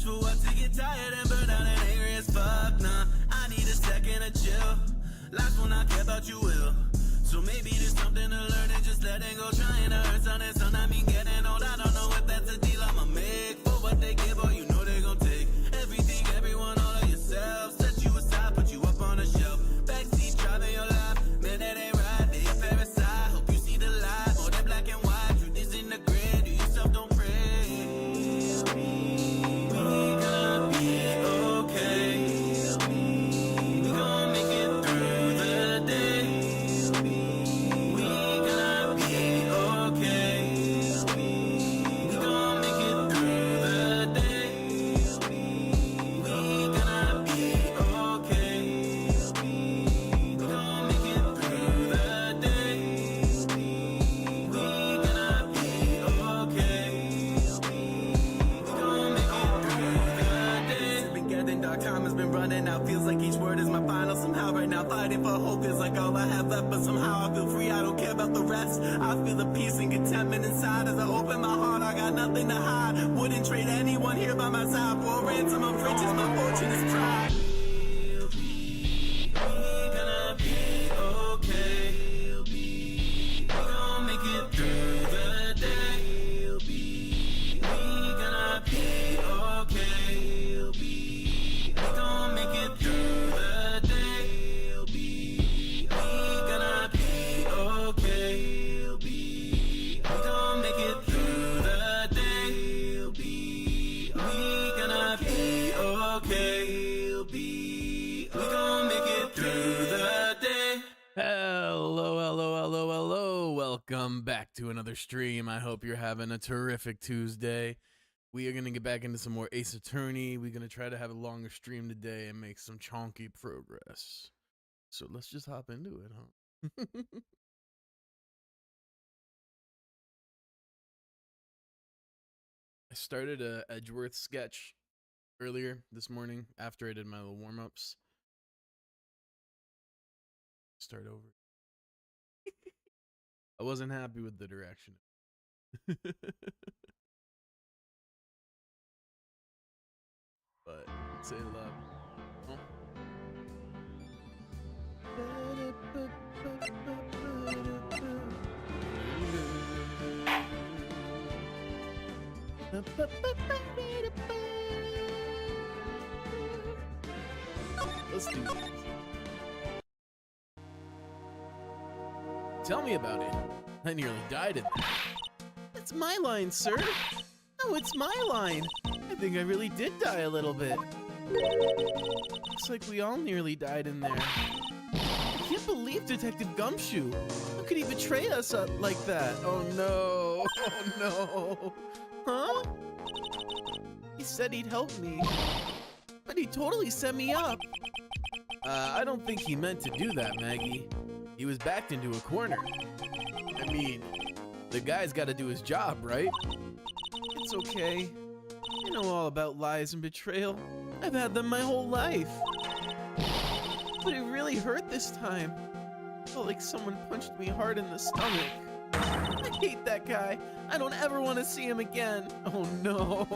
for what to get tired and burn out and angry as fuck. Nah, I need a second to chill. Life will not care about you will. So maybe there's something to learn and just letting go, trying to earn something. Some I mean getting old. I don't know if that's a deal I'ma make for what they give, or you know they gon' take everything, everyone, all of yourself. Set you aside, put you up on a shelf. Backseat driving your life, man, that ain't right. They a parasite. Hope you see the light, more than black and white. Truth is in the grid. Do yourself, don't pray. We gonna be okay. We gonna make it through the day. We gonna be okay. We gonna make it through the day. We gonna be okay. We gonna make it through the day. We gonna be okay. We gonna make it through the day. It's been getting dark, time has been running out. Feels like each word is my final somehow. Right now fighting for hope is like all I have left, but somehow I feel free. I don't care about the rest. I feel the peace and contentment inside as I open my heart. I got nothing to hide. Wouldn't trade anyone here by my side for a ransom of riches. My fortune is pride. We gonna be okay. We gonna make it through the day. We gonna be okay. We gonna make it through the day. We gonna be okay. We gonna make it through the day. We gonna be okay. We gonna make it through the day. Hello. Welcome back to another stream. I hope you're having a terrific Tuesday. We are going to get back into some more Ace Attorney. We're going to try to have a longer stream today and make some chonky progress. So let's just hop into it, huh? I started a Edgeworth sketch earlier this morning after I did my little warm-ups. Start over. I wasn't happy with the direction. But say love. Huh? Let's do this. Tell me about it. I nearly died in there. That's my line, sir. No, it's my line. I think I really did die a little bit. Looks like we all nearly died in there. I can't believe Detective Gumshoe. How could he betray us like that? Oh no. Oh no. Huh? He said he'd help me. But he totally set me up. I don't think he meant to do that, Maggie. He was backed into a corner. I mean, the guy's got to do his job, right? It's okay. I know all about lies and betrayal. I've had them my whole life. But it really hurt this time. I felt like someone punched me hard in the stomach. I hate that guy. I don't ever want to see him again. Oh no.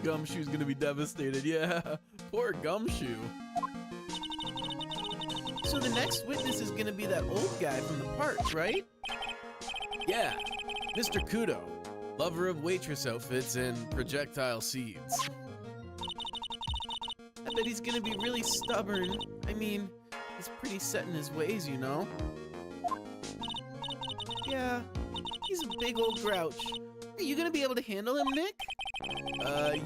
Gumshoe's gonna be devastated. Yeah, poor Gumshoe. So the next witness is gonna be that old guy from the park, right? Yeah, Mr. Godot, lover of waitress outfits and projectile seeds. I bet he's gonna be really stubborn. I mean, he's pretty set in his ways, you know? Yeah, he's a big old grouch. Are you gonna be able to handle him, Nick?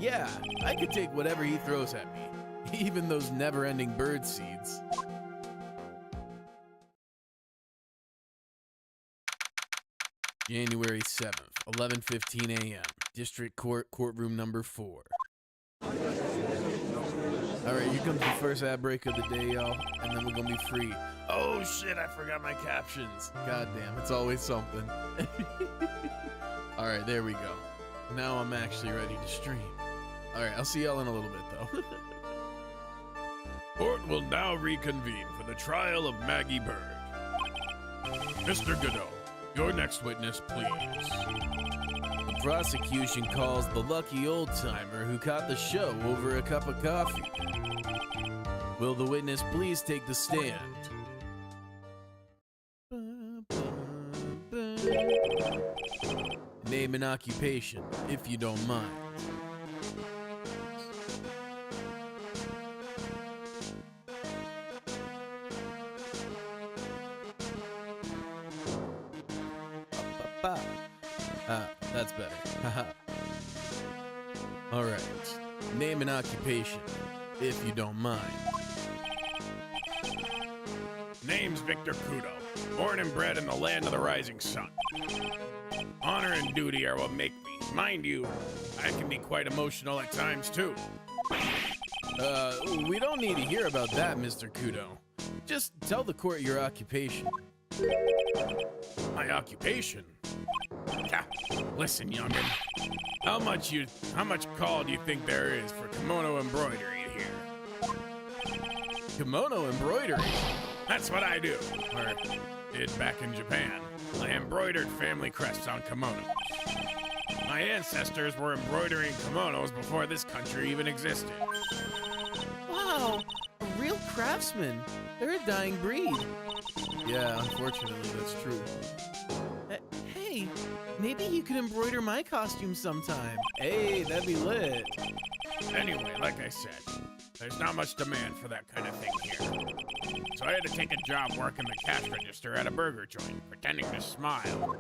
Yeah, I could take whatever he throws at me. Even those never-ending bird seeds. January 7th, 11:15 a.m. District Court, courtroom number 4. Alright, here comes the first ad break of the day, y'all, and then we're gonna be free. Oh shit, I forgot my captions. God damn, it's always something. Alright, there we go. Now I'm actually ready to stream. Alright, I'll see y'all in a little bit, though. Court will now reconvene for the trial of Maggie Bird. Mr. Godot, Your next witness, please. The prosecution calls the lucky old-timer who caught the show over a cup of coffee. Will the witness please take the stand? Name and occupation, if you don't mind. That's better. Haha. All right. Name and occupation, if you don't mind. Name's Victor Godot, born and bred in the land of the rising sun. Honor and duty are what make me. Mind you, I can be quite emotional at times too. We don't need to hear about that, Mr. Kudo. Just tell the court your occupation. My occupation? Yeah. Listen, youngin. How much call do you think there is for kimono embroidery here? Kimono embroidery? That's what I do, or did back in Japan. I embroidered family crests on kimonos. My ancestors were embroidering kimonos before this country even existed. Wow, a real craftsman. They're a dying breed. Yeah, unfortunately, that's true. Hey, maybe you could embroider my costume sometime. Hey, that'd be lit. Anyway, like I said, there's not much demand for that kind of thing here. So I had to take a job working the cash register at a burger joint, pretending to smile.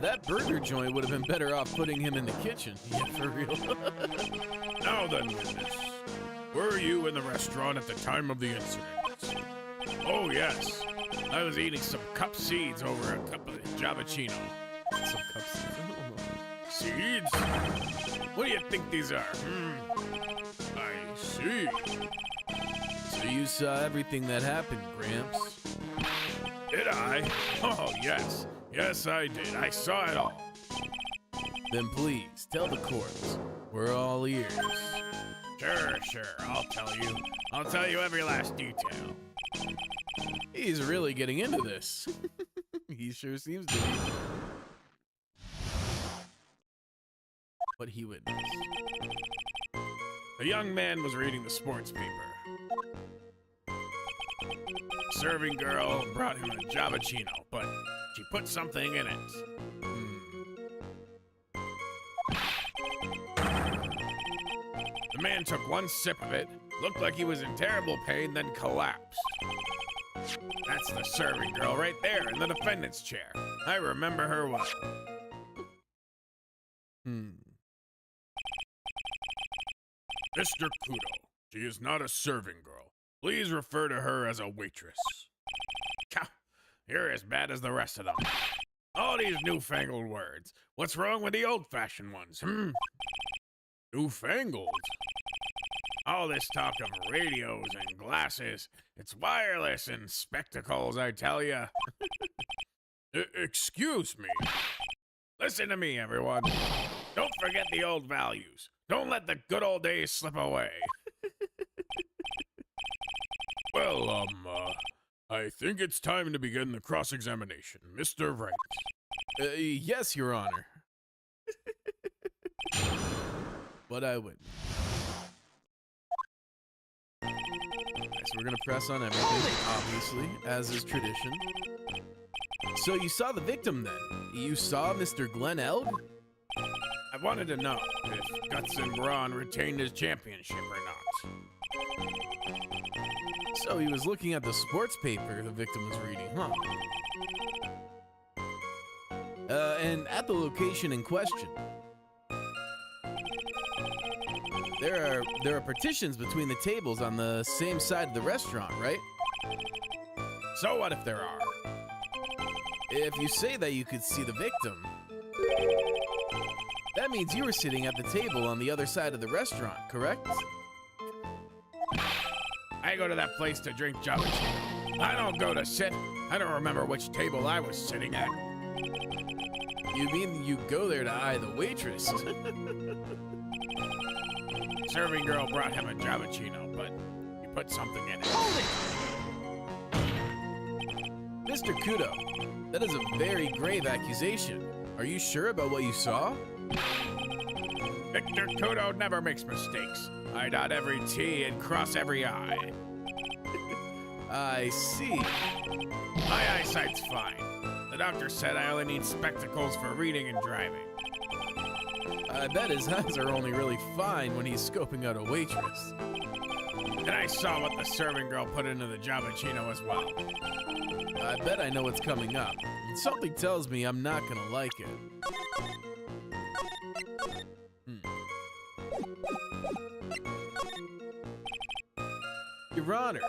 That burger joint would have been better off putting him in the kitchen. Yeah, for real. Now then, witness. Were you in the restaurant at the time of the incident? Oh, yes. I was eating some cup seeds over a cup of Javachino. Some cup seeds. Seeds? What do you think these are? I see. So you saw everything that happened, Gramps? Did I? Oh, yes. Yes, I did. I saw it all. Then please, tell the court. We're all ears. Sure. I'll tell you every last detail. He's really getting into this. He sure seems to be. What he witnessed. A young man was reading the sports paper. A serving girl brought him a Javachino, but she put something in it. The man took one sip of it, looked like he was in terrible pain, then collapsed. That's the serving girl right there in the defendant's chair. I remember her well. Mr. Kudo, she is not a serving girl. Please refer to her as a waitress. You're as bad as the rest of them. All these newfangled words. What's wrong with the old-fashioned ones, Newfangled? All this talk of radios and glasses. It's wireless and spectacles, I tell ya. Excuse me. Listen to me, everyone. Don't forget the old values. Don't let the good old days slip away. Well, I think it's time to begin the cross-examination. Mr. Wright. Yes, Your Honor. But I wouldn't. So we're gonna press on everything, obviously, as is tradition. So you saw the victim then? You saw Mr. Glenn Eld? I wanted to know if Guts and Braun retained his championship or not. So he was looking at the sports paper the victim was reading, huh? And at the location in question, there are partitions between the tables on the same side of the restaurant, right? So what if there are? If you say that you could see the victim, that means you were sitting at the table on the other side of the restaurant, correct? I go to that place to drink Javachino. I don't go to sit. I don't remember which table I was sitting at. You mean you go there to eye the waitress? Serving girl brought him a Javachino, but he put something in it. Hold it! Mr. Kudo, that is a very grave accusation. Are you sure about what you saw? Victor Kudo never makes mistakes. I dot every T and cross every I. I see. My eyesight's fine. The doctor said I only need spectacles for reading and driving. I bet his eyes are only really fine when he's scoping out a waitress. And I saw what the serving girl put into the Giabacino as well. I bet I know what's coming up. And something tells me I'm not gonna like it. Your Honor,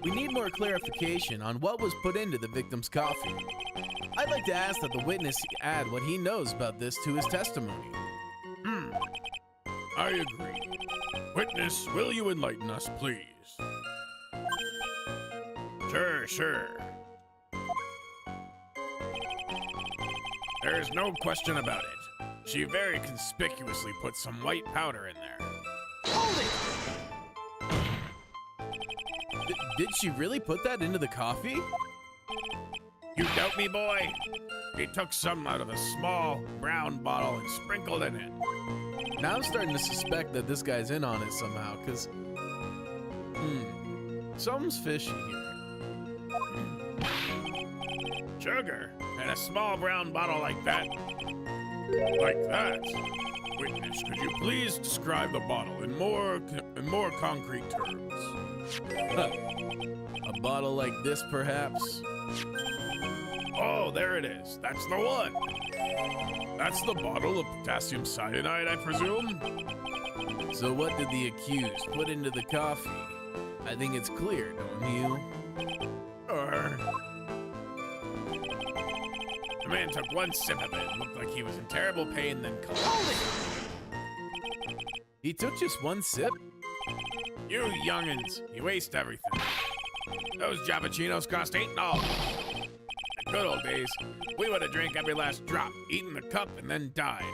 we need more clarification on what was put into the victim's coffee. I'd like to ask that the witness add what he knows about this to his testimony. I agree. Witness, will you enlighten us, please? Sure. There's no question about it. She very conspicuously put some white powder in there. Hold it! Did she really put that into the coffee? You doubt me, boy? He took some out of a small brown bottle and sprinkled it in. Now I'm starting to suspect that this guy's in on it somehow, because, something's fishy here. Sugar in a small brown bottle like that? Like that? Witness, could you please describe the bottle in more concrete terms? A bottle like this, perhaps? Oh, there it is. That's the one. That's the bottle of potassium cyanide, I presume? So what did the accused put into the coffee? I think it's clear, don't you? The man took one sip of it and looked like he was in terrible pain, then collapsed. He took just one sip? You youngins, you waste everything. Those Giabacinos cost $8. In good old days, we would have drank every last drop, eaten the cup, and then died.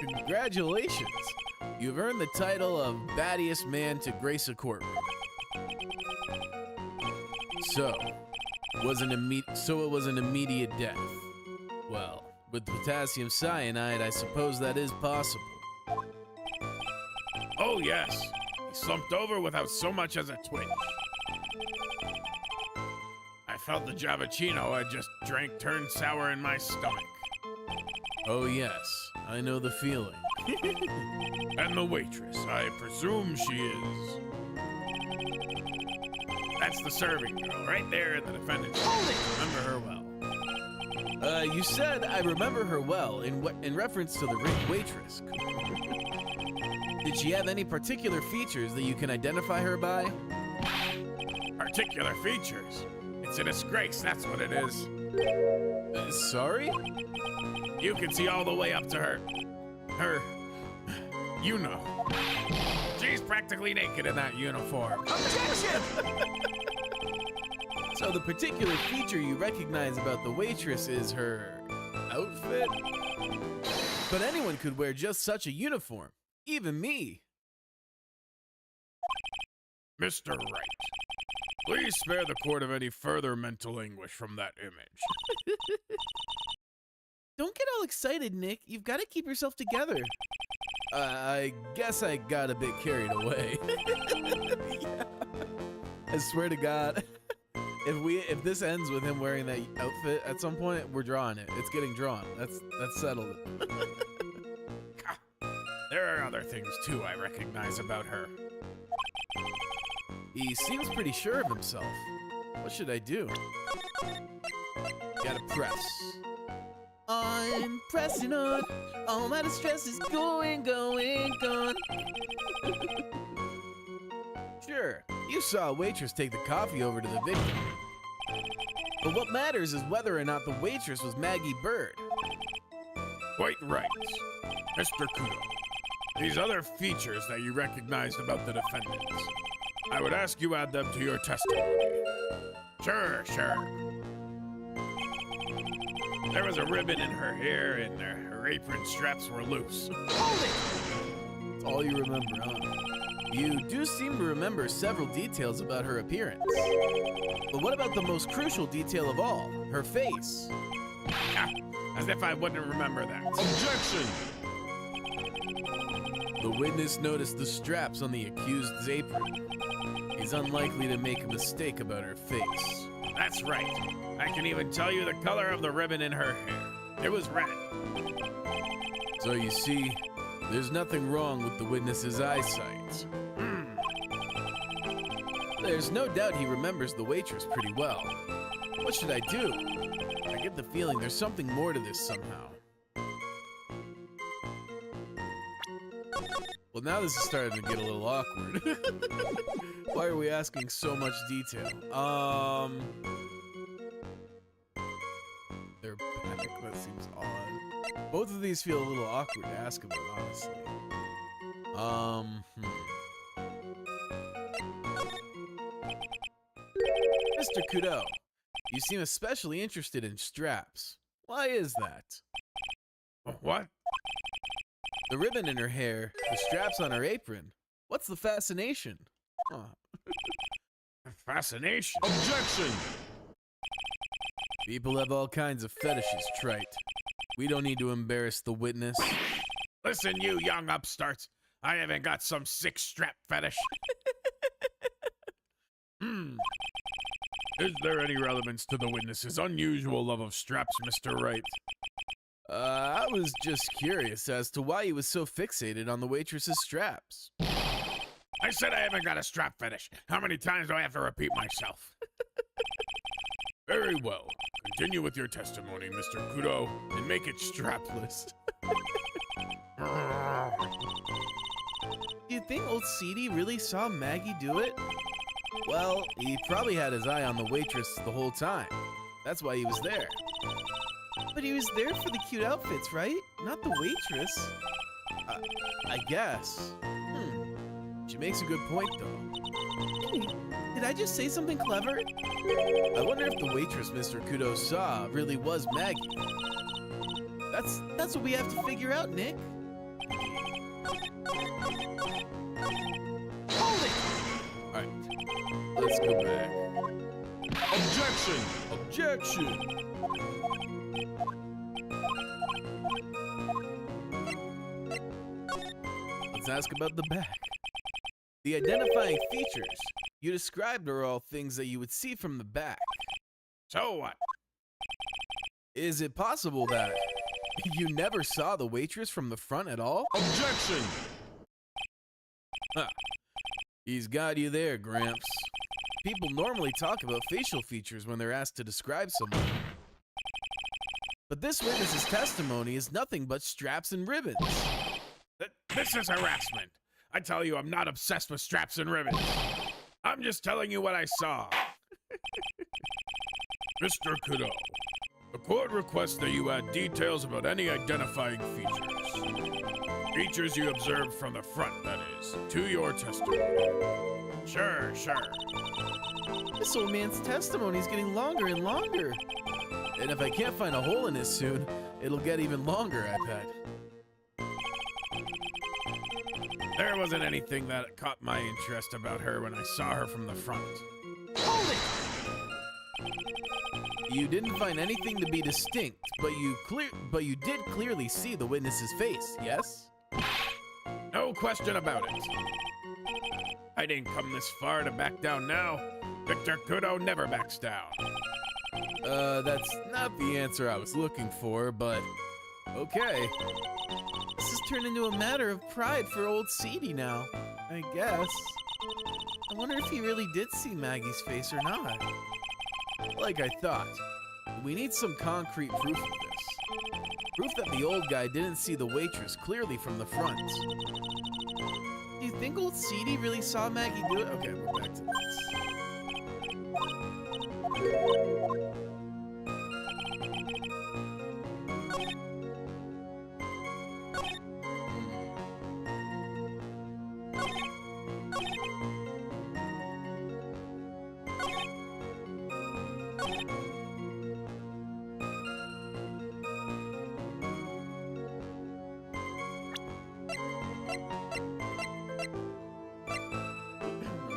Congratulations! You've earned the title of battiest man to grace a courtroom. So it was an immediate death. Well, with potassium cyanide, I suppose that is possible. Oh yes, he slumped over without so much as a twitch. I felt the Giabacino I just drank turn sour in my stomach. Oh yes, I know the feeling. And the waitress, I presume she is. That's the serving girl, right there in the defendant's chair. Remember her well. You said I remember her well in reference to the waitress. Did she have any particular features that you can identify her by? Particular features? It's a disgrace, that's what it is. Sorry? You can see all the way up to her, you know. She's practically naked in that uniform. Objection! So the particular feature you recognize about the waitress is her outfit? But anyone could wear just such a uniform, even me. Mr. Wright, please spare the court of any further mental anguish from that image. Don't get all excited, Nick. You've got to keep yourself together. I guess I got a bit carried away. Yeah. I swear to God, if this ends with him wearing that outfit at some point, we're drawing it. It's getting drawn. That's settled. There are other things too I recognize about her. He seems pretty sure of himself. What should I do? Gotta press. I'm pressing on. All my distress is going. Sure, you saw a waitress take the coffee over to the victim. But what matters is whether or not the waitress was Maggie Bird. Quite right. Mr. Kudo, these other features that you recognized about the defendants, I would ask you add them to your testimony. Sure. There was a ribbon in her hair and her apron straps were loose. Hold it! That's all you remember, huh? You do seem to remember several details about her appearance. But what about the most crucial detail of all, her face? Ah, as if I wouldn't remember that. Objection! The witness noticed the straps on the accused's apron. He's unlikely to make a mistake about her face. That's right. I can even tell you the color of the ribbon in her hair. It was red. So you see, there's nothing wrong with the witness's eyesight. There's no doubt he remembers the waitress pretty well. What should I do? I get the feeling there's something more to this somehow. Well, now this is starting to get a little awkward. Why are we asking so much detail? Their back, that seems odd. Both of these feel a little awkward to ask about, honestly. Mr. Godot, you seem especially interested in straps. Why is that? What? The ribbon in her hair, the straps on her apron. What's the fascination? Huh. Fascination. Objection! People have all kinds of fetishes, trite. We don't need to embarrass the witness. Listen, you young upstarts. I haven't got some sick strap fetish. Is there any relevance to the witness's unusual love of straps, Mr. Wright? I was just curious as to why he was so fixated on the waitress's straps. I said I haven't got a strap fetish. How many times do I have to repeat myself? Very well. Continue with your testimony, Mr. Godot, and make it strapless. Do you think old Seedy really saw Maggie do it? Well, he probably had his eye on the waitress the whole time. That's why he was there. But he was there for the cute outfits, right? Not the waitress. I guess. She makes a good point, though. Hey, did I just say something clever? I wonder if the waitress Mr. Godot saw really was Maggie. That's what we have to figure out, Nick. Hold it! Alright, let's go back. Objection! Objection! Let's ask about the back. The identifying features you described are all things that you would see from the back. So what? Is it possible that you never saw the waitress from the front at all? Objection! Huh. He's got you there, Gramps. People normally talk about facial features when they're asked to describe someone. But this witness's testimony is nothing but straps and ribbons. This is harassment. I tell you, I'm not obsessed with straps and ribbons. I'm just telling you what I saw. Mr. Godot, the court requests that you add details about any identifying features. Features you observed from the front, that is, to your testimony. Sure. This old man's testimony is getting longer and longer. And if I can't find a hole in this soon, it'll get even longer, I bet. There wasn't anything that caught my interest about her when I saw her from the front. Hold it! You didn't find anything to be distinct, but you did clearly see the witness's face, yes? No question about it. I didn't come this far to back down now. Victor Godot never backs down. That's not the answer I was looking for, but okay. This has turned into a matter of pride for old Seedy now, I guess. I wonder if he really did see Maggie's face or not. Like I thought, we need some concrete proof of this. Proof that the old guy didn't see the waitress clearly from the front. Do you think old Seedy really saw Maggie do it? Okay, we're back to this.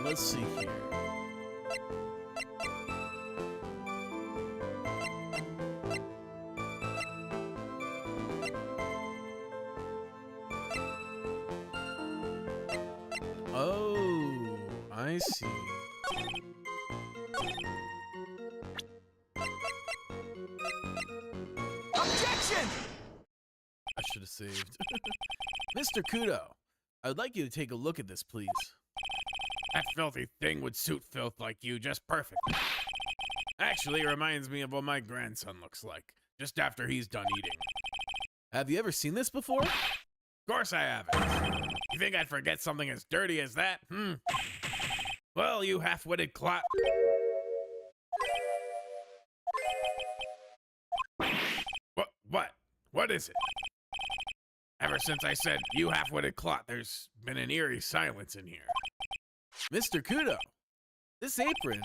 let's see here. Oh, I see. Objection! I should have saved. Mr. Kudo, I would like you to take a look at this, please. That filthy thing would suit filth like you just perfectly. Actually, it reminds me of what my grandson looks like, just after he's done eating. Have you ever seen this before? Of course I haven't. You think I'd forget something as dirty as that, Well, you half-witted clot. What is it? Ever since I said, you half-witted clot, there's been an eerie silence in here. Mr. Kudo, this apron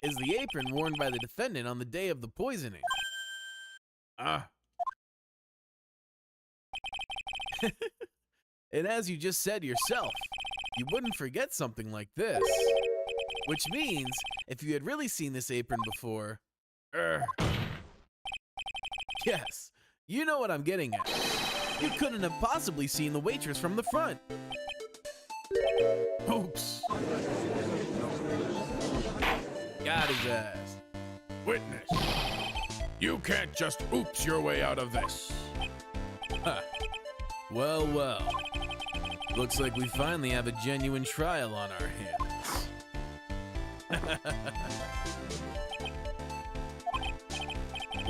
is the apron worn by the defendant on the day of the poisoning. And as you just said yourself, you wouldn't forget something like this. Which means, if you had really seen this apron before... Yes, you know what I'm getting at. You couldn't have possibly seen the waitress from the front. Oops. Got his ass. Witness. You can't just oops your way out of this. Huh. Well, well. Looks like we finally have a genuine trial on our hands.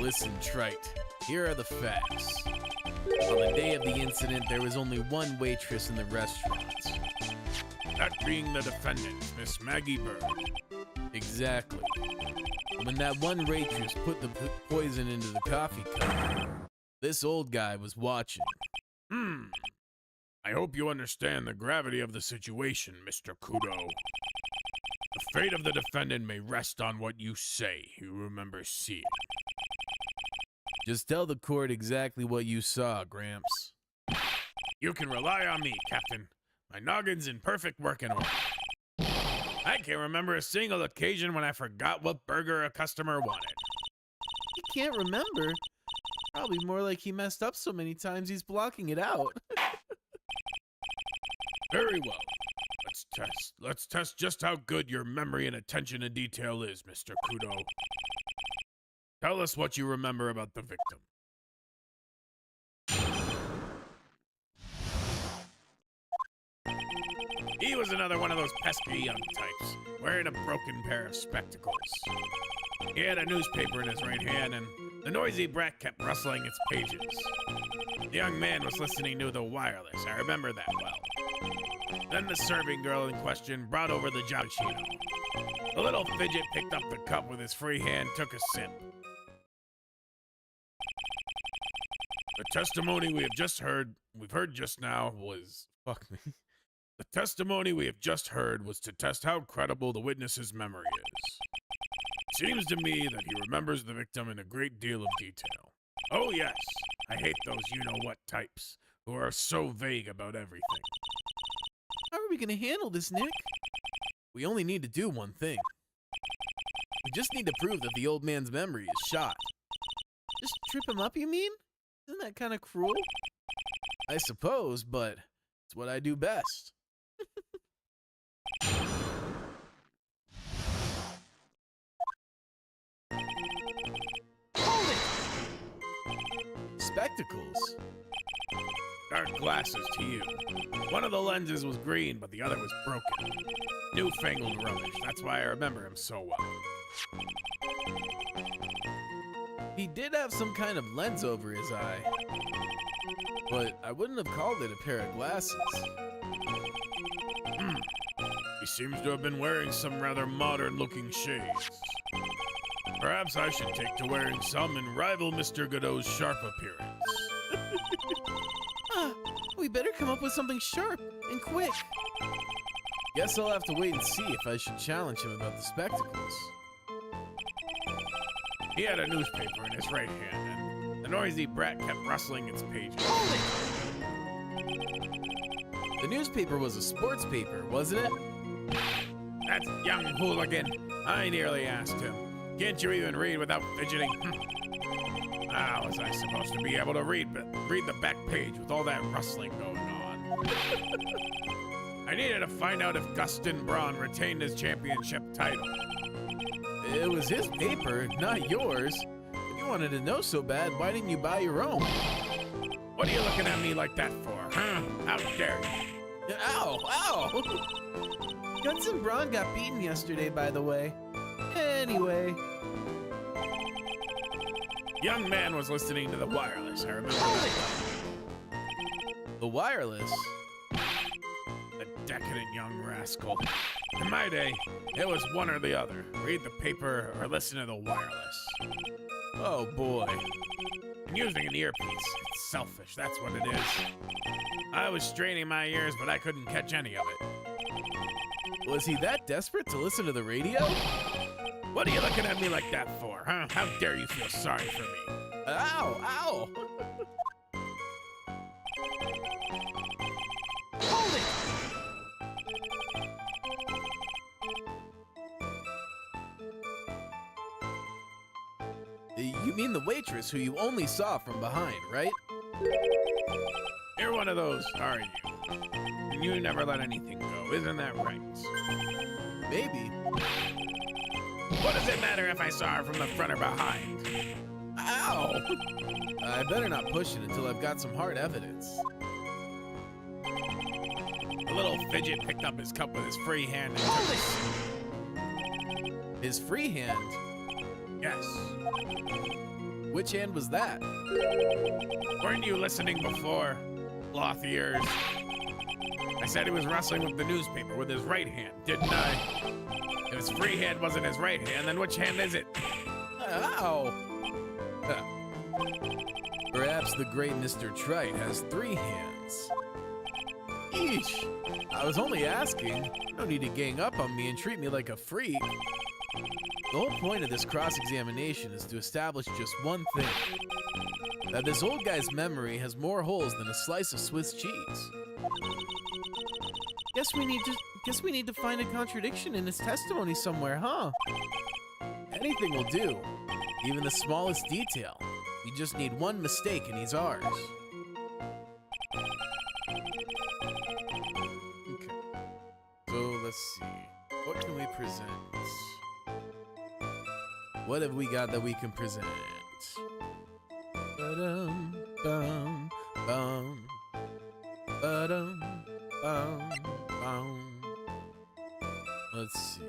Listen, Trite. Here are the facts. On the day of the incident, there was only one waitress in the restaurant. That being the defendant, Miss Maggie Bird. Exactly. When that one waitress put the poison into the coffee cup, this old guy was watching. I hope you understand the gravity of the situation, Mr. Kudo. The fate of the defendant may rest on what you say you remember seeing. Just tell the court exactly what you saw, Gramps. You can rely on me, Captain. My noggin's in perfect working order. I can't remember a single occasion when I forgot what burger a customer wanted. He can't remember. Probably more like he messed up so many times he's blocking it out. Very well. Let's test just how good your memory and attention to detail is, Mr. Kudo. Tell us what you remember about the victim. He was another one of those pesky young types, wearing a broken pair of spectacles. He had a newspaper in his right hand, and the noisy brat kept rustling its pages. The young man was listening to the wireless, I remember that well. Then the serving girl in question brought over the giappuccino. The little fidget picked up the cup with his free hand, took a sip. The testimony we've heard just now was... Fuck me. The testimony we have just heard was to test how credible the witness's memory is. It seems to me that he remembers the victim in a great deal of detail. Oh yes, I hate those you-know-what types who are so vague about everything. How are we gonna handle this, Nick? We only need to do one thing. We just need to prove that the old man's memory is shot. Just trip him up, you mean? Isn't that kind of cruel? I suppose, but it's what I do best. Hold it! Spectacles. Dark glasses to you. One of the lenses was green, but the other was broken. Newfangled rubbish. That's why I remember him so well. He did have some kind of lens over his eye, but I wouldn't have called it a pair of glasses. He seems to have been wearing some rather modern-looking shades. Perhaps I should take to wearing some and rival Mr. Godot's sharp appearance. We better come up with something sharp and quick. Guess I'll have to wait and see if I should challenge him about the spectacles. He had a newspaper in his right hand, and the noisy brat kept rustling its pages. The newspaper was a sports paper, wasn't it? That young hooligan. I nearly asked him. Can't you even read without fidgeting? How was I supposed to be able to read the back page with all that rustling going on? I needed to find out if Gustin Braun retained his championship title. It was his paper, not yours. If you wanted to know so bad, why didn't you buy your own? What are you looking at me like that for, huh? How dare you? Ow! Ow! Guns Braun got beaten yesterday, by the way. Anyway. Young man was listening to the wireless, I remember that. The wireless? The decadent young rascal. In my day, it was one or the other. Read the paper or listen to the wireless. Oh boy. And using an earpiece, it's selfish, that's what it is. I was straining my ears, but I couldn't catch any of it. Was he that desperate to listen to the radio? What are you looking at me like that for, huh? How dare you feel sorry for me? Ow! Ow! Hold it! You mean the waitress who you only saw from behind, right? You're one of those, are you? And you never let anything go, isn't that right? Maybe. What does it matter if I saw her from the front or behind? Ow! I better not push it until I've got some hard evidence. The little fidget picked up his cup with his free hand and took a sip. His free hand? Yes. Which hand was that? Weren't you listening before? Sloth ears. I said he was wrestling with the newspaper with his right hand, didn't I? If his free hand wasn't his right hand, then which hand is it? Ow! Perhaps the great Mr. Trite has 3 hands. Eesh! I was only asking. No need to gang up on me and treat me like a freak. The whole point of this cross-examination is to establish just one thing. That this old guy's memory has more holes than a slice of Swiss cheese. Guess we need to find a contradiction in his testimony somewhere, huh? Anything will do. Even the smallest detail. We just need one mistake and he's ours. Okay. So let's see. What can we present? What have we got that we can present? Ba-dum, bum, bum. Ba-dum, bum, bum. Let's see.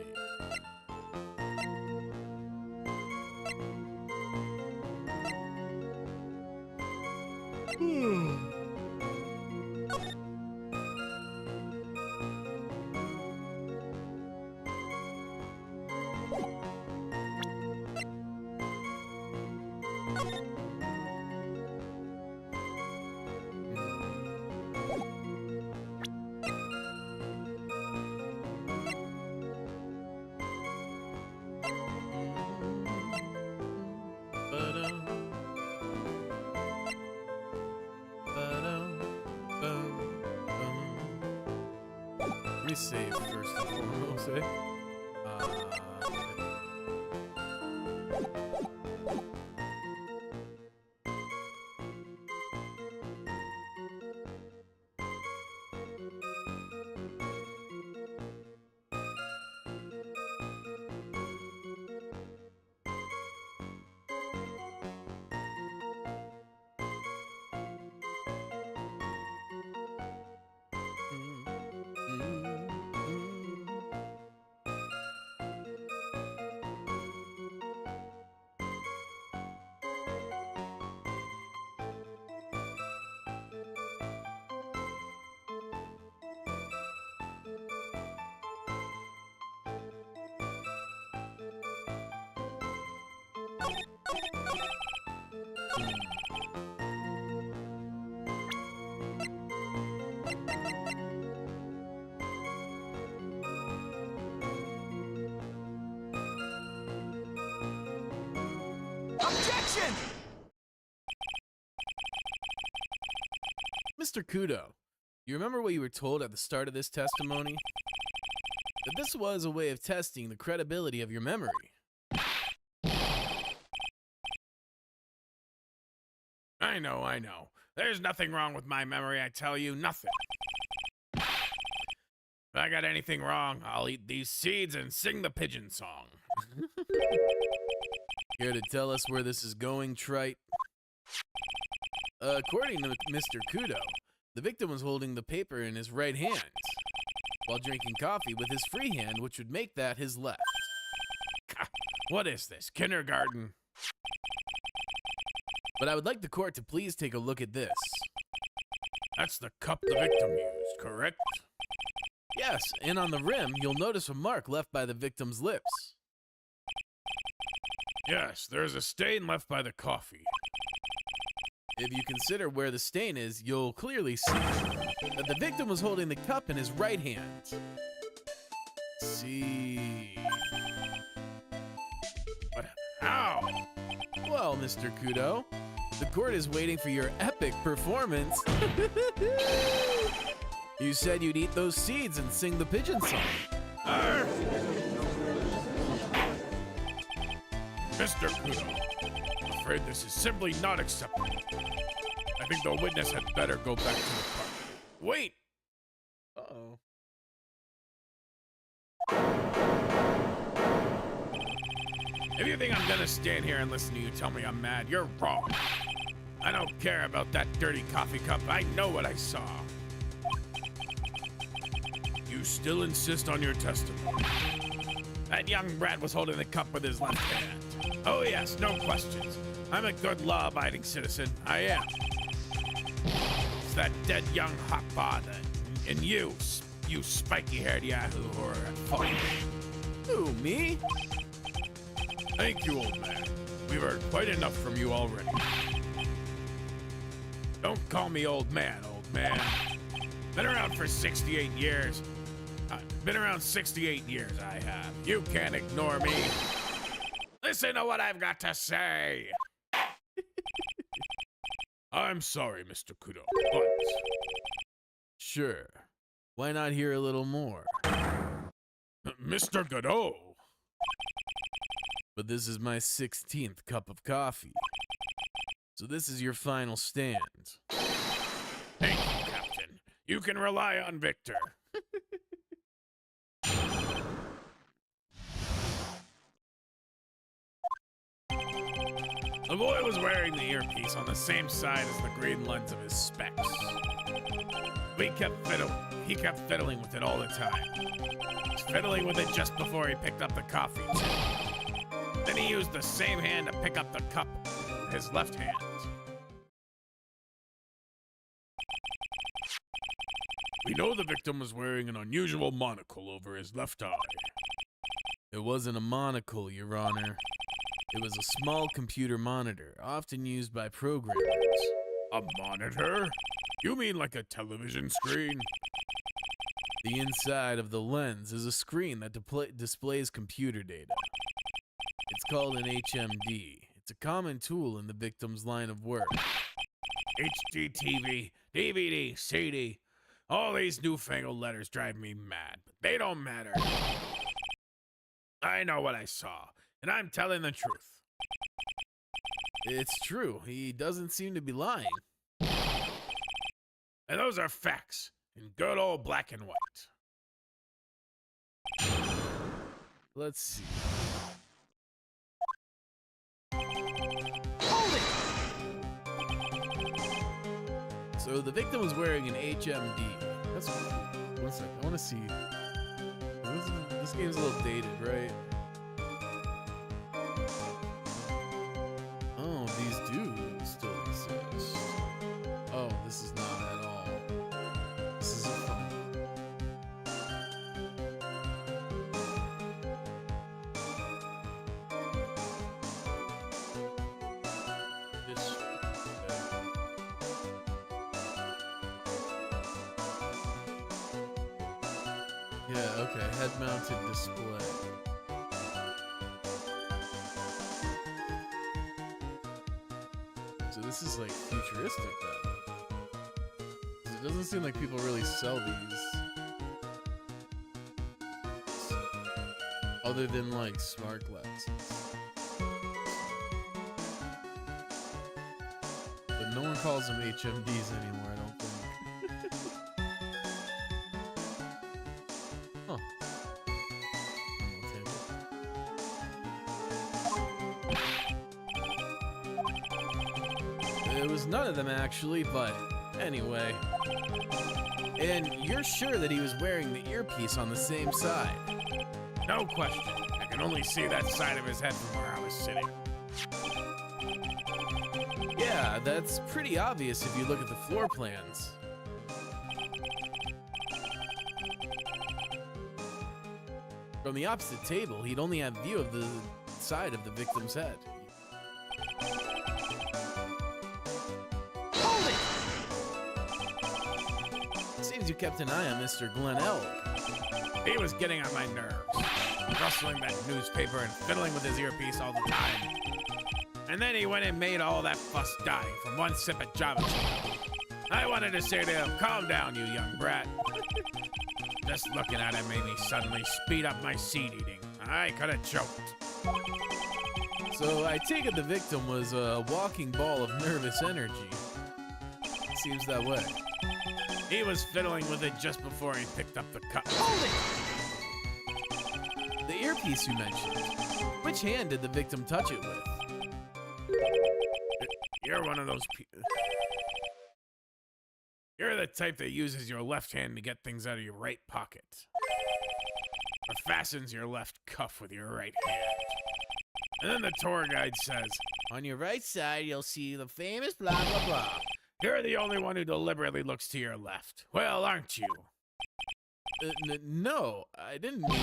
Let me save first and foremost, eh? Objection! Mr. Kudo, you remember what you were told at the start of this testimony? but this was a way of testing the credibility of your memory. I know. There's nothing wrong with my memory, I tell you, nothing. If I got anything wrong, I'll eat these seeds and sing the pigeon song. Here to tell us where this is going, trite? According to Mr. Godot, the victim was holding the paper in his right hand while drinking coffee with his free hand, which would make that his left. What is this, kindergarten? But I would like the court to please take a look at this. That's the cup the victim used, correct? Yes, and on the rim, you'll notice a mark left by the victim's lips. Yes, there's a stain left by the coffee. If you consider where the stain is, you'll clearly see that the victim was holding the cup in his right hand. See. But how? Well, Mr. Godot, the court is waiting for your epic performance. You said you'd eat those seeds and sing the pigeon song. Mr. Godot, I'm afraid this is simply not acceptable. I think the witness had better go back to the park. Wait! Uh-oh. If you think I'm gonna stand here and listen to you tell me I'm mad, you're wrong. I don't care about that dirty coffee cup. I know what I saw. You still insist on your testimony. That young brat was holding the cup with his left hand. Oh yes, no questions. I'm a good law-abiding citizen. I am. It's that dead young hot father. And you spiky-haired yahoo who are at fault. Who, me? Thank you, old man. We've heard quite enough from you already. Don't call me old man, Been around for 68 years. Been around 68 years, I have. You can't ignore me. Listen to what I've got to say. I'm sorry, Mr. Godot, but... Sure. Why not hear a little more? Mr. Godot! But this is my 16th cup of coffee. So this is your final stand. Thank you, Captain. You can rely on Victor. The boy was wearing the earpiece on the same side as the green lens of his specs. He kept fiddling with it all the time. He was fiddling with it just before he picked up the coffee, too. Then he used the same hand to pick up the cup with his left hand. We know the victim was wearing an unusual monocle over his left eye. It wasn't a monocle, Your Honor. It was a small computer monitor, often used by programmers. A monitor? You mean like a television screen? The inside of the lens is a screen that displays computer data. It's called an HMD. It's a common tool in the victim's line of work. HD TV, DVD, CD. All these newfangled letters drive me mad, but they don't matter. I know what I saw, and I'm telling the truth. It's true. He doesn't seem to be lying. And those are facts, in good old black and white. Let's see. So the victim was wearing an HMD. That's one second. I want to see. This game's a little dated, right? Oh, these do still exist. Oh, this is not at all. This is a phone. This. Yeah, okay, head-mounted display. So this is like futuristic then. 'Cause it doesn't seem like people really sell these Other than, like, smart glasses. But no one calls them HMDs anymore, I don't think. Huh. It was none of them, actually, but anyway. And you're sure that he was wearing the earpiece on the same side? No question. I can only see that side of his head from where I was sitting. Yeah, that's pretty obvious if you look at the floor plans. From the opposite table, he'd only have view of the side of the victim's head. Hold it! Seems you kept an eye on Mr. Glenelg. He was getting on my nerves, rustling that newspaper and fiddling with his earpiece all the time. And then he went and made all that fuss dying from one sip of Java tea. I wanted to say to him, calm down, you young brat. Just looking at him made me suddenly speed up my seed eating. I could have choked. So I take it the victim was a walking ball of nervous energy. Seems that way. He was fiddling with it just before he picked up the cup. Hold it! The earpiece you mentioned. Which hand did the victim touch it with? You're one of those people. You're the type that uses your left hand to get things out of your right pocket. Or fastens your left cuff with your right hand. And then the tour guide says, On your right side, you'll see the famous blah, blah, blah. you're the only one who deliberately looks to your left. Well, aren't you? No, I didn't mean...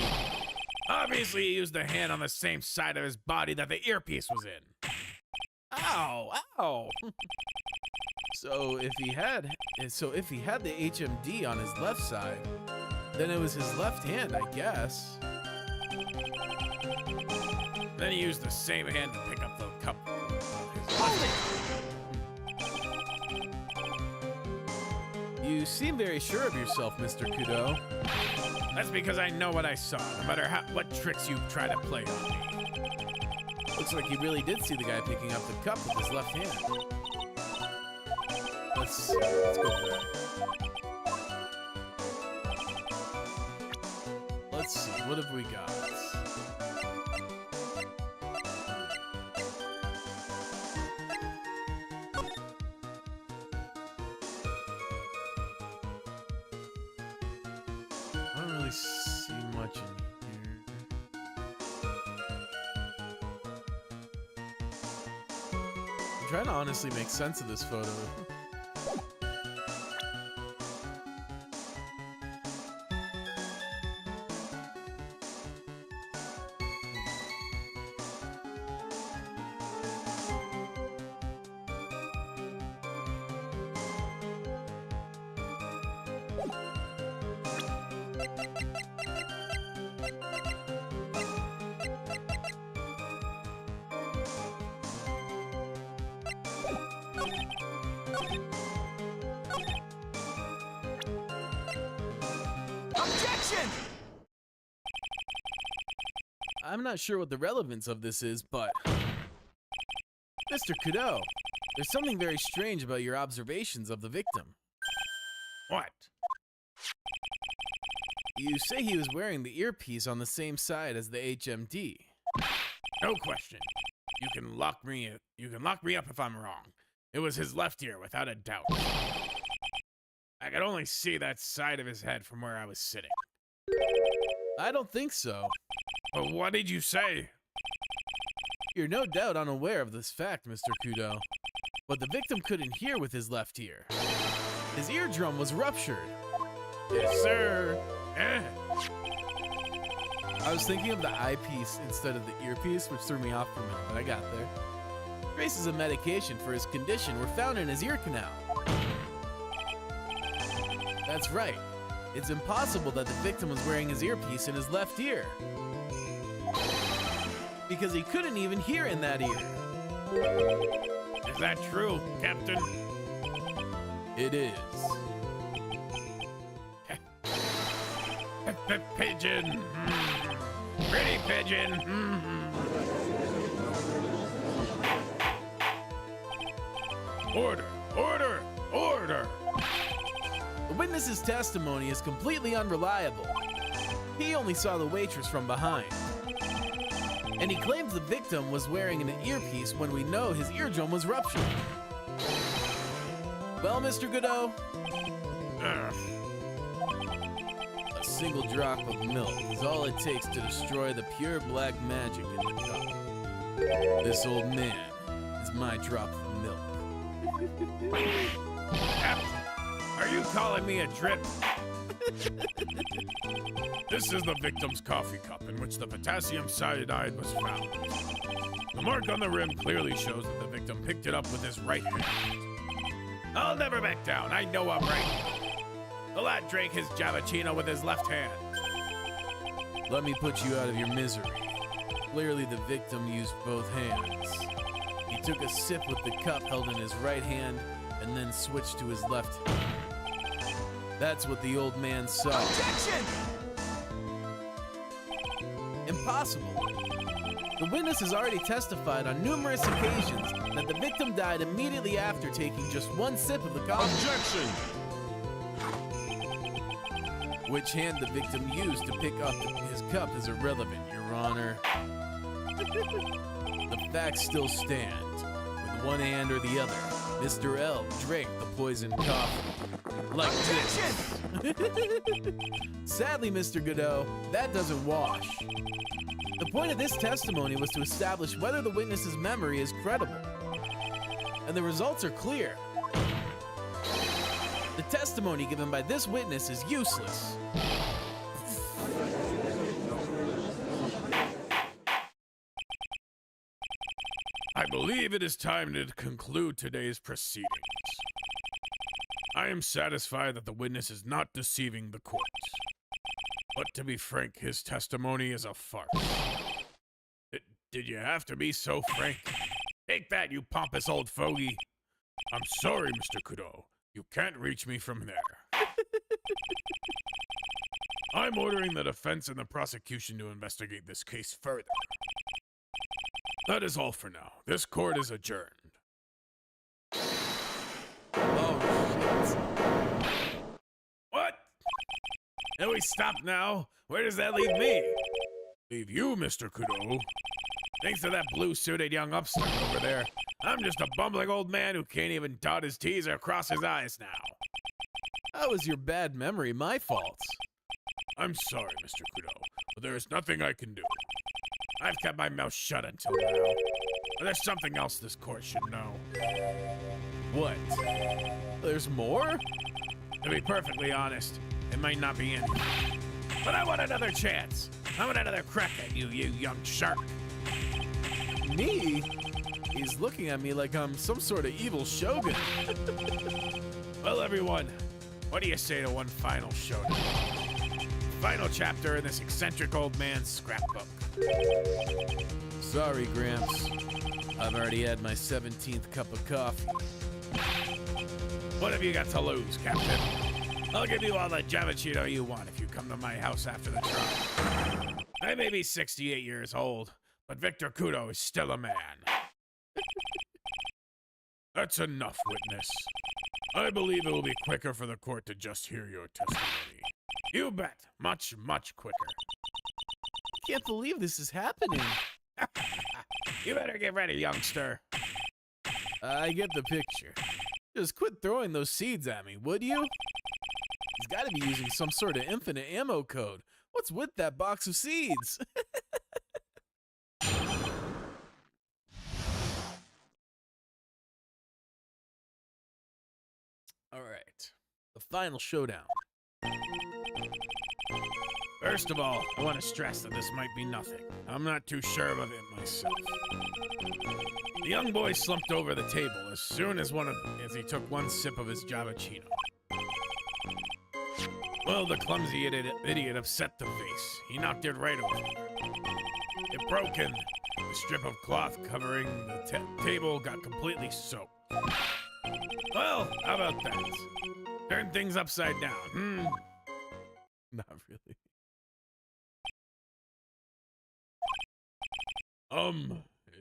Obviously, he used the hand on the same side of his body that the earpiece was in. Ow! Ow! So if he had the HMD on his left side, then it was his left hand, I guess. Then he used the same hand to pick up the cup. You seem very sure of yourself, Mr. Godot. That's because I know what I saw, no matter what tricks you try to play on me. Looks like you really did see the guy picking up the cup with his left hand. Let's go there. Let's see, what have we got? I don't really see much in here. I'm trying to honestly make sense of this photo. Objection! I'm not sure what the relevance of this is, but... Mr. Godot, there's something very strange about your observations of the victim. What? You say he was wearing the earpiece on the same side as the HMD. No question. You can lock me up if I'm wrong. It was his left ear, without a doubt. I could only see that side of his head from where I was sitting. I don't think so. But what did you say? You're no doubt unaware of this fact, Mr. Godot. But the victim couldn't hear with his left ear. His eardrum was ruptured. Yes, sir. I was thinking of the eyepiece instead of the earpiece, which threw me off for a minute, but I got there. Traces of medication for his condition were found in his ear canal. That's right. It's impossible that the victim was wearing his earpiece in his left ear. Because he couldn't even hear in that ear. Is that true, Captain? It is. Pigeon. Pretty pigeon. Order, order, order. The witness's testimony is completely unreliable. He only saw the waitress from behind. And he claims the victim was wearing an earpiece when we know his eardrum was ruptured. Well, Mr. Godot, a single drop of milk is all it takes to destroy the pure black magic in the cup. This old man is my drop of milk. Captain, are you calling me a drip? This is the victim's coffee cup in which the potassium cyanide was found. The mark on the rim clearly shows that the victim picked it up with his right hand. I'll never back down. I know I'm right. The lad drank his Javachino with his left hand. Let me put you out of your misery. Clearly the victim used both hands. He took a sip with the cup held in his right hand and then switched to his left hand. That's what the old man saw. Objection! Impossible. The witness has already testified on numerous occasions that the victim died immediately after taking just one sip of the coffee. Objection! Which hand the victim used to pick up his cup is irrelevant, Your Honor. The facts still stand. With one hand or the other, Mr. L drank the poisoned coffee. Like this. Sadly, Mr. Godot, that doesn't wash. The point of this testimony was to establish whether the witness's memory is credible. And the results are clear. The testimony given by this witness is useless. I believe it is time to conclude today's proceedings. I am satisfied that the witness is not deceiving the court. But to be frank, his testimony is a farce. Did you have to be so frank? Take that, you pompous old fogey. I'm sorry, Mr. Godot. You can't reach me from there. I'm ordering the defense and the prosecution to investigate this case further. That is all for now. This court is adjourned. Oh, shit. What? And we stop now? Where does that leave me? Leave you, Mr. Godot. Thanks to that blue-suited young upstart over there, I'm just a bumbling old man who can't even dot his T's or cross his I's now. How was your bad memory my fault? I'm sorry, Mr. Godot, but there is nothing I can do. I've kept my mouth shut until now. But there's something else this court should know. What? There's more? To be perfectly honest, it might not be anything. But I want another chance. I want another crack at you, you young shark. Me? He's looking at me like I'm some sort of evil shogun. Well, everyone, what do you say to one final showdown? Final chapter in this eccentric old man's scrapbook. Sorry, Gramps. I've already had my 17th cup of coffee. What have you got to lose, Captain? I'll give you all the Javachino you want if you come to my house after the trial. I may be 68 years old, but Victor Godot is still a man. That's enough, witness. I believe it will be quicker for the court to just hear your testimony. You bet. Much, much quicker. Can't believe this is happening. You better get ready, youngster. I get the picture. Just quit throwing those seeds at me, would you? He's got to be using some sort of infinite ammo code. What's with that box of seeds? All right, the final showdown. First of all, I want to stress that this might be nothing. I'm not too sure of it myself. The young boy slumped over the table as soon as he took one sip of his Javachino. Well, the clumsy idiot upset the vase. He knocked it right over. It broke and the strip of cloth covering the table got completely soaked. Well, how about that? Turn things upside down, Not really.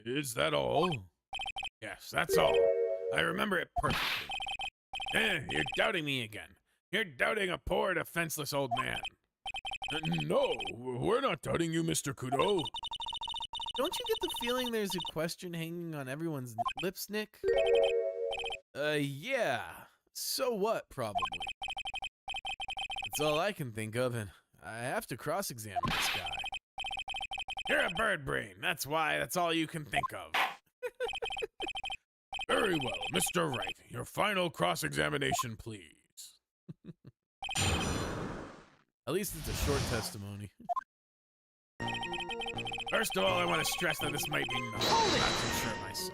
Is that all? Yes, that's all. I remember it perfectly. You're doubting me again. You're doubting a poor, defenseless old man. No, we're not doubting you, Mr. Godot. Don't you get the feeling there's a question hanging on everyone's lips, Nick? Yeah. So what, probably. That's all I can think of, and I have to cross-examine this guy. You're a bird brain. That's why. That's all you can think of. Very well, Mr. Wright. Your final cross-examination, please. At least it's a short testimony. First of all, I want to stress that this might be nothing. I'm not too sure myself.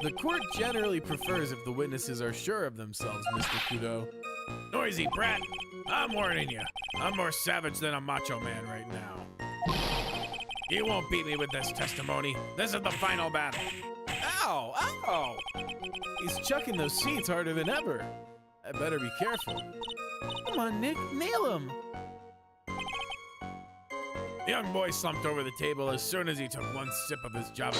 The court generally prefers if the witnesses are sure of themselves, Mr. Godot. Noisy brat. I'm warning you. I'm more savage than a macho man right now. You won't beat me with this testimony. This is the final battle. Ow! Ow! He's chucking those seats harder than ever. I better be careful. Come on, Nick, nail him! The young boy slumped over the table as soon as he took one sip of his Java.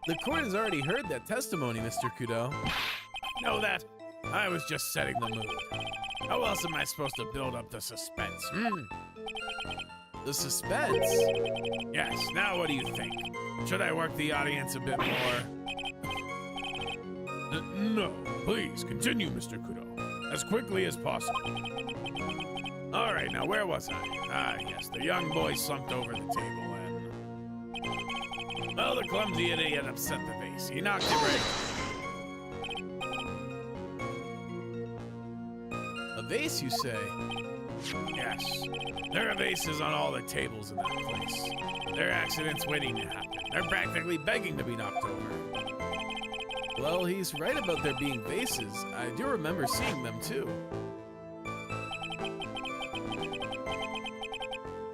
The court has already heard that testimony, Mr. Godot. Know that? I was just setting the mood. How else am I supposed to build up the suspense? The suspense? Yes, now what do you think? Should I work the audience a bit more? No, please, continue, Mr. Godot. As quickly as possible. All right, now where was I? Ah, yes, the young boy slumped over the table and... Well, the clumsy idiot upset the vase. He knocked it right. A vase, you say? Yes. There are vases on all the tables in that place. There are accidents waiting to happen. They're practically begging to be knocked over. Well, he's right about there being vases. I do remember seeing them, too.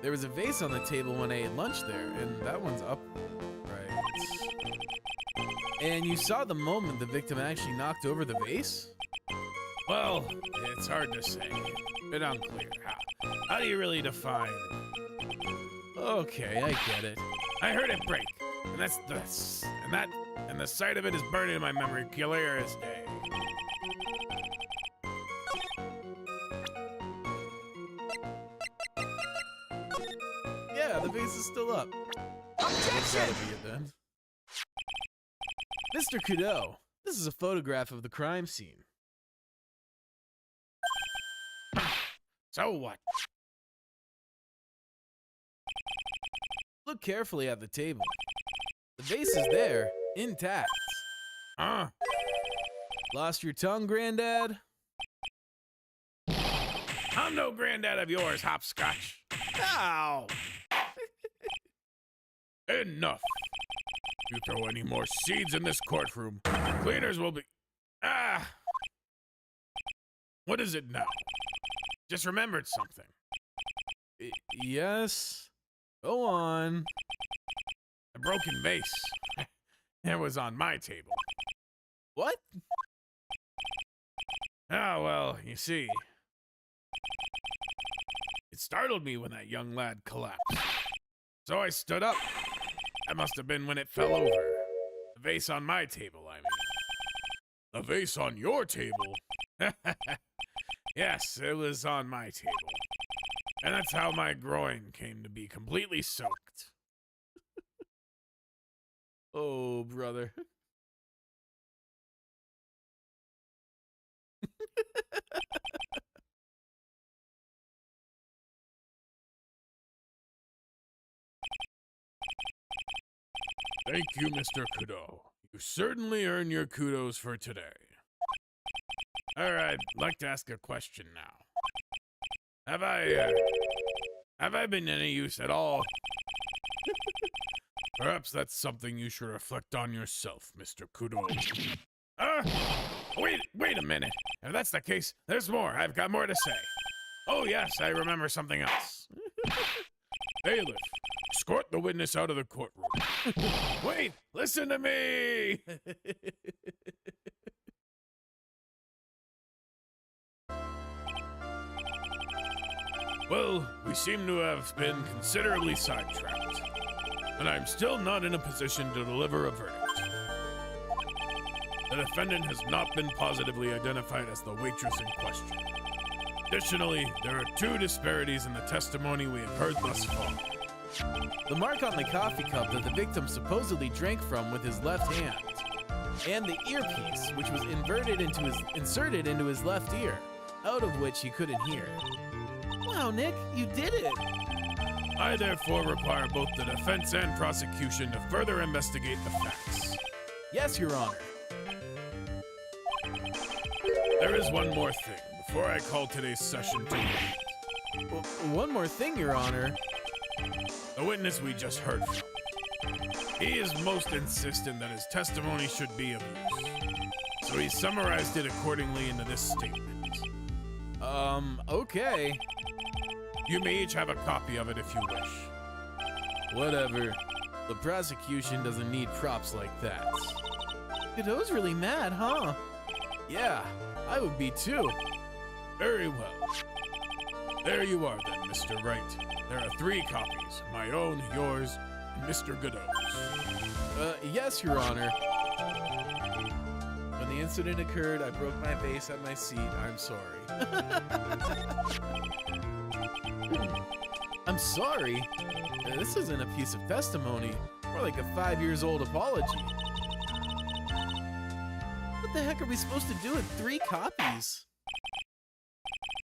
There was a vase on the table when I ate lunch there, and that one's upright. And you saw the moment the victim actually knocked over the vase? Well, it's hard to say. A bit unclear. How do you really define? Okay, I get it. I heard it break, and and the sight of it is burning in my memory clear as day. Yeah, the vase is still up. Objection! That'll be it then. Mr. Godot, this is a photograph of the crime scene. So what? Look carefully at the table. The vase is there, intact. Huh? Lost your tongue, Granddad? I'm no granddad of yours, hopscotch. Ow! Enough. You throw any more seeds in this courtroom, cleaners will be... Ah! What is it now? Just remembered something. Yes? Go on. A broken vase. It was on my table. What? Ah, well, you see. It startled me when that young lad collapsed. So I stood up. That must have been when it fell over. The vase on my table, I mean. The vase on your table? Yes, it was on my table. And that's how my groin came to be completely soaked. Oh, brother. Thank you, Mr. Godot. You certainly earned your kudos for today. All right, I'd like to ask a question now. Have I been any use at all? Perhaps that's something you should reflect on yourself, Mr. Godot. Wait a minute. If that's the case, there's more. I've got more to say. Oh yes, I remember something else. Bailiff, escort the witness out of the courtroom. Wait, listen to me! Well, we seem to have been considerably sidetracked, and I'm still not in a position to deliver a verdict. The defendant has not been positively identified as the waitress in question. Additionally, there are two disparities in the testimony we have heard thus far. The mark on the coffee cup that the victim supposedly drank from with his left hand, and the earpiece, which was inserted into his left ear, out of which he couldn't hear. Wow, Nick, you did it! I therefore require both the defense and prosecution to further investigate the facts. Yes, Your Honor. There is one more thing before I call today's session to end. One more thing, Your Honor. The witness we just heard from. He is most insistent that his testimony should be of use. So he summarized it accordingly into this statement. Okay. You may each have a copy of it if you wish. Whatever. The prosecution doesn't need props like that. Godot's really mad, huh? Yeah, I would be too. Very well. There you are then, Mr. Wright. There are 3 copies, my own, yours, and Mr. Godot's. Yes, Your Honor. When the incident occurred, I broke my vase at my seat. I'm sorry. I'm sorry? This isn't a piece of testimony. More like a 5-year-old apology. What the heck are we supposed to do with 3 copies?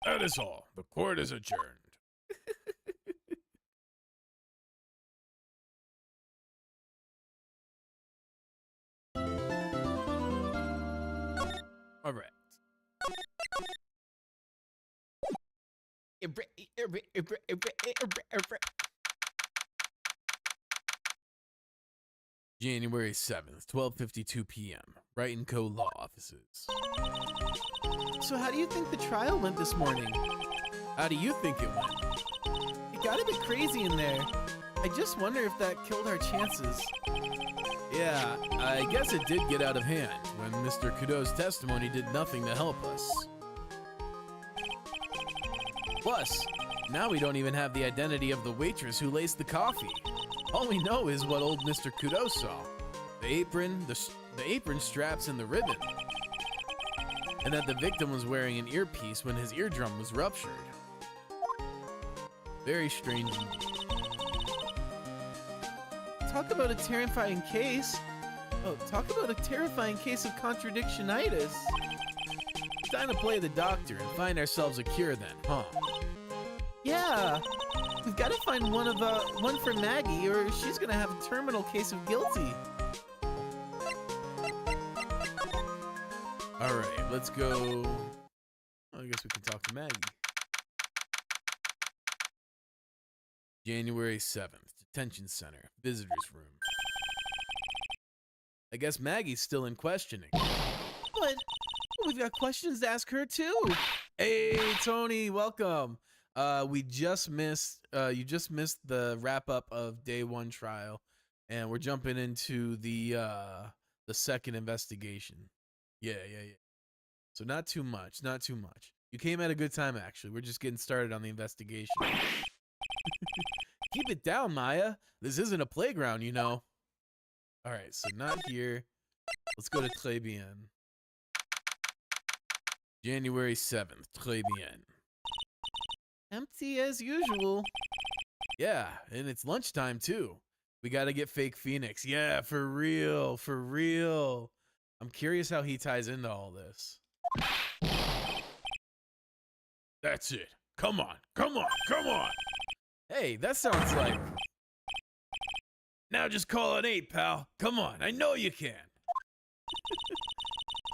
That is all. The court is adjourned. All right. January 7th, 12:52 p.m. Wright & Co. Law Offices. So how do you think the trial went this morning? How do you think it went? It got a bit crazy in there. I just wonder if that killed our chances. Yeah, I guess it did get out of hand when Mr. Godot's testimony did nothing to help us. Plus, now we don't even have the identity of the waitress who laced the coffee. All we know is what old Mr. Godot saw. The apron, the apron straps, and the ribbon. And that the victim was wearing an earpiece when his eardrum was ruptured. Very strange indeed. Talk about a terrifying case. Oh, talk about a terrifying case of contradictionitis. Time to play the doctor and find ourselves a cure then, huh? Yeah, we've got to find one for Maggie, or she's gonna have a terminal case of guilty. All right, let's go. I guess we can talk to Maggie. January 7th, detention center, visitors room. I guess Maggie's still in questioning. But we've got questions to ask her too. Hey, Tony, welcome. You just missed the wrap up of day 1 trial, and we're jumping into the second investigation. Yeah. So not too much. You came at a good time, actually. We're just getting started on the investigation. Keep it down, Maya. This isn't a playground, you know. All right, so not here. Let's go to Très bien. January 7th, Très bien. Empty as usual. Yeah, and it's lunchtime too. We gotta get fake Phoenix. Yeah, for real. I'm curious how he ties into all this. That's it. Come on. Hey, that sounds like... Now just call it 8, pal. Come on, I know you can.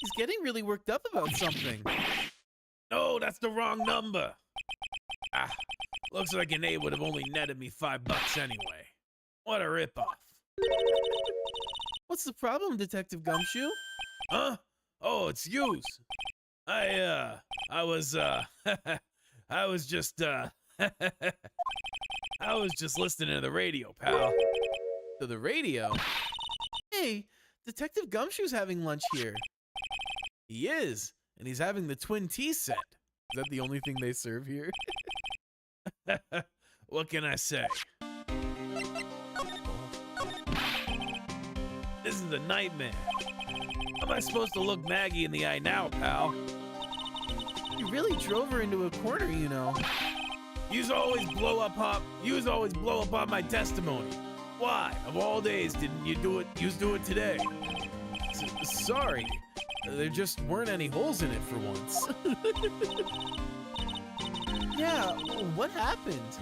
He's getting really worked up about something. No, that's the wrong number. Looks like an 8 would have only netted me $5 anyway. What a ripoff. What's the problem, Detective Gumshoe? Huh? Oh, it's yous. I was just listening to the radio, pal. To the radio? Hey, Detective Gumshoe's having lunch here. He is, and he's having the twin tea set. Is that the only thing they serve here? What can I say? This is a nightmare. How am I supposed to look Maggie in the eye now, pal? You really drove her into a corner, you know. Yous always blow up on my testimony. Why, of all days, didn't you do it? Yous do it today. Sorry. There just weren't any holes in it for once. Yeah, what happened?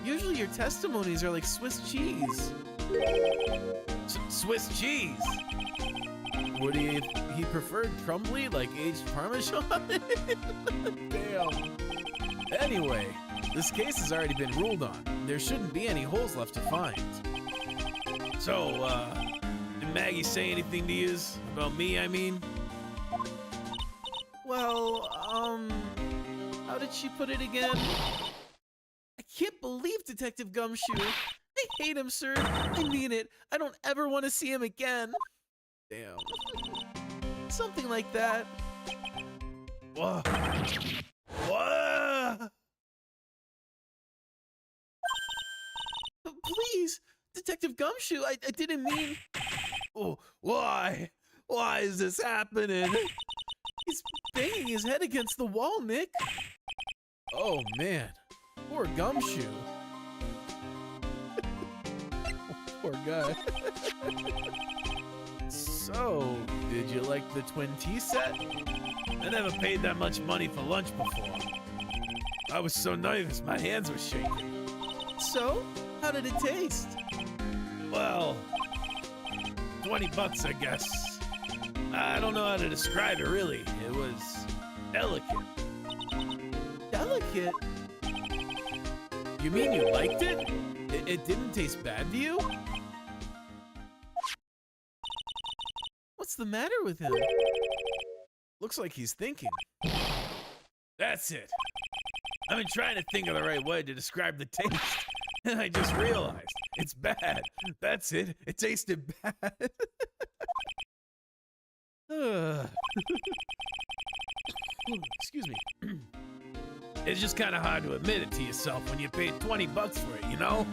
Usually your testimonies are like Swiss cheese. Swiss cheese? Would he preferred crumbly like aged Parmesan? Damn. Anyway, this case has already been ruled on. There shouldn't be any holes left to find. So, did Maggie say anything to you about me, I mean? Well, how did she put it again? I can't believe Detective Gumshoe. I hate him, sir. I mean it. I don't ever want to see him again. Damn. Something like that. Whoa. Whoa. Please, Detective Gumshoe, I didn't mean... Oh, why? Why is this happening? He's banging his head against the wall, Nick. Oh, man. Poor Gumshoe. Poor guy. So, did you like the twin tea set? I never paid that much money for lunch before. I was so nervous, my hands were shaking. So, how did it taste? Well, $20, I guess. I don't know how to describe it, really. It was delicate. Delicate? You mean you liked it? It didn't taste bad to you? What's the matter with him? Looks like he's thinking. That's it. I've been trying to think of the right way to describe the taste, and I just realized it's bad. That's it. It tasted bad. Excuse me. It's just kind of hard to admit it to yourself when you paid $20 for it, you know?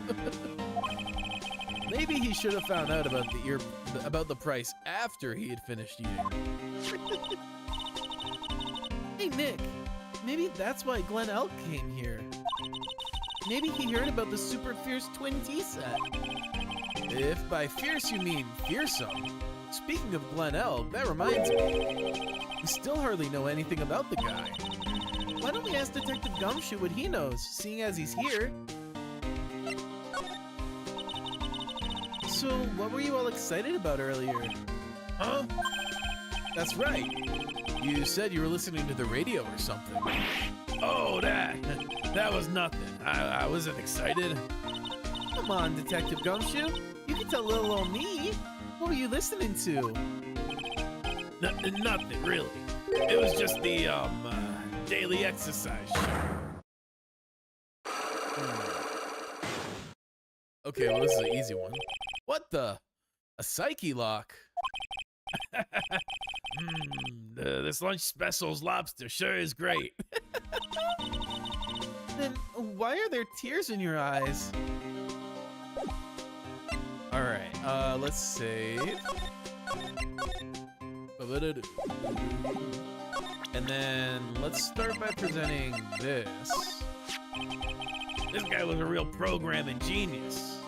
Maybe he should have found out about the price after he had finished eating. Hey Nick, maybe that's why Glen Elk came here. Maybe he heard about the super fierce twin tea set. If by fierce you mean fearsome. Speaking of Glen Elk, that reminds me. We still hardly know anything about the guy. Why don't we ask Detective Gumshoe what he knows, seeing as he's here? So, what were you all excited about earlier? Huh? That's right. You said you were listening to the radio or something. Oh, that was nothing. I wasn't excited. Come on, Detective Gumshoe. You can tell little old me. What were you listening to? Nothing, really. It was just the, daily exercise show. Okay, well, this is an easy one. What the? A psyche lock? This lunch special's lobster sure is great. Then why are there tears in your eyes? Alright, let's save. And then let's start by presenting this. This guy was a real programming genius.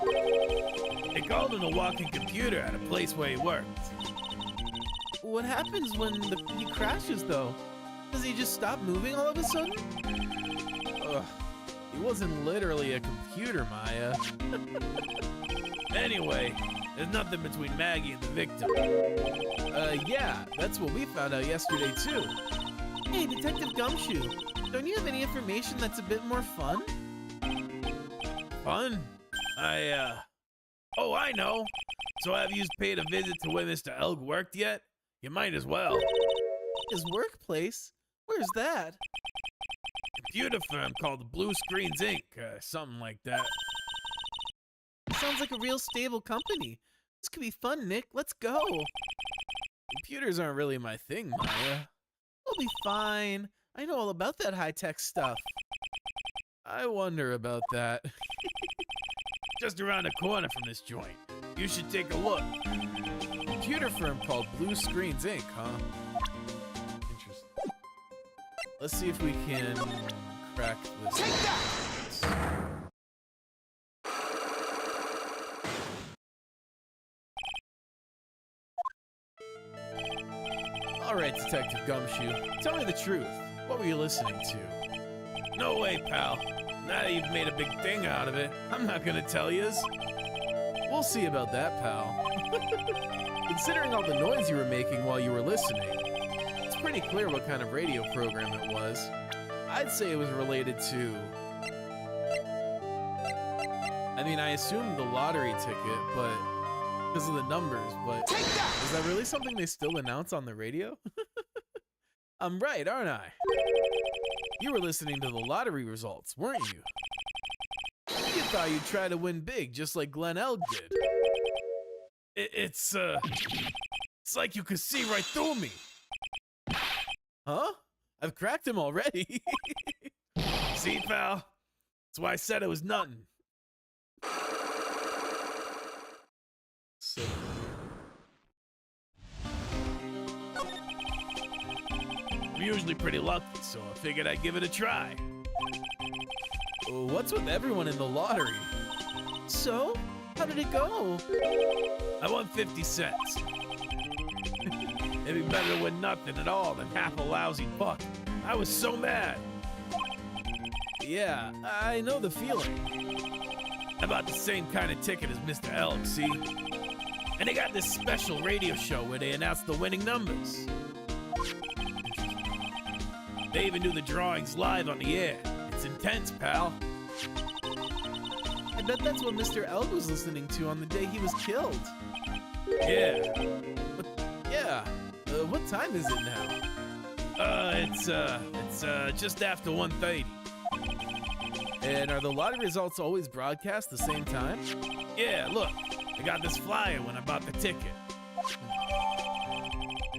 They called him a walking computer at a place where he worked. What happens when he crashes, though? Does he just stop moving all of a sudden? Ugh, he wasn't literally a computer, Maya. Anyway, there's nothing between Maggie and the victim. Yeah, that's what we found out yesterday, too. Hey, Detective Gumshoe, don't you have any information that's a bit more fun? Fun? Oh, I know. So have you paid a visit to where Mr. Elk worked yet? You might as well. His workplace? Where's that? Computer firm called Blue Screens Inc. Something like that. Sounds like a real stable company. This could be fun, Nick. Let's go. Computers aren't really my thing, Maya. We'll be fine. I know all about that high-tech stuff. I wonder about that. Just around the corner from this joint. You should take a look. Computer firm called Blue Screens Inc., huh? Interesting. Let's see if we can crack this. Take that! All right, Detective Gumshoe, tell me the truth. What were you listening to? No way, pal. Now that you've made a big thing out of it, I'm not gonna tell yous. We'll see about that, pal. Considering all the noise you were making while you were listening, it's pretty clear what kind of radio program it was. I'd say it was related to... I mean, I assumed the lottery ticket, but... because of the numbers, but... Take that! is that really something they still announce on the radio? I'm right, aren't I? You were listening to the lottery results, weren't you? You thought you'd try to win big, just like Glenn Elg did. It's like you could see right through me. Huh? I've cracked him already. See, pal? That's why I said it was nothing. So... I'm usually pretty lucky, so I figured I'd give it a try. what's with everyone in the lottery? So, how did it go? I won 50 cents. It'd be better to win nothing at all than half a lousy buck. I was so mad. Yeah, I know the feeling. I bought the same kind of ticket as Mr. Elk, see? And they got this special radio show where they announce the winning numbers. They even do the drawings live on the air. It's intense, pal. I bet that's what Mr. Elg was listening to on the day he was killed. Yeah. But, yeah, what time is it now? It's just after 1:30. And are the lottery results always broadcast the same time? Yeah, look. I got this flyer when I bought the ticket.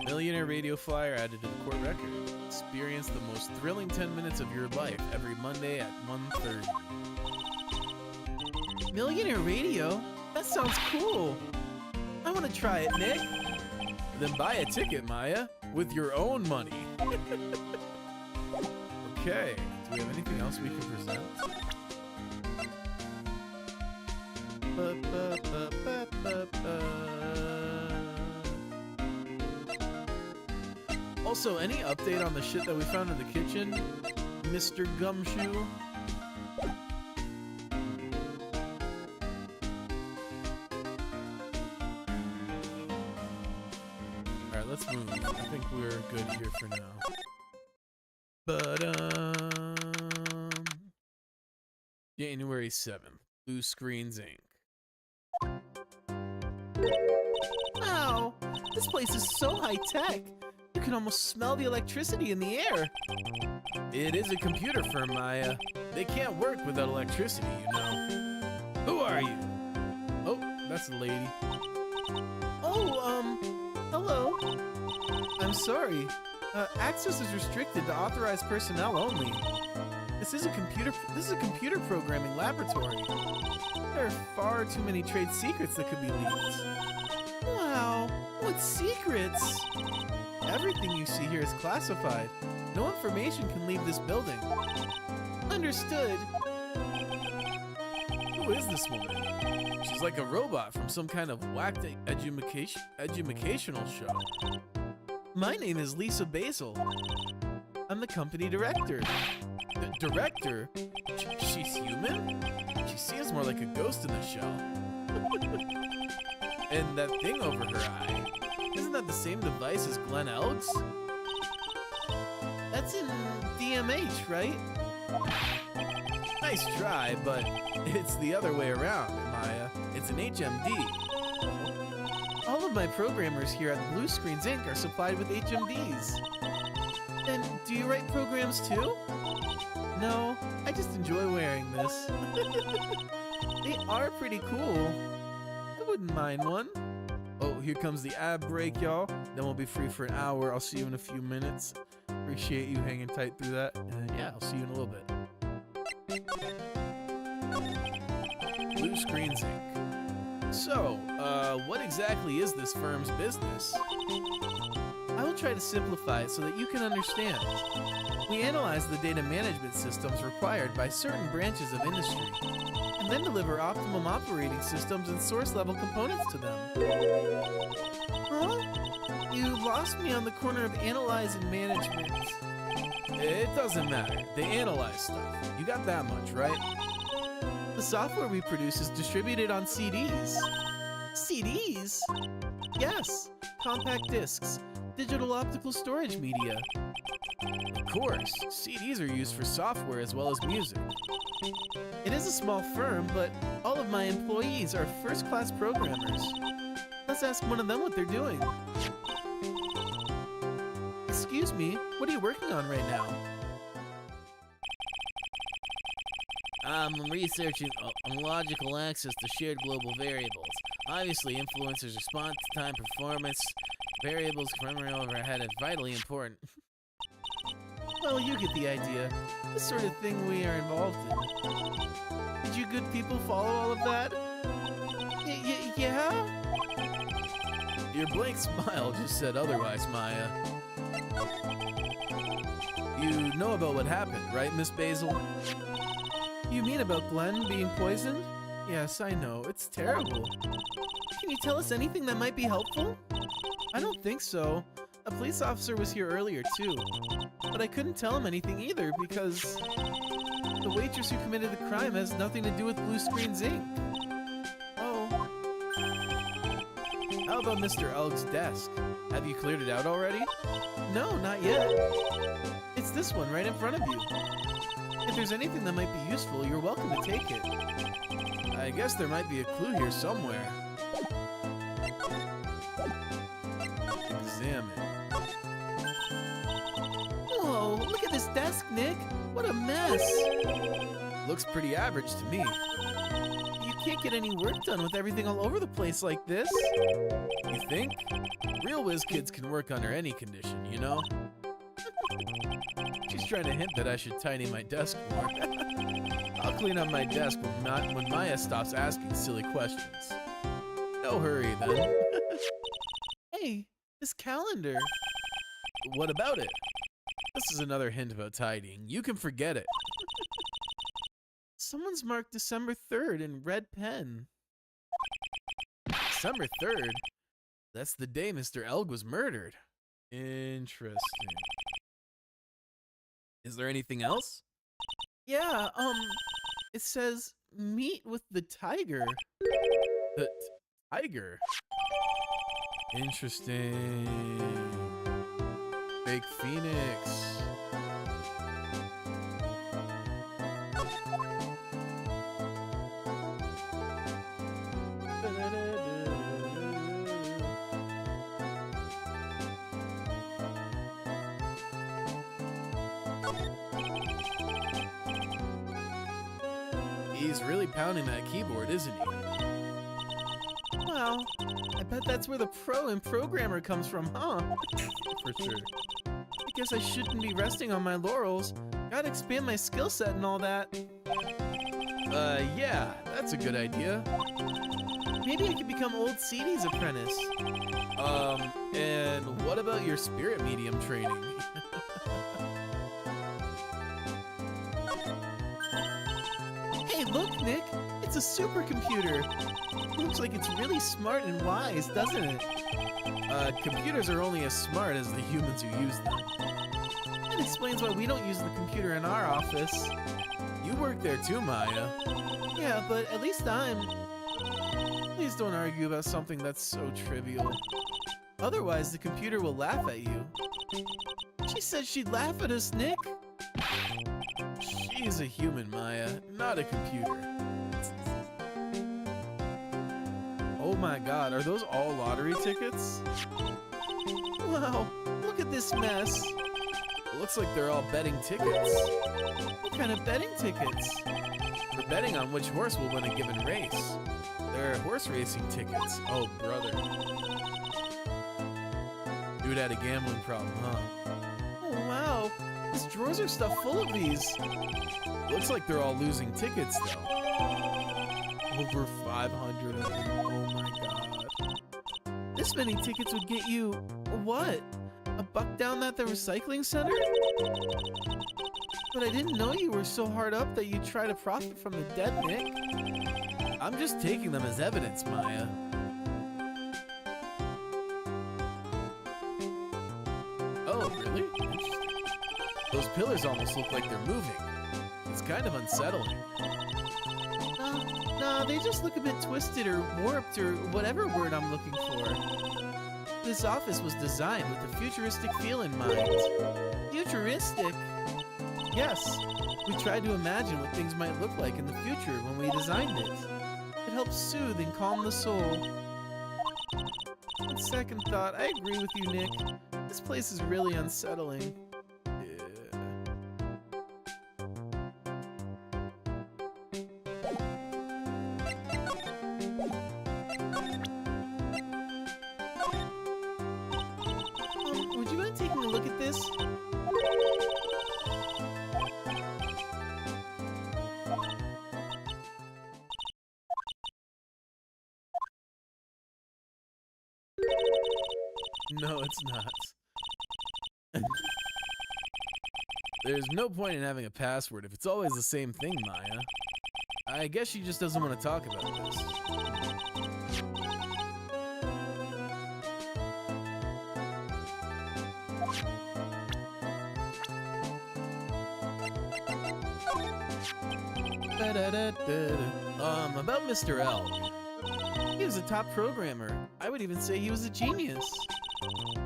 Millionaire radio flyer added to the court record. Experience the most thrilling 10 minutes of your life every Monday at 1:30. Millionaire radio? That sounds cool. I want to try it, Nick. Then buy a ticket, Maya, with your own money. Okay, do we have anything else we can present? Also, any update on the shit that we found in the kitchen, Mr. Gumshoe? Alright, let's move. I think we're good here for now. But, January 7th, Blue Screens Inc. Wow, this place is so high-tech. You can almost smell the electricity in the air. It is a computer firm, Maya. They can't work without electricity, you know. Who are you? Oh, that's the lady. Oh, hello. I'm sorry. Access is restricted to authorized personnel only. This is a computer programming laboratory. There are far too many trade secrets that could be leaked. Wow, what secrets? Everything you see here is classified. No information can leave this building. Understood. Who is this woman? She's like a robot from some kind of whacked educational show. My name is Lisa Basil. I'm the company director. The director? She's human? She seems more like a ghost in the show. And that thing over her eye, isn't that the same device as Glenn Elg's? That's in DMH, right? Nice try, but it's the other way around, Maya. It's an HMD. All of my programmers here at Blue Screens Inc. are supplied with HMDs. And do you write programs too? No, I just enjoy wearing this. They are pretty cool. I wouldn't mind one. Oh, here comes the ad break, y'all. Then we'll be free for an hour. I'll see you in a few minutes. Appreciate you hanging tight through that. And yeah, I'll see you in a little bit. Blue Screens Inc. So, what exactly is this firm's business? I will try to simplify it so that you can understand. We analyze the data management systems required by certain branches of industry, and then deliver optimum operating systems and source-level components to them. Huh? You lost me on the corner of analyze and management. It doesn't matter. They analyze stuff. You got that much, right? The software we produce is distributed on CDs. CDs? Yes, compact discs, digital optical storage media. Of course, CDs are used for software as well as music. It is a small firm, but all of my employees are first-class programmers. Let's ask one of them what they're doing. Excuse me, what are you working on right now? I'm researching logical access to shared global variables. Obviously, influencers' response time, performance, variables, memory overhead are vitally important. Well, you get the idea. This sort of thing we are involved in. Did you good people follow all of that? Yeah? Your blank smile just said otherwise, Maya. You know about what happened, right, Miss Basil? You mean about Glenn being poisoned? Yes, I know. It's terrible. Can you tell us anything that might be helpful? I don't think so. A police officer was here earlier, too. But I couldn't tell him anything either because the waitress who committed the crime has nothing to do with Blue Screens Inc. Oh. How about Mr. Elg's desk? Have you cleared it out already? No, not yet. It's this one right in front of you. If there's anything that might be useful, you're welcome to take it. I guess there might be a clue here somewhere. Examine. Whoa, look at this desk, Nick. What a mess. Looks pretty average to me. You can't get any work done with everything all over the place like this. You think? Real whiz kids can work under any condition, you know? She's trying to hint that I should tidy my desk more. I'll clean up my desk when Maya stops asking silly questions. No hurry, then. Hey, this calendar. What about it? This is another hint about tidying. You can forget it. Someone's marked December 3rd in red pen. December 3rd? That's the day Mr. Elg was murdered. Interesting. Is there anything else? Yeah, it says meet with the tiger. The tiger? Interesting. Fake Phoenix. He's really pounding that keyboard, isn't he? Wow, I bet that's where the pro and programmer comes from, huh? For sure. I guess I shouldn't be resting on my laurels. Gotta expand my skill set and all that. Yeah, that's a good idea. Maybe I could become old CD's apprentice. And what about your spirit medium training? Hey, look, Nick! It's a supercomputer! Looks like it's really smart and wise, doesn't it? Computers are only as smart as the humans who use them. That explains why we don't use the computer in our office. You work there too, Maya. Yeah, but at least I'm... Please don't argue about something that's so trivial. Otherwise, the computer will laugh at you. She said she'd laugh at us, Nick. She's a human, Maya, not a computer. Oh my god, are those all lottery tickets? Wow, look at this mess. It looks like they're all betting tickets. What kind of betting tickets? We're betting on which horse will win a given race. They're horse racing tickets. Oh, brother. Dude had a gambling problem, huh? Oh, wow. His drawers are stuffed full of these. Looks like they're all losing tickets, though. Over 500 of them. Oh my god. This many tickets would get you, what? A buck down at the recycling center? But I didn't know you were so hard up that you'd try to profit from the dead, Nick. I'm just taking them as evidence, Maya. Oh, really? Interesting. Those pillars almost look like they're moving. It's kind of unsettling. No, they just look a bit twisted or warped or whatever word I'm looking for. This office was designed with a futuristic feel in mind. Futuristic? Yes, we tried to imagine what things might look like in the future when we designed it. It helps soothe and calm the soul. On second thought, I agree with you, Nick. This place is really unsettling. Would you mind taking a look at this? No, it's not. There's no point in having a password if it's always the same thing, Maya. I guess she just doesn't want to talk about this. About Mr. L. He was a top programmer. I would even say he was a genius.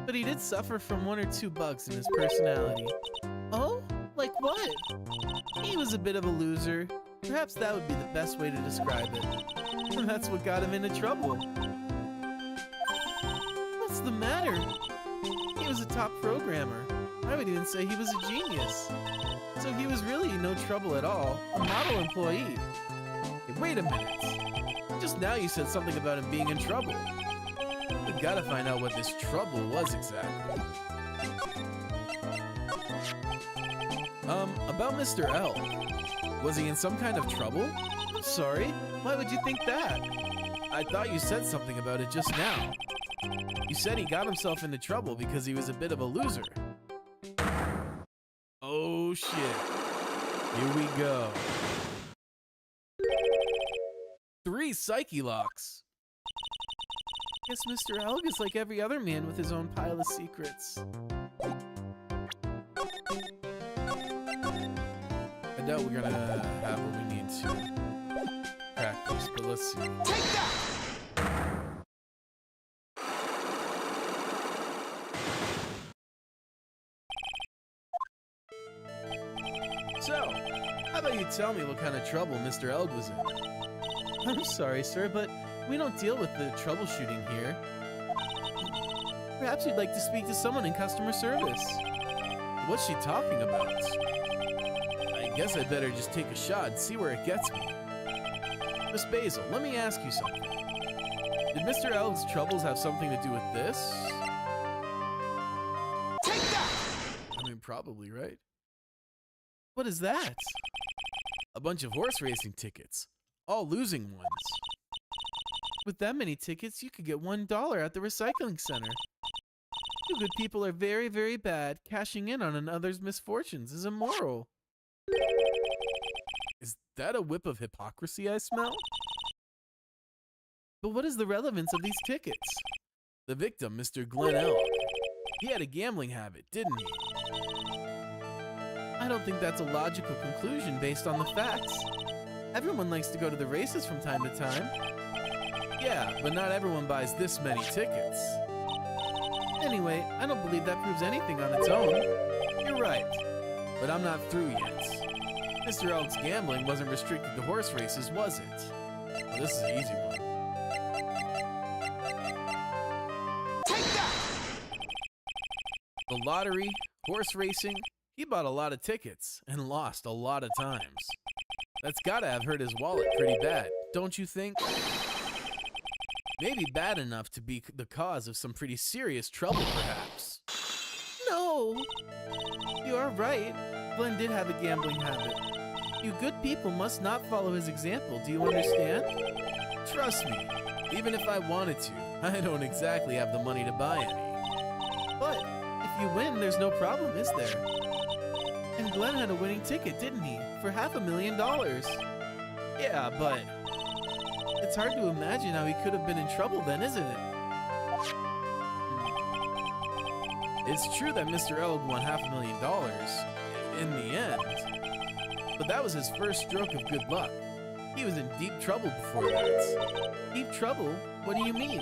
But he did suffer from one or two bugs in his personality. Oh? Like what? He was a bit of a loser. Perhaps that would be the best way to describe it. And that's what got him into trouble. What's the matter? He was a top programmer. I would even say he was a genius. So he was really no trouble at all. A model employee. Hey, wait a minute. Just now you said something about him being in trouble. We've got to find out what this trouble was exactly. About Mr. L. Was he in some kind of trouble? I'm sorry. Why would you think that? I thought you said something about it just now. You said he got himself into trouble because he was a bit of a loser. Oh shit. Here we go. 3 psyche locks. Guess Mr. Elg is like every other man with his own pile of secrets. I doubt we're gonna have what we need to practice, but let's see. Take that! So, how about you tell me what kind of trouble Mr. Elg was in? I'm sorry, sir, but we don't deal with the troubleshooting here. Perhaps you'd like to speak to someone in customer service. What's she talking about? I guess I'd better just take a shot and see where it gets me. Miss Basil, let me ask you something. Did Mr. Elg's troubles have something to do with this? Take that! I mean, probably, right? What is that? A bunch of horse racing tickets. All losing ones. With that many tickets, you could get $1 at the recycling center. You good people are very, very bad. Cashing in on another's misfortunes is immoral. Is that a whip of hypocrisy I smell? But what is the relevance of these tickets? The victim, Mr. Glenn Elk. He had a gambling habit, didn't he? I don't think that's a logical conclusion based on the facts. Everyone likes to go to the races from time to time. Yeah, but not everyone buys this many tickets. Anyway, I don't believe that proves anything on its own. You're right, but I'm not through yet. Mr. Elk's gambling wasn't restricted to horse races, was it? Well, this is an easy one. Take that! The lottery, horse racing, he bought a lot of tickets and lost a lot of times. That's gotta have hurt his wallet pretty bad, don't you think? Maybe bad enough to be the cause of some pretty serious trouble, perhaps. No! You are right. Glenn did have a gambling habit. You good people must not follow his example, do you understand? Trust me, even if I wanted to, I don't exactly have the money to buy any. But if you win, there's no problem, is there? And Glenn had a winning ticket, didn't he? For $500,000. Yeah, but it's hard to imagine how he could have been in trouble then, isn't it? It's true that Mr. Elg won $500,000 in the end, but that was his first stroke of good luck. He was in deep trouble before that. Deep trouble? What do you mean?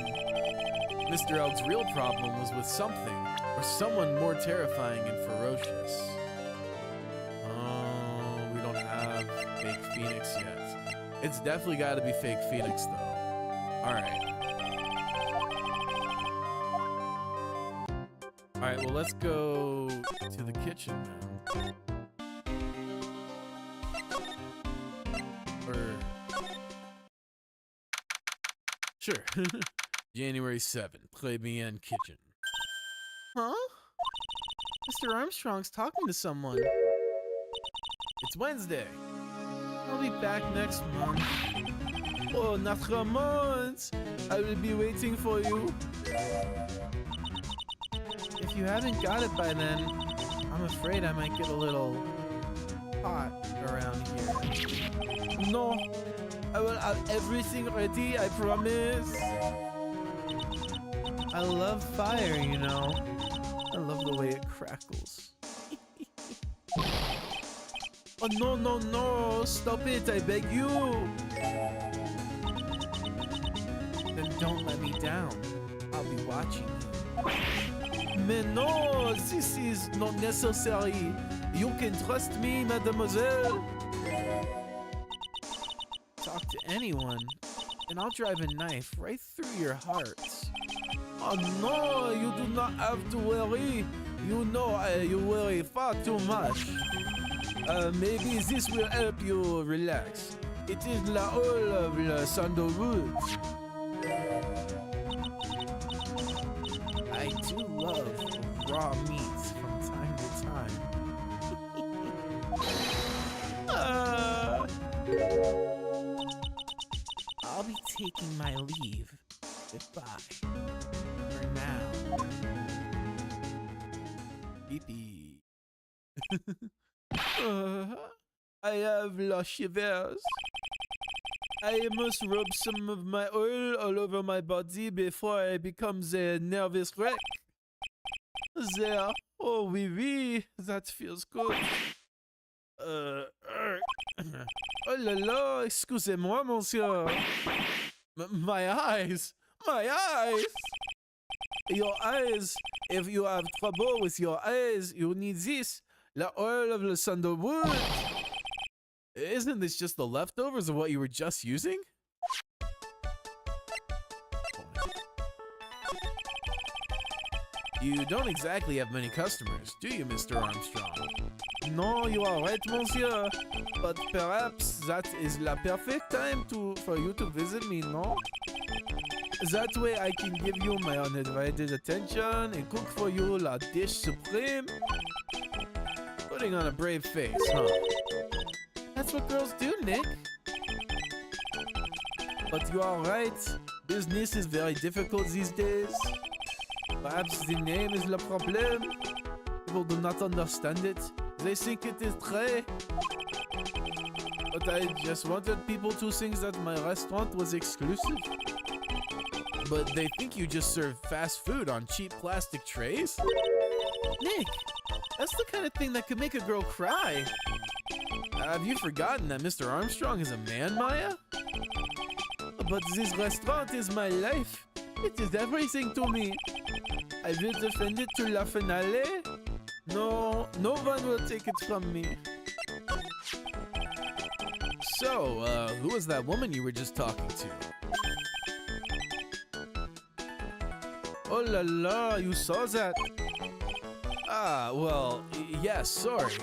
Mr. Elg's real problem was with something or someone more terrifying and ferocious. Oh, we don't have fake Phoenix yet. It's definitely got to be fake Phoenix though. All right. All right, well, let's go to the kitchen then. Or sure. January 7th, Très Bien Kitchen. Huh? Mr. Armstrong's talking to someone. It's Wednesday. I'll be back next month. Oh, notre month! I will be waiting for you. If you haven't got it by then, I'm afraid I might get a little hot around here. No, I will have everything ready, I promise. I love fire, you know. I love the way it crackles. Oh, no, no, no! Stop it, I beg you! Then don't let me down. I'll be watching you. Mais no, this is not necessary. You can trust me, mademoiselle. Talk to anyone, and I'll drive a knife right through your hearts. Oh no, you do not have to worry. You know you worry far too much. Maybe this will help you relax. It is la oil of the sandalwood. I do love raw meats from time to time. I'll be taking my leave. Goodbye. For now. Beepy. I have la shivers. I must rub some of my oil all over my body before I become the nervous wreck. There. Oh, oui, oui. That feels good. Oh la la, excusez-moi, monsieur. My eyes. My eyes. Your eyes. If you have trouble with your eyes, you need this. La oil of the sandalwood. Isn't this just the leftovers of what you were just using? You don't exactly have many customers, do you, Mr. Armstrong? No, you are right, monsieur. But perhaps that is the perfect time for you to visit me, no? That way I can give you my undivided attention and cook for you la dish supreme. Putting on a brave face, huh? That's what girls do, Nick. But you are right. Business is very difficult these days. Perhaps the name is the problem. People do not understand it. They think it is très. But I just wanted people to think that my restaurant was exclusive. But they think you just serve fast food on cheap plastic trays? Nick, that's the kind of thing that could make a girl cry. Have you forgotten that Mr. Armstrong is a man, Maya? But this restaurant is my life. It is everything to me. I will defend it to la finale. No one will take it from me. So, who was that woman you were just talking to? Oh la la, you saw that? Ah, well, yes, sorry.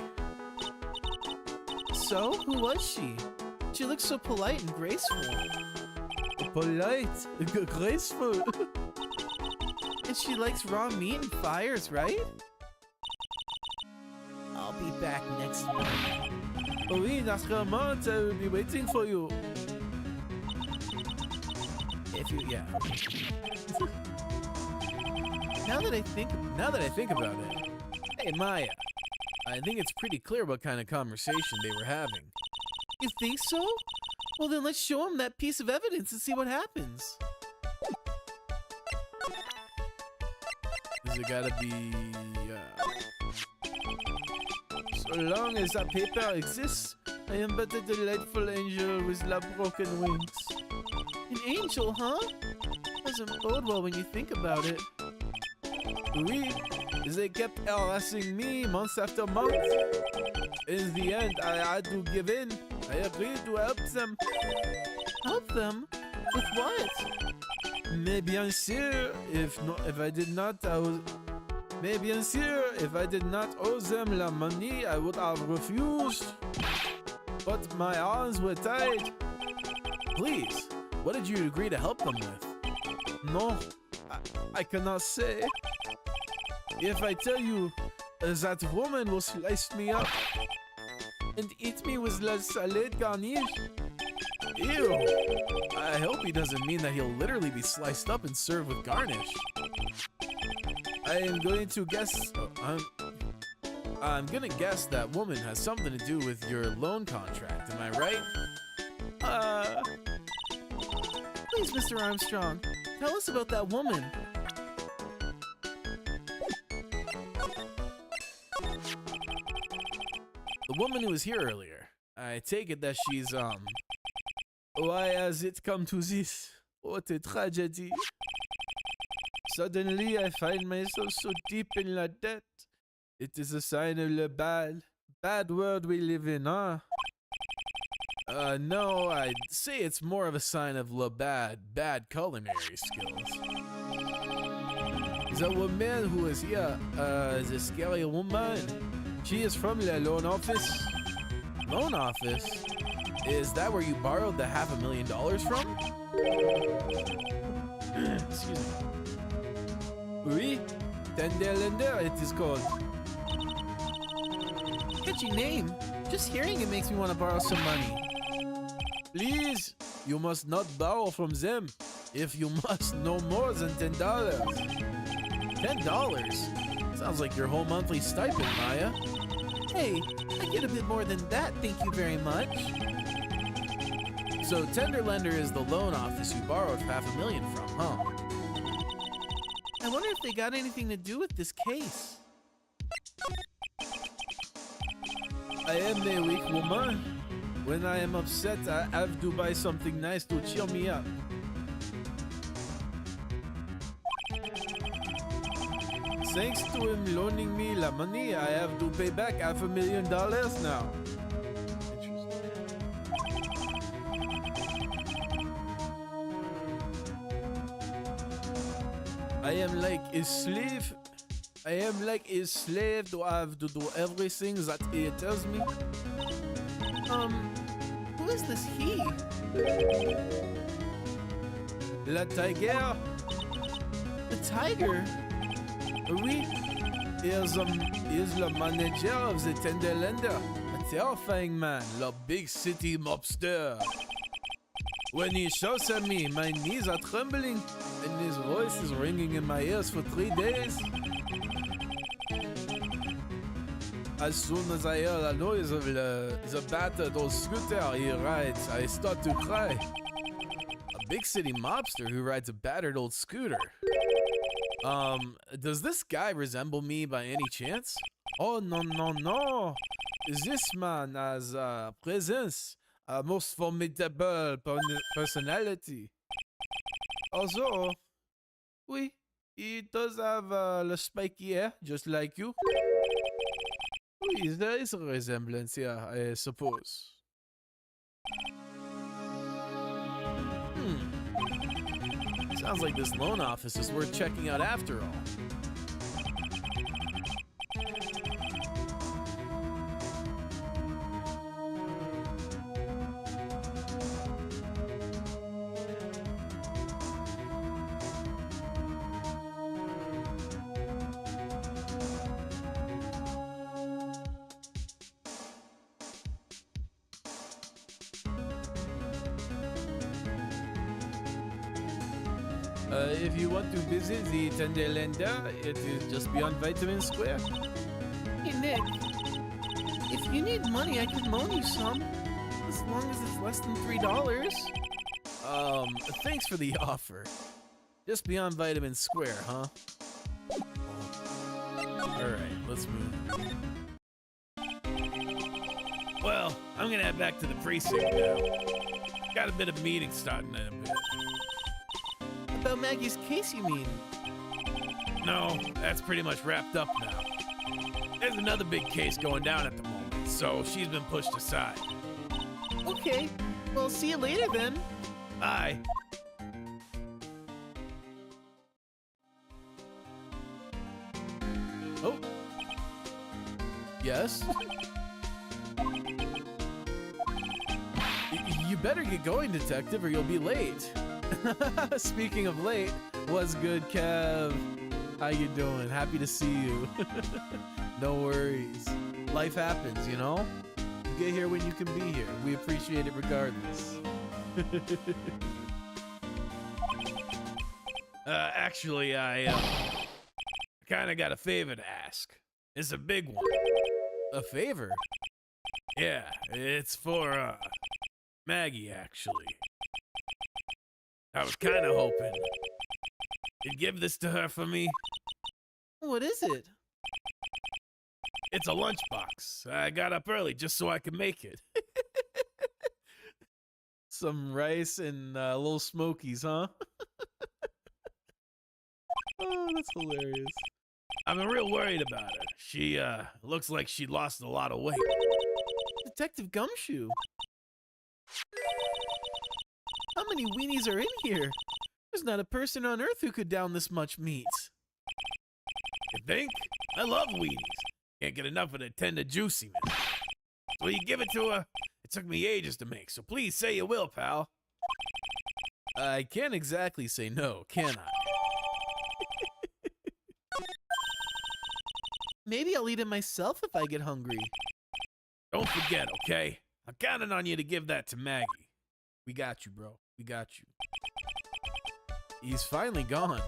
So, who was she? She looked so polite and graceful. Polite? Graceful? And she likes raw meat and fires, right? I'll be back next month. Oui, after a month, I will be waiting for you. If you, yeah. Now that I think about it, hey Maya, I think it's pretty clear what kind of conversation they were having. You think so? Well, then let's show him that piece of evidence and see what happens. Is it gotta be, So long as that paper exists, I am but a delightful angel with love broken wings. An angel, huh? Doesn't bode well when you think about it. Oui, they kept harassing me month after month. In the end, I had to give in. I agreed to help them. Help them? With what? Mais bien sûr, if I did not owe them la money, I would have refused. But my hands were tied. Please, what did you agree to help them with? No, I cannot say. If I tell you, that woman will slice me up and eat me with la salade garnish. Ew! I hope he doesn't mean that he'll literally be sliced up and served with garnish. I am going to guess. I'm gonna guess that woman has something to do with your loan contract, am I right? Please, Mr. Armstrong, tell us about that woman. The woman who was here earlier. I take it that she's, Why has it come to this? What a tragedy. Suddenly, I find myself so deep in la debt. It is a sign of the bad world we live in, huh? No, I'd say it's more of a sign of bad culinary skills. The woman who is here, the scary woman, she is from the loan office. Loan office? Is that where you borrowed the $500,000 from? Excuse me. Oui, tender lender it is called. Catchy name. Just hearing it makes me want to borrow some money. Please, you must not borrow from them. If you must, no more than $10. $10? Sounds like your whole monthly stipend, Maya. Hey, I get a bit more than that, thank you very much. So tender lender is the loan office you borrowed $500,000 from, huh? I wonder if they got anything to do with this case. I am a weak woman. When I am upset, I have to buy something nice to cheer me up. Thanks to him loaning me la money, I have to pay back $500,000 now. I am like a slave. I am like a slave to have to do everything that he tells me. Who is this he? La tiger. The tiger? Oui, he is the manager of the tender lender. A terrifying man, the big city mobster. When he shouts at me, my knees are trembling, and his voice is ringing in my ears for 3 days. As soon as I hear the noise of the battered old scooter he rides, I start to cry. A big city mobster who rides a battered old scooter. Does this guy resemble me by any chance? Oh, no, no, no. This man has a presence, a most formidable personality. Also, oui, he does have the spiky hair, just like you. Oui, there is a resemblance here, I suppose. Sounds like this loan office is worth checking out after all. If you want to visit the Tenderländer, it is just beyond Vitamin Square. Hey, Nick. If you need money, I can loan you some. As long as it's less than $3. Thanks for the offer. Just beyond Vitamin Square, huh? Alright, let's move. Well, I'm gonna head back to the precinct now. Got a bit of a meeting starting in a bit. About Maggie's case, you mean? No, that's pretty much wrapped up now. There's another big case going down at the moment, so she's been pushed aside. Okay, well, see you later then. Bye. Oh. Yes? You better get going, detective, or you'll be late. Speaking of late, what's good, Kev? How you doing? Happy to see you. No worries. Life happens, you know? You get here when you can be here. We appreciate it regardless. Actually, I kind of got a favor to ask. It's a big one. A favor? Yeah, it's for, Maggie, actually. I was kind of hoping you'd give this to her for me. What is it? It's a lunchbox. I got up early just so I could make it. Some rice and little smokies, huh? Oh, that's hilarious. I'm real worried about her. She, looks like she lost a lot of weight. Detective Gumshoe. How many weenies are in here? There's not a person on Earth who could down this much meat. You think? I love weenies. Can't get enough of the tender juiciness. So you give it to her? It took me ages to make, so please say you will, pal. I can't exactly say no, can I? Maybe I'll eat it myself if I get hungry. Don't forget, okay? I'm counting on you to give that to Maggie. We got you, bro. We got you. He's finally gone.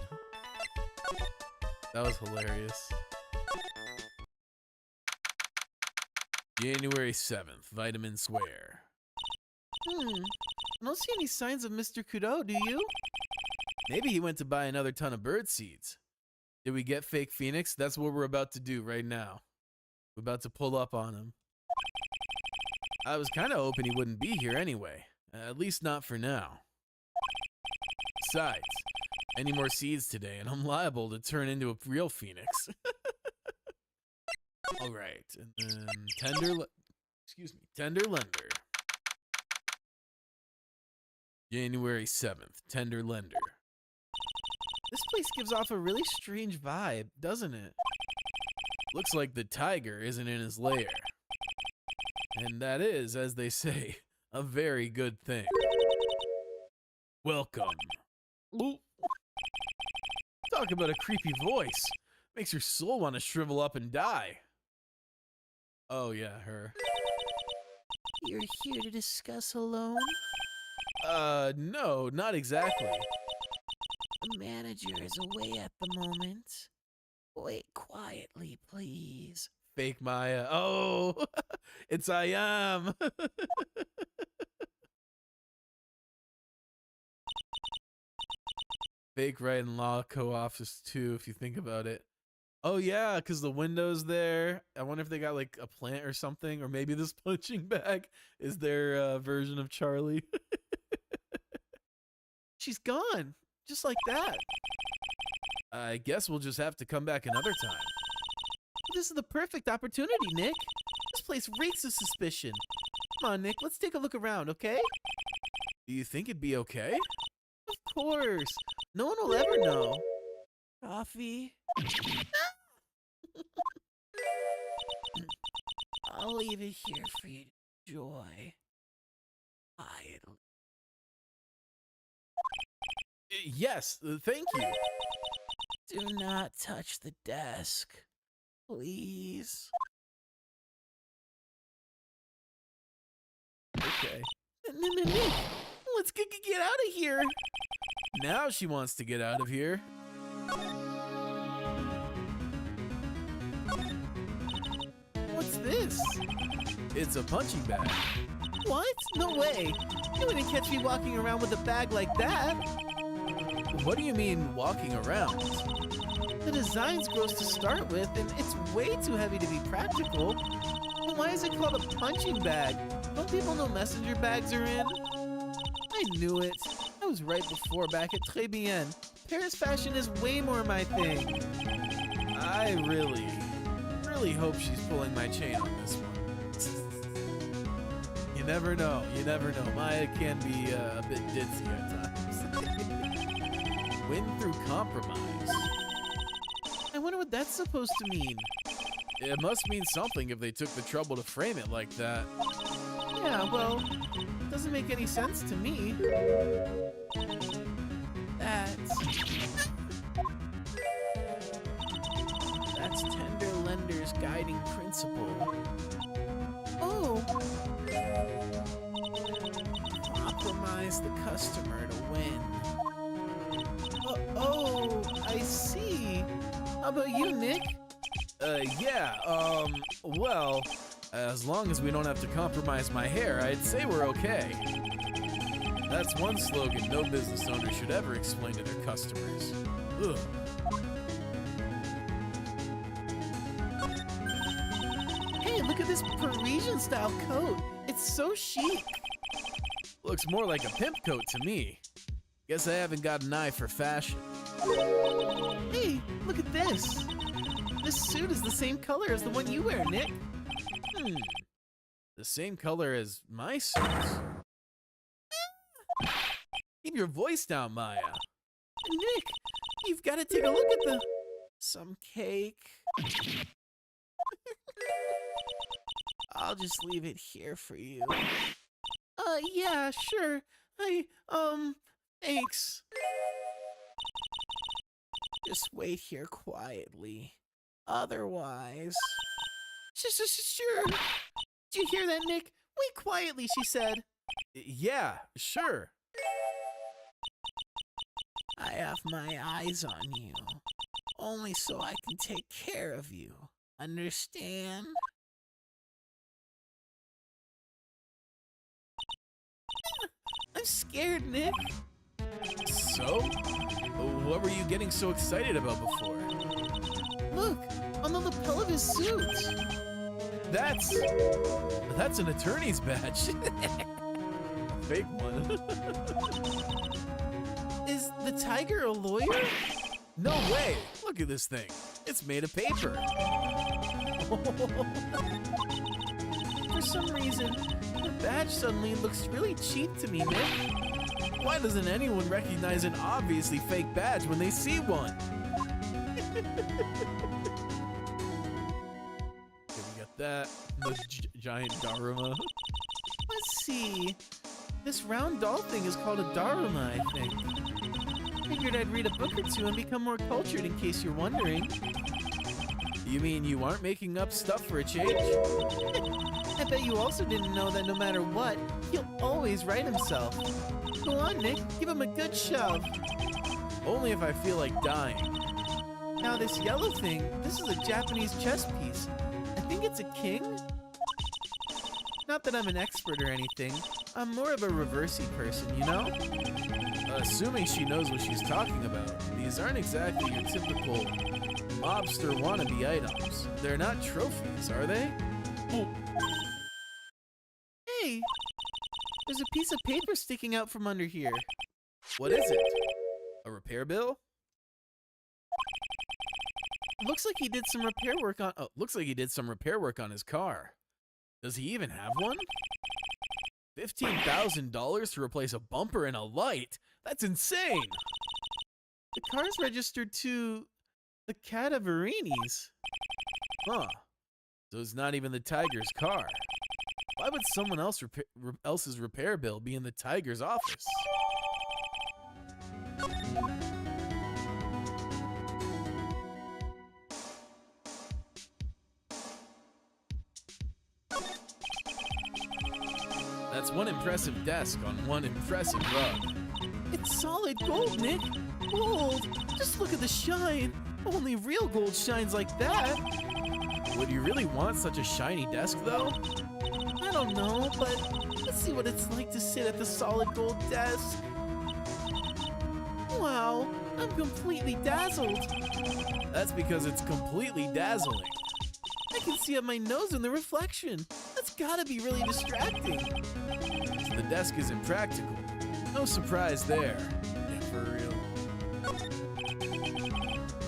That was hilarious. January 7th, Vitamin Square. I don't see any signs of Mr. Godot, do you? Maybe he went to buy another ton of bird seeds. Did we get fake Phoenix? That's what we're about to do right now. We're about to pull up on him. I was kind of hoping he wouldn't be here anyway. At least not for now. Besides, any more seeds today and I'm liable to turn into a real Phoenix. Alright, and then Tender Lender. January 7th, Tender Lender. This place gives off a really strange vibe, doesn't it? Looks like the tiger isn't in his lair. And that is, as they say, a very good thing. Welcome. Ooh. Talk about a creepy voice. Makes your soul want to shrivel up and die. Oh yeah, her. You're here to discuss a loan? No, not exactly. The manager is away at the moment. Wait quietly, please. Fake Maya. Oh, it's I am. Fake Right and Law co-office too, if you think about it. Oh yeah, because the window's there. I wonder if they got like a plant or something, or maybe this punching bag is their version of Charlie. She's gone, just like that. I guess we'll just have to come back another time. This is the perfect opportunity, Nick. This place reeks of suspicion. Come on, Nick, let's take a look around, okay? Do you think it'd be okay? Of course. No one will ever know. Coffee? I'll leave it here for you to enjoy. Quietly. Yes, thank you. Do not touch the desk. Please. Okay. Nick, Let's get out of here. Now she wants to get out of here. What's this? It's a punching bag. What? No way. You wouldn't catch me walking around with a bag like that. What do you mean, walking around? The design's gross to start with, and it's way too heavy to be practical. But why is it called a punching bag? Don't people know messenger bags are in? I knew it. I was right before back at Très Bien. Paris fashion is way more my thing. I really hope she's pulling my chain on this one. You never know. You never know. Maya can be a bit ditzy at times. Win through compromise. I wonder what that's supposed to mean. It must mean something if they took the trouble to frame it like that. Yeah, well, it doesn't make any sense to me. That's Tender Lender's guiding principle. Oh! Compromise the customer to win. Oh, I see. How about you, Nick? Well, as long as we don't have to compromise my hair, I'd say we're okay. That's one slogan no business owner should ever explain to their customers. Ugh. Hey, look at this Parisian-style coat. It's so chic. Looks more like a pimp coat to me. Guess I haven't got an eye for fashion. Hey, look at this. This suit is the same color as the one you wear, Nick. The same color as my suit? Keep your voice down, Maya. Nick, you've got to take a look at some cake. I'll just leave it here for you. Yeah, sure. Thanks. Just wait here quietly. Otherwise... Sure. Did you hear that, Nick? Wait quietly, she said. Yeah, sure. I have my eyes on you. Only so I can take care of you. Understand? I'm scared, Nick. So? What were you getting so excited about before? Look, on the lapel of his suit. That's an attorney's badge. Fake one. Is the tiger a lawyer? No way. Look at this thing. It's made of paper. For some reason, the badge suddenly looks really cheap to me, Nick. Why doesn't anyone recognize an obviously fake badge when they see one? Okay, we got that. The giant Daruma. Let's see. This round doll thing is called a Daruma, I think. Figured I'd read a book or two and become more cultured in case you're wondering. You mean you aren't making up stuff for a change? I bet you also didn't know that no matter what, he'll always right himself. Go on, Nick. Give him a good shove. Only if I feel like dying. Now this yellow thing, this is a Japanese chess piece. I think it's a king? Not that I'm an expert or anything. I'm more of a reversey person, you know? Assuming she knows what she's talking about, these aren't exactly your typical mobster wannabe items. They're not trophies, are they? Hey! There's a piece of paper sticking out from under here. What is it? A repair bill? Looks like he did some repair work on. Oh, looks like he did some repair work on his car. Does he even have one? $15,000 to replace a bumper and a light? That's insane! The car's registered to the Cadaverinis. Huh. So it's not even the Tiger's car. Why would someone else's repair bill be in the Tiger's office? That's one impressive desk on one impressive rug. It's solid gold, Nick. Gold. Just look at the shine. Only real gold shines like that. Would you really want such a shiny desk, though? I don't know, but let's see what it's like to sit at the solid gold desk. Wow, I'm completely dazzled. That's because it's completely dazzling. I can see up my nose in the reflection. That's gotta be really distracting. So the desk is impractical. No surprise there. Yeah, for real.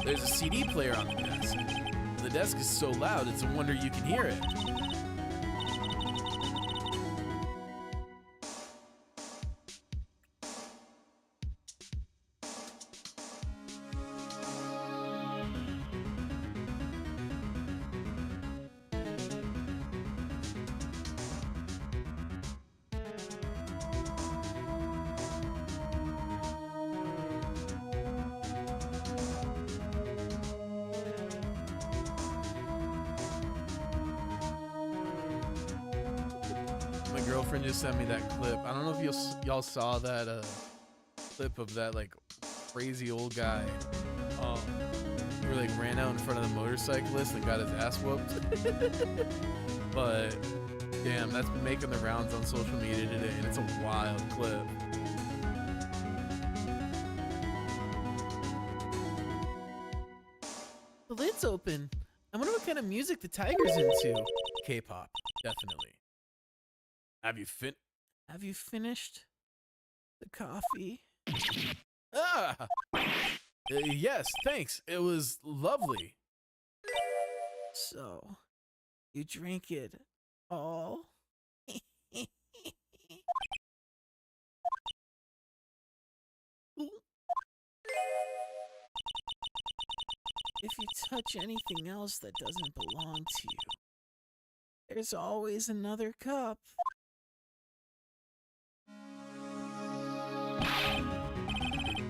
There's a CD player on the desk. The desk is so loud, it's a wonder you can hear it. My girlfriend just sent me that clip. I don't know if y'all saw that clip of that like crazy old guy who like ran out in front of the motorcyclist and got his ass whooped. But damn, that's been making the rounds on social media today, and it's a wild clip. The lid's open. I wonder what kind of music the tiger's into. K-pop, definitely. Have you finished the coffee? Ah! Yes, thanks. It was lovely. So, you drink it all? If you touch anything else that doesn't belong to you, there's always another cup.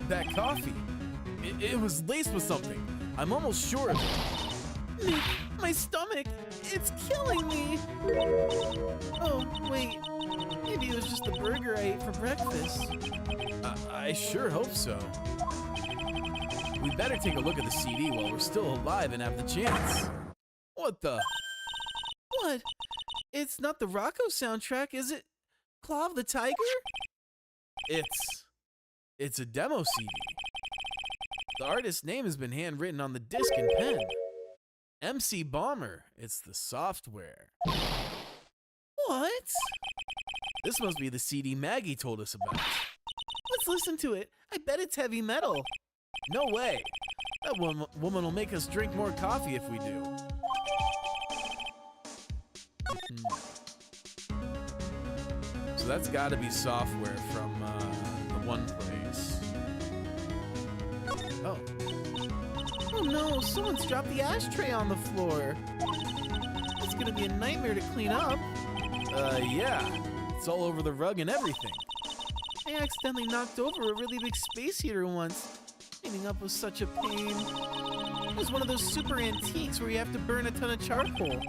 That coffee, it was laced with something. I'm almost sure of it. Nick, my stomach, it's killing me. Oh, wait, maybe it was just the burger I ate for breakfast. I sure hope so. We better take a look at the CD while we're still alive and have the chance. What the? What? It's not the Rocco soundtrack, is it? Claw of the Tiger? It's a demo CD. The artist's name has been handwritten on the disc in pen. MC Bomber. It's the software. What? This must be the CD Maggie told us about. Let's listen to it. I bet it's heavy metal. No way. That woman will make us drink more coffee if we do. So that's got to be software from the one place. Oh. Oh no, someone's dropped the ashtray on the floor. It's gonna be a nightmare to clean up. Yeah. It's all over the rug and everything. I accidentally knocked over a really big space heater once. Cleaning up was such a pain. It was one of those super antiques where you have to burn a ton of charcoal.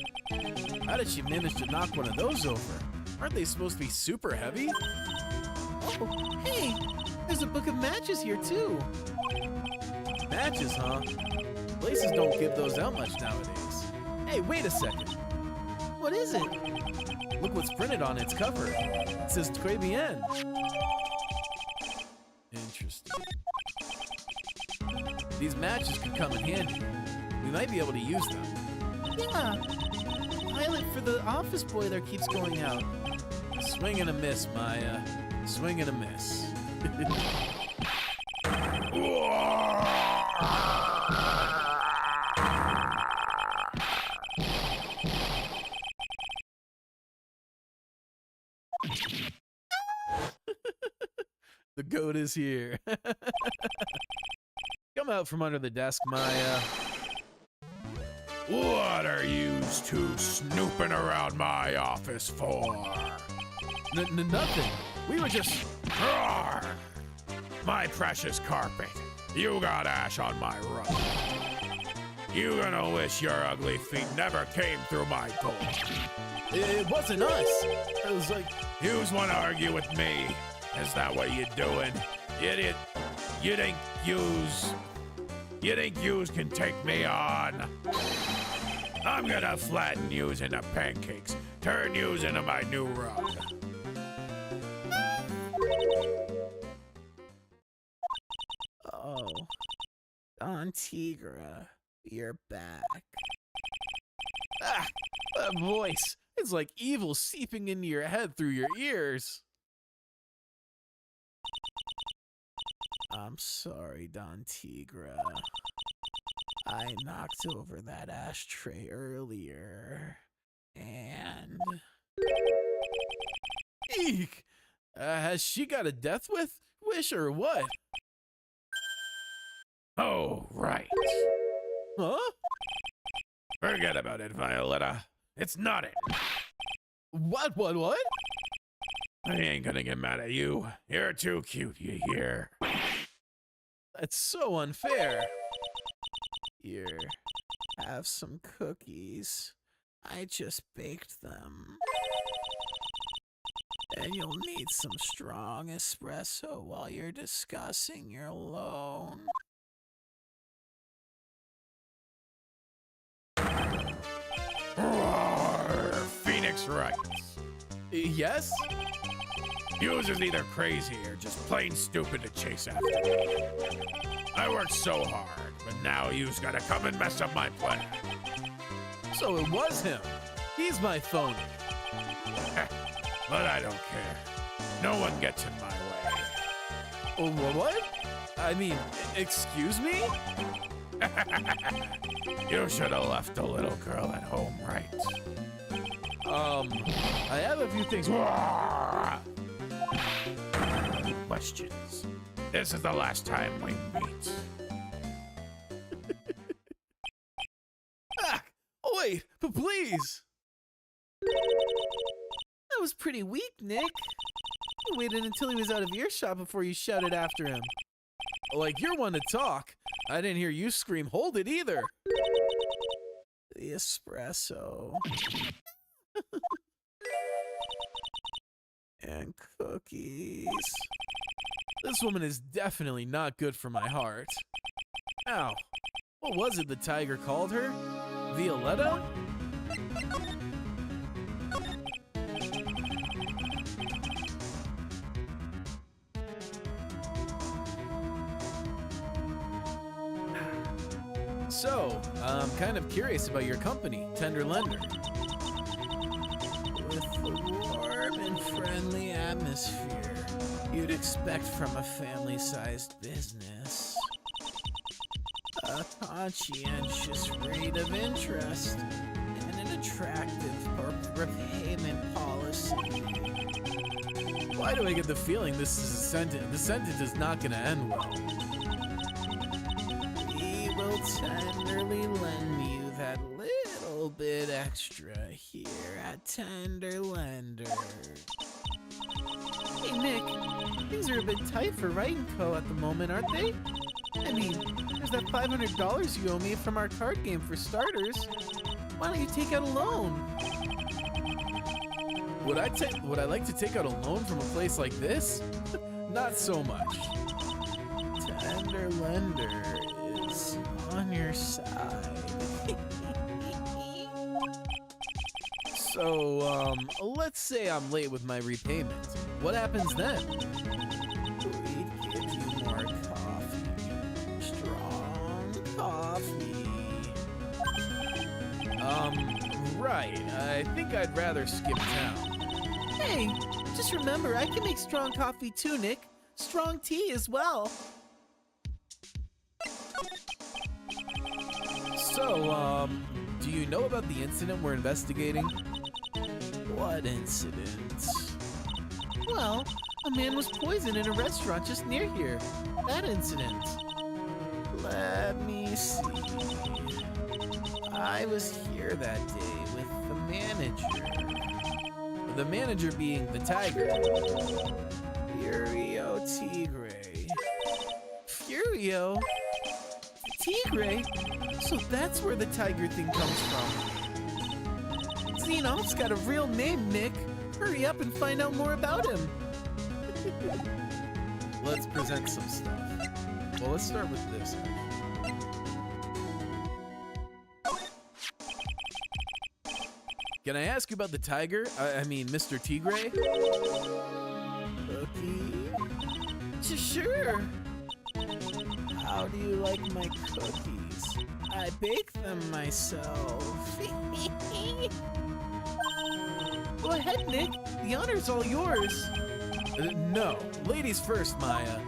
How did she manage to knock one of those over? Aren't they supposed to be super heavy? Oh, hey! There's a book of matches here, too. Matches, huh? Places don't give those out much nowadays. Hey, wait a second. What is it? Look what's printed on its cover. It says Très bien. Interesting. These matches could come in handy. We might be able to use them. Yeah. Pilot for the office boiler keeps going out. Swing and a miss, Maya. Swing and a miss. The goat is here. Come out from under the desk, Maya. What are you two snooping around my office for? Nothing. We were just... Roar! My precious carpet. You got ash on my rug. You gonna wish your ugly feet never came through my door. It wasn't us. It was like... Yous wanna argue with me? Is that what you're doing? You think yous can take me on? I'm gonna flatten yous into pancakes, turn yous into my new rug. Oh, Don Tigra, you're back. Ah, that voice. It's like evil seeping into your head through your ears. I'm sorry, Don Tigra. I knocked over that ashtray earlier, and... Eek! Has she got a death wish or what? Oh, right. Huh? Forget about it, Violetta. It's not it. What? I ain't gonna get mad at you. You're too cute, you hear? That's so unfair. Here, have some cookies. I just baked them. And you'll need some strong espresso while you're discussing your loan. Roar! Phoenix writes. Yes? Yous is either crazy or just plain stupid to chase after me. I worked so hard, but now yous gotta come and mess up my plan. So it was him. He's my phone. But I don't care. No one gets in my way. Oh, what? I mean, excuse me? You should have left the little girl at home, right? I have a few things. Questions. This is the last time we meet. Ah, oh, wait, but please. That was pretty weak, Nick. You waited until he was out of earshot before you shouted after him. Like you're one to talk. I didn't hear you scream, hold it either. The espresso. And cookies. This woman is definitely not good for my heart. Ow. What was it the tiger called her? Violetta? So, I'm kind of curious about your company, Tender Lender. With the warm and friendly atmosphere you'd expect from a family-sized business. A conscientious rate of interest and an attractive repayment policy. Why do I get the feeling this is a sentence? The sentence is not going to end well. We will tenderly lend you that little bit extra here at Tender Lender. Hey Nick, things are a bit tight for Wright & Co. at the moment, aren't they? I mean, there's that $500 you owe me from our card game for starters. Why don't you take out a loan? Would I like to take out a loan from a place like this? Not so much. Tender Lender is on your side. So, let's say I'm late with my repayment. What happens then? We'd give you more coffee. Strong coffee. Right. I think I'd rather skip town. Hey, just remember, I can make strong coffee too, Nick. Strong tea as well. So, do you know about the incident we're investigating? What incident? Well, a man was poisoned in a restaurant just near here. That incident. Let me see. I was here that day with the manager. The manager being the tiger. Furio Tigre. Furio? Tigre? So that's where the tiger thing comes from. Xenolf's got a real name, Nick. Hurry up and find out more about him. Let's present some stuff. Well, let's start with this. Can I ask you about the tiger? I mean, Mr. Tigre? Cookie? Sure. How do you like my cookies? I bake them myself. Go ahead, Nick. The honor's all yours. No. Ladies first, Maya.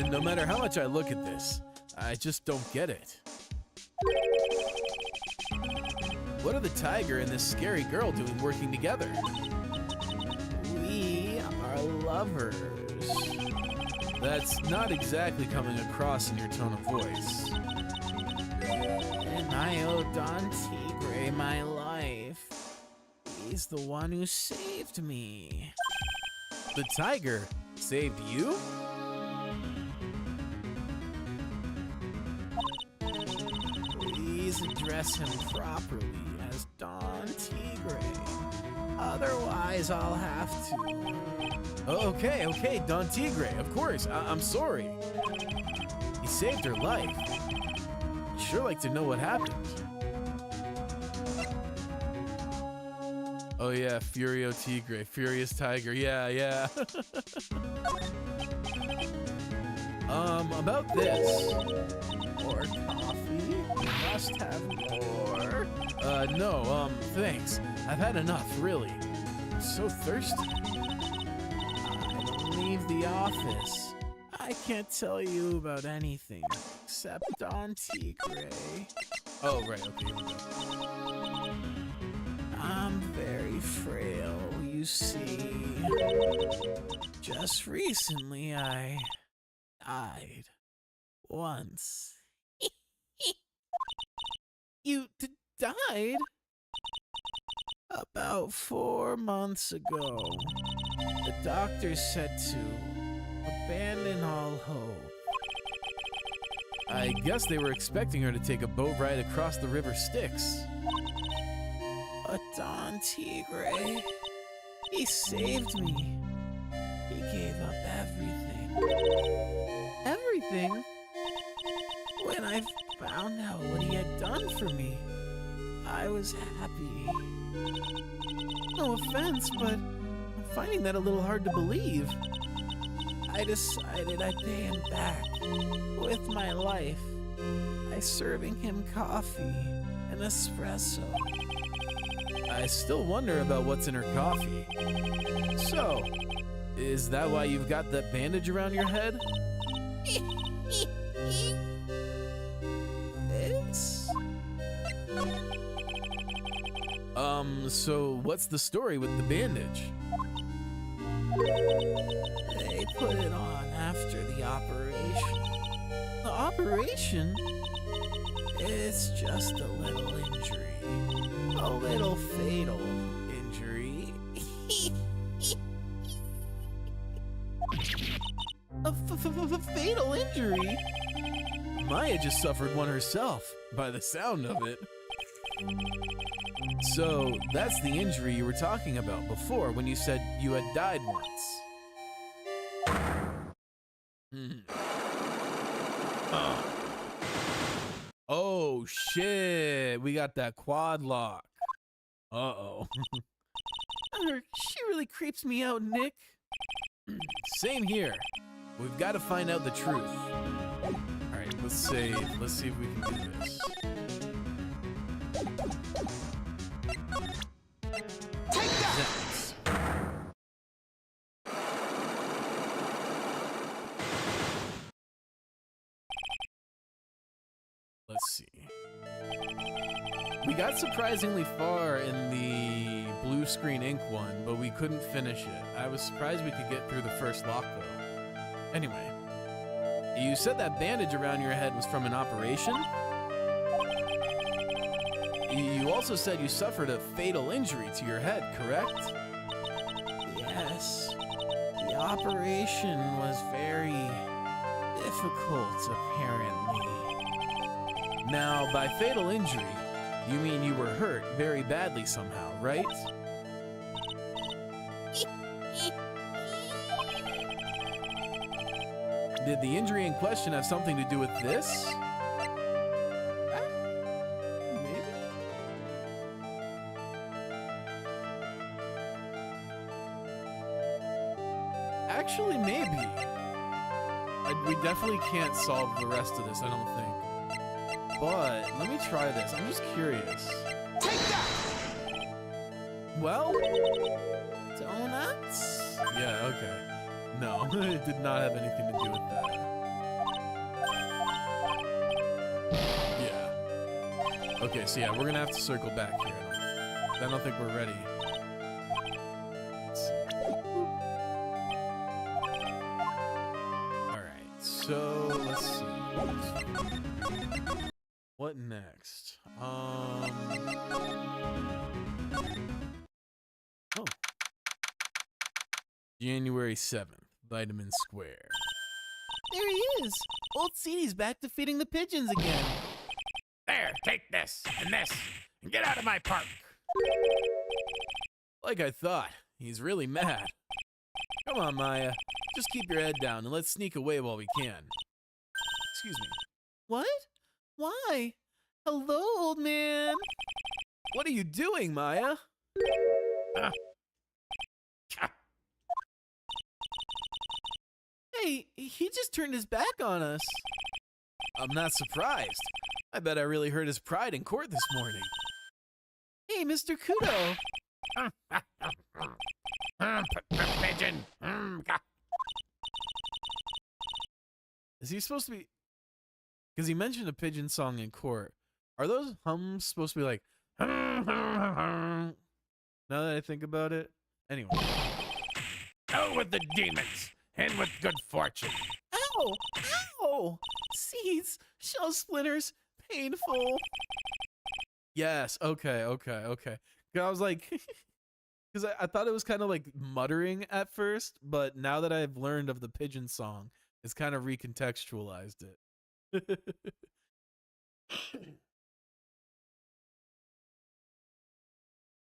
No matter how much I look at this, I just don't get it. What are the tiger and this scary girl doing working together? We are lovers. That's not exactly coming across in your tone of voice. And I owe Don Tigre my life. He's the one who saved me. The tiger saved you? Please address him properly as Don Tigre. Otherwise, I'll have to. Okay, Don Tigre, of course. I'm sorry. He saved her life. I'd sure like to know what happened. Oh yeah, Furio Tigre, Furious Tiger, yeah. About this. More coffee? You must have more. No, thanks. I've had enough, really. I'm so thirsty. I don't leave the office. I can't tell you about anything except Don Tigre. Oh, right, okay, here we go. I'm very frail, you see. Just recently, I died. Once. You died? About 4 months ago. The doctor said to abandon all hope. I guess they were expecting her to take a boat ride across the River Styx. But Don Tigre, he saved me. He gave up everything. Everything? When I found out what he had done for me, I was happy. No offense, but I'm finding that a little hard to believe. I decided I'd pay him back with my life by serving him coffee and espresso. I still wonder about what's in her coffee. So, is that why you've got that bandage around your head? This? So what's the story with the bandage? They put it on after the operation. The operation? It's just a little injury. A little fatal injury. A fatal injury? Maya just suffered one herself, by the sound of it. So, that's the injury you were talking about before when you said you had died once. Oh, shit. We got that quad lock. Uh-oh. She really creeps me out, Nick. Same here. We've got to find out the truth. All right, let's save. Let's see if we can do this. Take that! Let's see. We got surprisingly far in the blue screen ink one, but we couldn't finish it. I was surprised we could get through the first lock, though. Anyway, you said that bandage around your head was from an operation? You also said you suffered a fatal injury to your head, correct? Yes. The operation was very difficult, apparently. Now, by fatal injury, You mean you were hurt very badly somehow, right? Did the injury in question have something to do with this? Maybe? Actually, maybe. We definitely can't solve the rest of this, I don't think. But let me try this. I'm just curious. Take that! Well, donuts? Yeah, okay. No, it did not have anything to do with that. Yeah. Okay, so yeah, we're gonna have to circle back here. I don't think we're ready. Alright, so let's see. What next? Oh. January 7th, Vitamin Square. There he is! Old Seedy's back to feeding the pigeons again. There, take this, and get out of my park. Like I thought, he's really mad. Come on, Maya. Just keep your head down and let's sneak away while we can. Excuse me. What? Why? Hello, old man. What are you doing, Maya? Hey, he just turned his back on us. I'm not surprised. I bet I really hurt his pride in court this morning. Hey, Mr. Kudo. Pigeon. Is he supposed to be... Because he mentioned a pigeon song in court. Are those hums supposed to be like... Now that I think about it? Anyway. Go with the demons, and with good fortune. Ow! Ow! Seeds! Shell splinters! Painful! Yes, okay. I was like... Because I thought it was kind of like muttering at first, but now that I've learned of the pigeon song, it's kind of recontextualized it.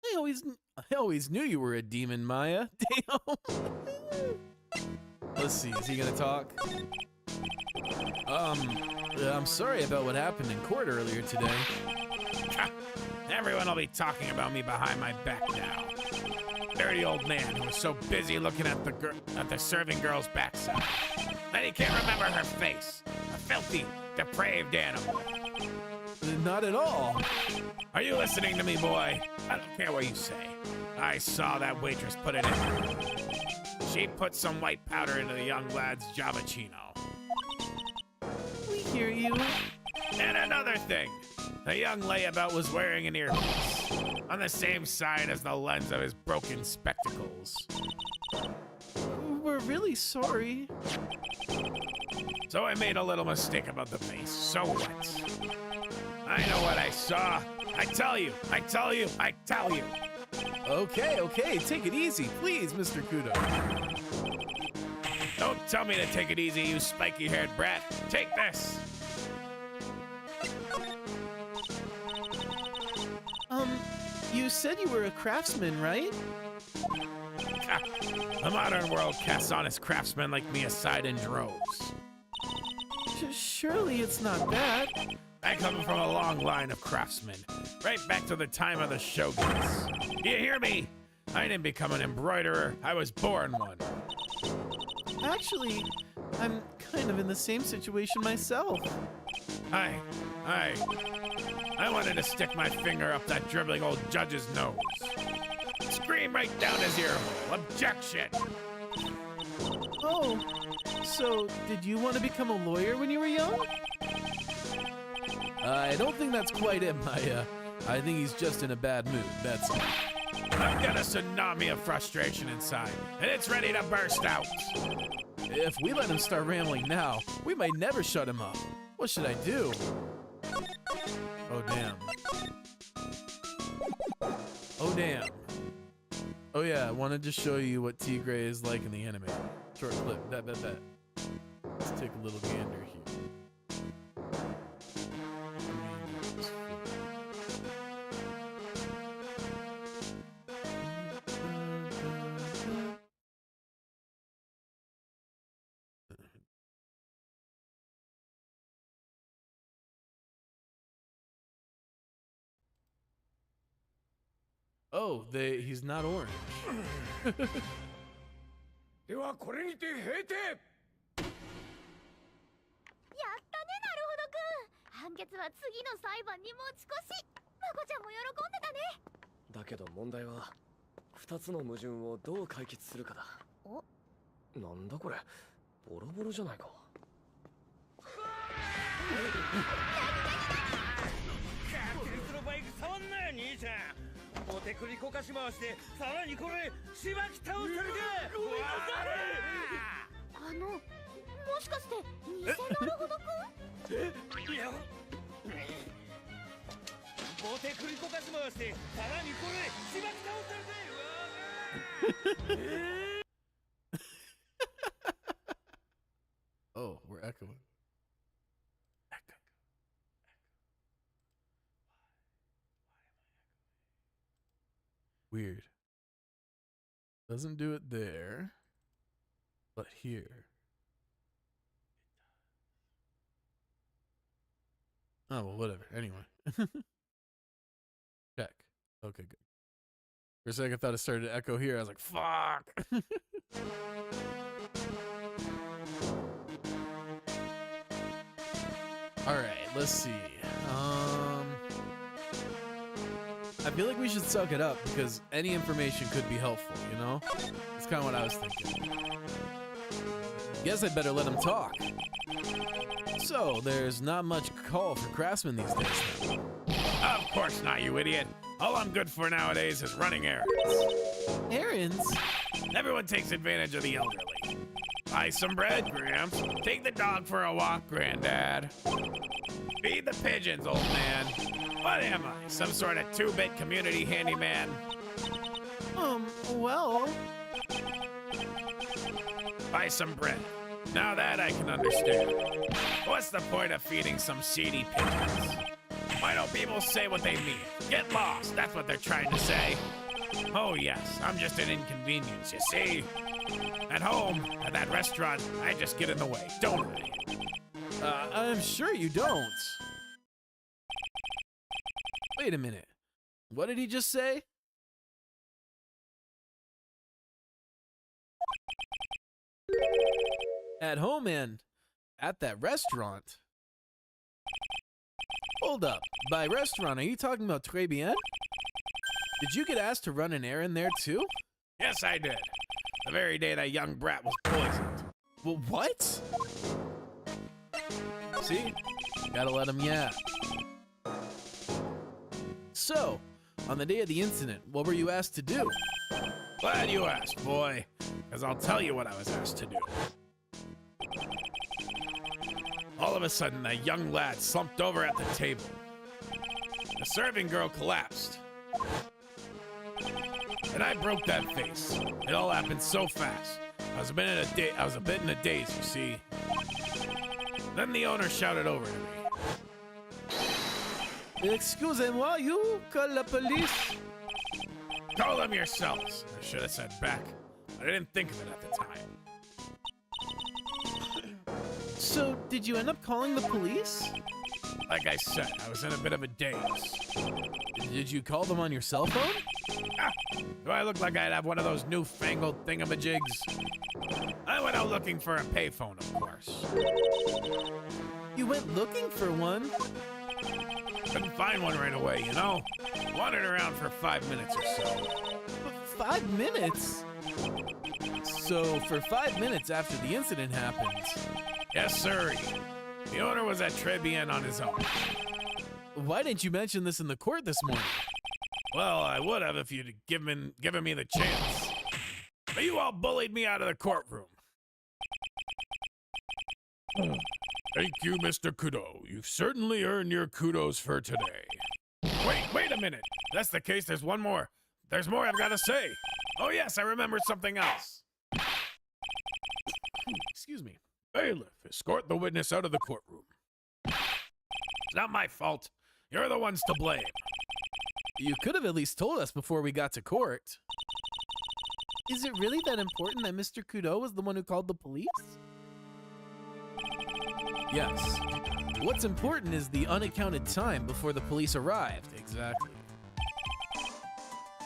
I always knew you were a demon, Maya. Damn. Let's see, is he gonna talk? I'm sorry about what happened in court earlier today. Everyone will be talking about me behind my back now. Dirty old man who was so busy looking at the serving girl's backside that he can't remember her face. A filthy, depraved animal. Not at all. Are you listening to me, boy? I don't care what you say. I saw that waitress put it in. She put some white powder into the young lad's Javachino. We hear you. And another thing. The young layabout was wearing an earpiece on the same side as the lens of his broken spectacles. We're really sorry. So I made a little mistake about the face. So what? I know what I saw. I tell you. Okay, take it easy, please, Mr. Kudo. Don't tell me to take it easy, you spiky-haired brat. Take this. You said you were a craftsman, right? The modern world casts honest craftsmen like me aside in droves. Surely it's not bad. I come from a long line of craftsmen, right back to the time of the shoguns. Do you hear me? I didn't become an embroiderer, I was born one. Actually, I'm kind of in the same situation myself. I wanted to stick my finger up that dribbling old judge's nose. Scream right down his ear hole. Objection! Oh, so did you want to become a lawyer when you were young? I don't think that's quite it, Maya. I think he's just in a bad mood, that's all. I've got a tsunami of frustration inside, and it's ready to burst out. If we let him start rambling now, we might never shut him up. What should I do? Oh, damn. Oh, damn. Oh, yeah, I wanted to show you what Tigre is like in the anime. Short clip. Bet. Let's take a little gander here. Oh, he's not orange. ではこれにて閉廷。やったね、なるほどくん。判決は次の裁判に持ち越し。まこちゃんも喜んでたね。だけど問題は2つの矛盾をどう解決するかだ。お、なんだこれ、ボロボロじゃないか。勝手にそのバイク触んなよ兄ちゃん。お手繰りこかし回してさらにこれしばき倒されて。ごめんなさい。もしかして偽なるほどくん？いやお手繰りこかし回してさらにこれしばき倒されて。Oh, we're echoing. Weird. Doesn't do it there, but here. Oh, well, whatever. Anyway. Check. Okay, good. For a second, I thought it started to echo here. I was like, fuck. All right, let's see. I feel like we should suck it up because any information could be helpful, you know? That's kind of what I was thinking. Guess I'd better let him talk. So, there's not much call for craftsmen these days. Of course not, you idiot. All I'm good for nowadays is running errands. Errands? Everyone takes advantage of the elderly. Buy some bread, Gramps. Take the dog for a walk, Granddad. Feed the pigeons, old man. What am I? Some sort of 2-bit community handyman? Well... Buy some bread. Now that I can understand. What's the point of feeding some seedy pigeons? Why don't people say what they mean? Get lost, that's what they're trying to say. Oh yes, I'm just an inconvenience, you see? At home, at that restaurant, I just get in the way, don't I? I'm sure you don't. Wait a minute. What did he just say? At home and at that restaurant? Hold up. By restaurant, are you talking about Très Bien? Did you get asked to run an errand there too? Yes, I did. The very day that young brat was poisoned. Well, what? See? Gotta let him yap. So, on the day of the incident, what were you asked to do? Glad you asked, boy, because I'll tell you what I was asked to do. All of a sudden, that young lad slumped over at the table. The serving girl collapsed. And I broke that face. It all happened so fast. I was a bit in a daze, you see. Then the owner shouted over to me. Excusez-moi, you call la police? Call them yourselves. I should have said back. I didn't think of it at the time. So, did you end up calling the police? Like I said, I was in a bit of a daze. Did you call them on your cell phone? Ah, do I look like I'd have one of those newfangled thingamajigs? I went out looking for a payphone, of course. You went looking for one? Couldn't find one right away, you know? Wandered around for 5 minutes or so. But 5 minutes? So, for 5 minutes after the incident happened... Yes, sir. The owner was at Très Bien on his own. Why didn't you mention this in the court this morning? Well, I would have if you'd given me the chance. But you all bullied me out of the courtroom. Thank you, Mr. Godot. You've certainly earned your kudos for today. Wait a minute. If that's the case, there's one more. There's more I've got to say. Oh yes, I remembered something else. Excuse me. Bailiff, escort the witness out of the courtroom. It's not my fault. You're the ones to blame. You could have at least told us before we got to court. Is it really that important that Mr. Godot was the one who called the police? Yes. What's important is the unaccounted time before the police arrived. Exactly.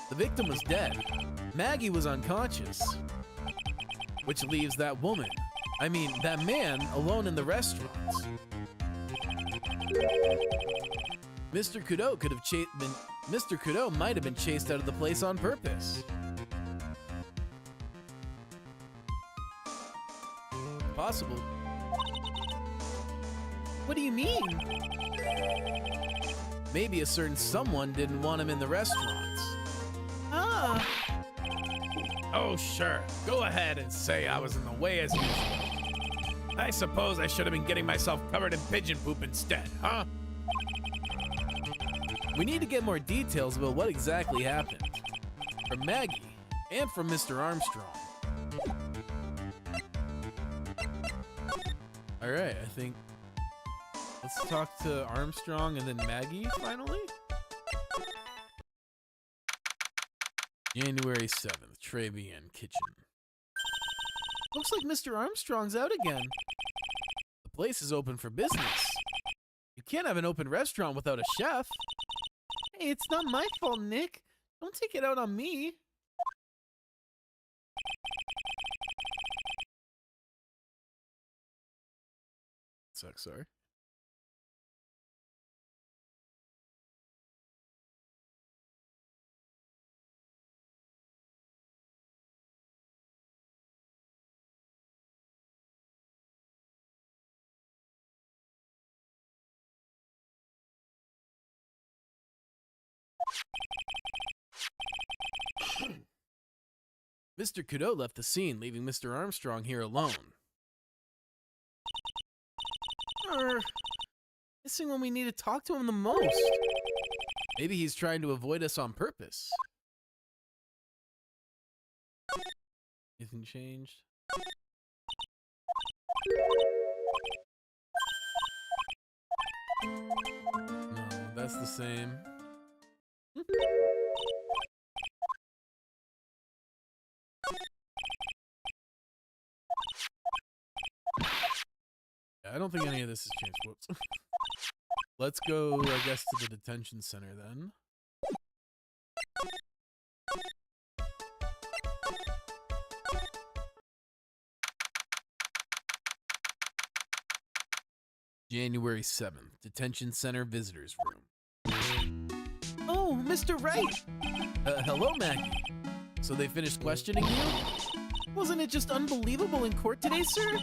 The victim was dead. Maggie was unconscious. Which leaves that man alone in the restaurant. Mr. Godot Mr. Godot might have been chased out of the place on purpose. Possible. What do you mean? Maybe a certain someone didn't want him in the restaurant. Ah. Oh, sure. Go ahead and say I was in the way as usual. I suppose I should have been getting myself covered in pigeon poop instead, huh? We need to get more details about what exactly happened. From Maggie and from Mr. Armstrong. Alright, I think let's talk to Armstrong and then Maggie finally. January 7th, Trebian Kitchen. Looks like Mr. Armstrong's out again. The place is open for business. You can't have an open restaurant without a chef. Hey, it's not my fault, Nick. Don't take it out on me. Sucks, sorry. Mr. Godot left the scene, leaving Mr. Armstrong here alone. Missing when we need to talk to him the most. Maybe he's trying to avoid us on purpose. Anything changed? No, that's the same. I don't think any of this has changed. Whoops. Let's go, I guess, to the detention center then. January 7th, detention center visitors room. Oh, Mr. Wright! Hello, Maggie. So they finished questioning you? Wasn't it just unbelievable in court today, sir?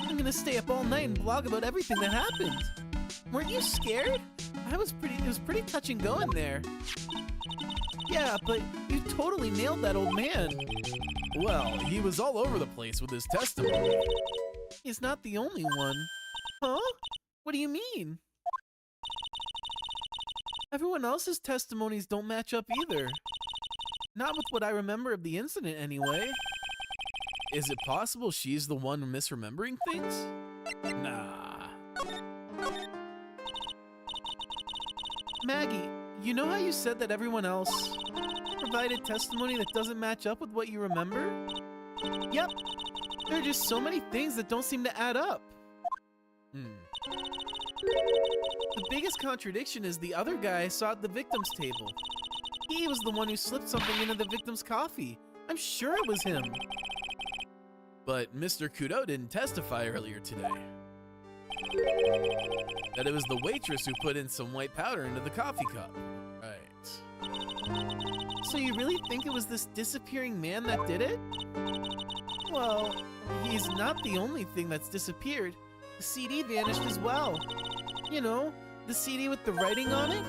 I'm gonna stay up all night and blog about everything that happened. Weren't you scared? It was pretty touch and go in there. Yeah, but you totally nailed that old man. Well, he was all over the place with his testimony. He's not the only one. Huh? What do you mean? Everyone else's testimonies don't match up either. Not with what I remember of the incident, anyway. Is it possible she's the one misremembering things? Nah. Maggie, you know how you said that everyone else provided testimony that doesn't match up with what you remember? Yep. There are just so many things that don't seem to add up. The biggest contradiction is the other guy I saw at the victim's table. He was the one who slipped something into the victim's coffee. I'm sure it was him. But Mr. Godot didn't testify earlier today. That it was the waitress who put in some white powder into the coffee cup. Right. So you really think it was this disappearing man that did it? Well, he's not the only thing that's disappeared. The CD vanished as well. You know, the CD with the writing on it?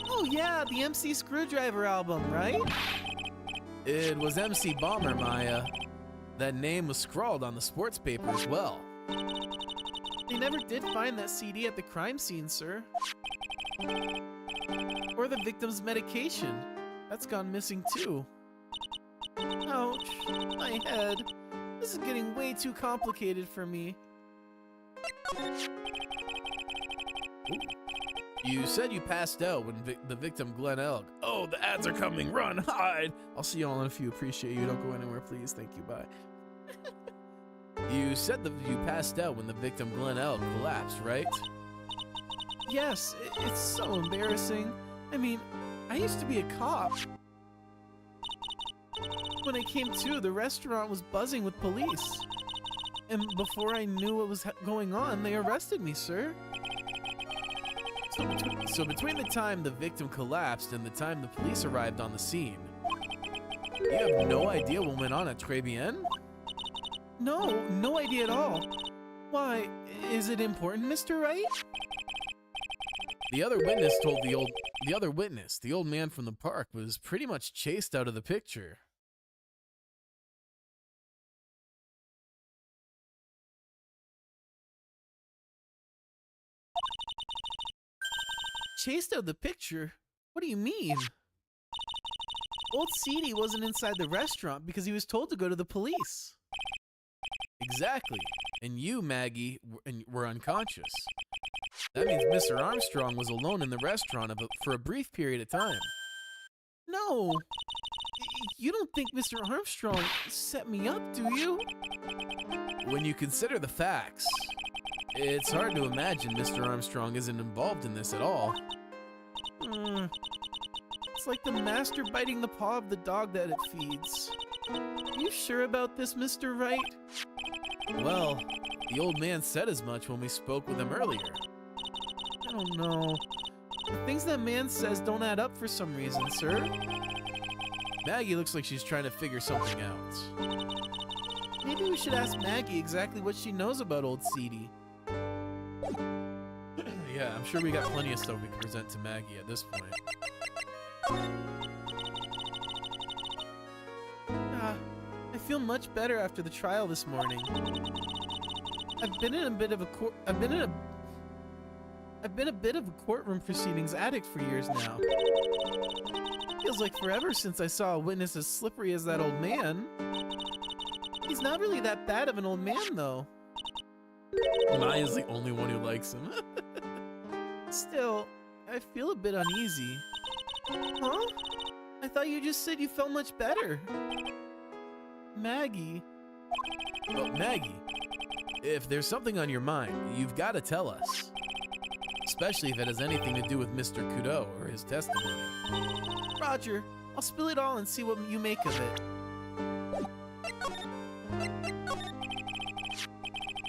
Oh yeah, the MC Screwdriver album, right? It was MC Bomber, Maya. That name was scrawled on the sports paper as well. They never did find that CD at the crime scene, sir. Or the victim's medication. That's gone missing too. Ouch, my head. This is getting way too complicated for me. Ooh. You said you passed out when the victim Glenn Elk. Oh, the ads are coming. Run, hide. I'll see y'all in a few. Appreciate you. Don't go anywhere, please. Thank you. Bye. You said that you passed out when the victim Glenn Elk collapsed, right? Yes, it's so embarrassing. I mean, I used to be a cop. When I came to, the restaurant was buzzing with police. And before I knew what was going on, they arrested me, sir. So between the time the victim collapsed and the time the police arrived on the scene, you have no idea what went on at Très Bien? No, no idea at all. Why, is it important, Mr. Wright? The other witness told the old man from the park was pretty much chased out of the picture. Chased out of the picture? What do you mean? Old Seedy wasn't inside the restaurant because he was told to go to the police. Exactly. And you, Maggie, were unconscious. That means Mr. Armstrong was alone in the restaurant for a brief period of time. No! You don't think Mr. Armstrong set me up, do you? When you consider the facts, it's hard to imagine Mr. Armstrong isn't involved in this at all. It's like the master biting the paw of the dog that it feeds. Are you sure about this, Mr. Wright? Well, the old man said as much when we spoke with him earlier. I don't know. The things that man says don't add up for some reason, sir. Maggie looks like she's trying to figure something out. Maybe we should ask Maggie exactly what she knows about old Seedy. Yeah, I'm sure we got plenty of stuff we can present to Maggie at this point. I feel much better after the trial this morning. I've been a bit of a courtroom proceedings addict for years now. Feels like forever since I saw a witness as slippery as that old man. He's not really that bad of an old man, though. Maya's the only one who likes him. Still, I feel a bit uneasy. Huh? I thought you just said you felt much better. Maggie. Oh, Maggie, if there's something on your mind, you've got to tell us. Especially if it has anything to do with Mr. Godot or his testimony. Roger, I'll spill it all and see what you make of it.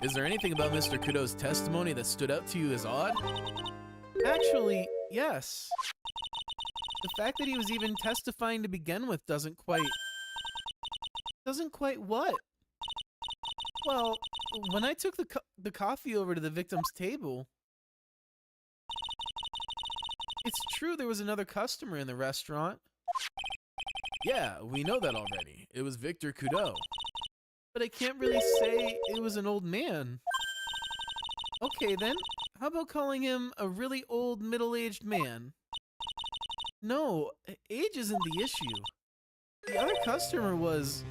Is there anything about Mr. Godot's testimony that stood out to you as odd? Actually, yes. The fact that he was even testifying to begin with doesn't quite what? Well, when I took the coffee over to the victim's table, it's true there was another customer in the restaurant. Yeah, we know that already. It was Victor Godot. But I can't really say it was an old man. Okay then, how about calling him a really old middle-aged man? No, age isn't the issue. The other customer was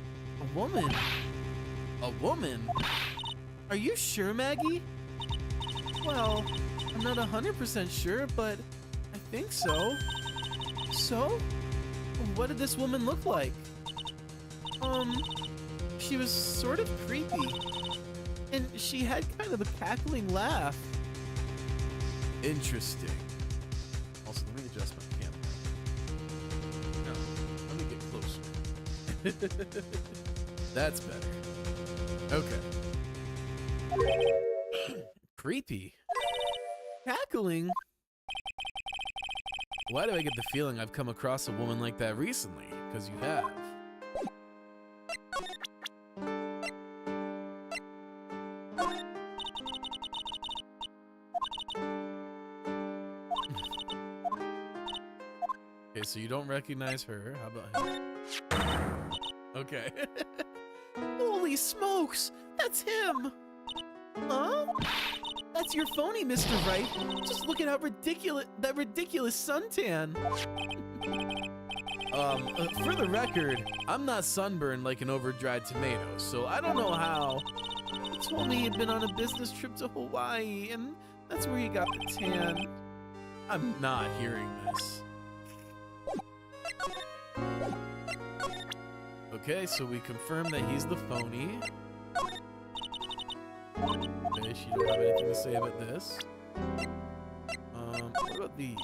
a woman. A woman? Are you sure, Maggie? Well, I'm not 100% sure, but I think so. So? What did this woman look like? She was sort of creepy. And she had kind of a cackling laugh. Interesting. Also, let me adjust my camera. No, let me get closer. That's better. Okay. Creepy. Cackling? Why do I get the feeling I've come across a woman like that recently? Because you have. Okay, so you don't recognize her. How about him? Okay. Holy smokes! That's him! Huh? That's your phony, Mr. Wright. Just look at how ridiculous suntan. For the record, I'm not sunburned like an over-dried tomato, so I don't know how. He told me he'd been on a business trip to Hawaii, and that's where he got the tan. I'm not hearing this. Okay, so we confirm that he's the phony. Okay, she don't have anything to say about this. What about these?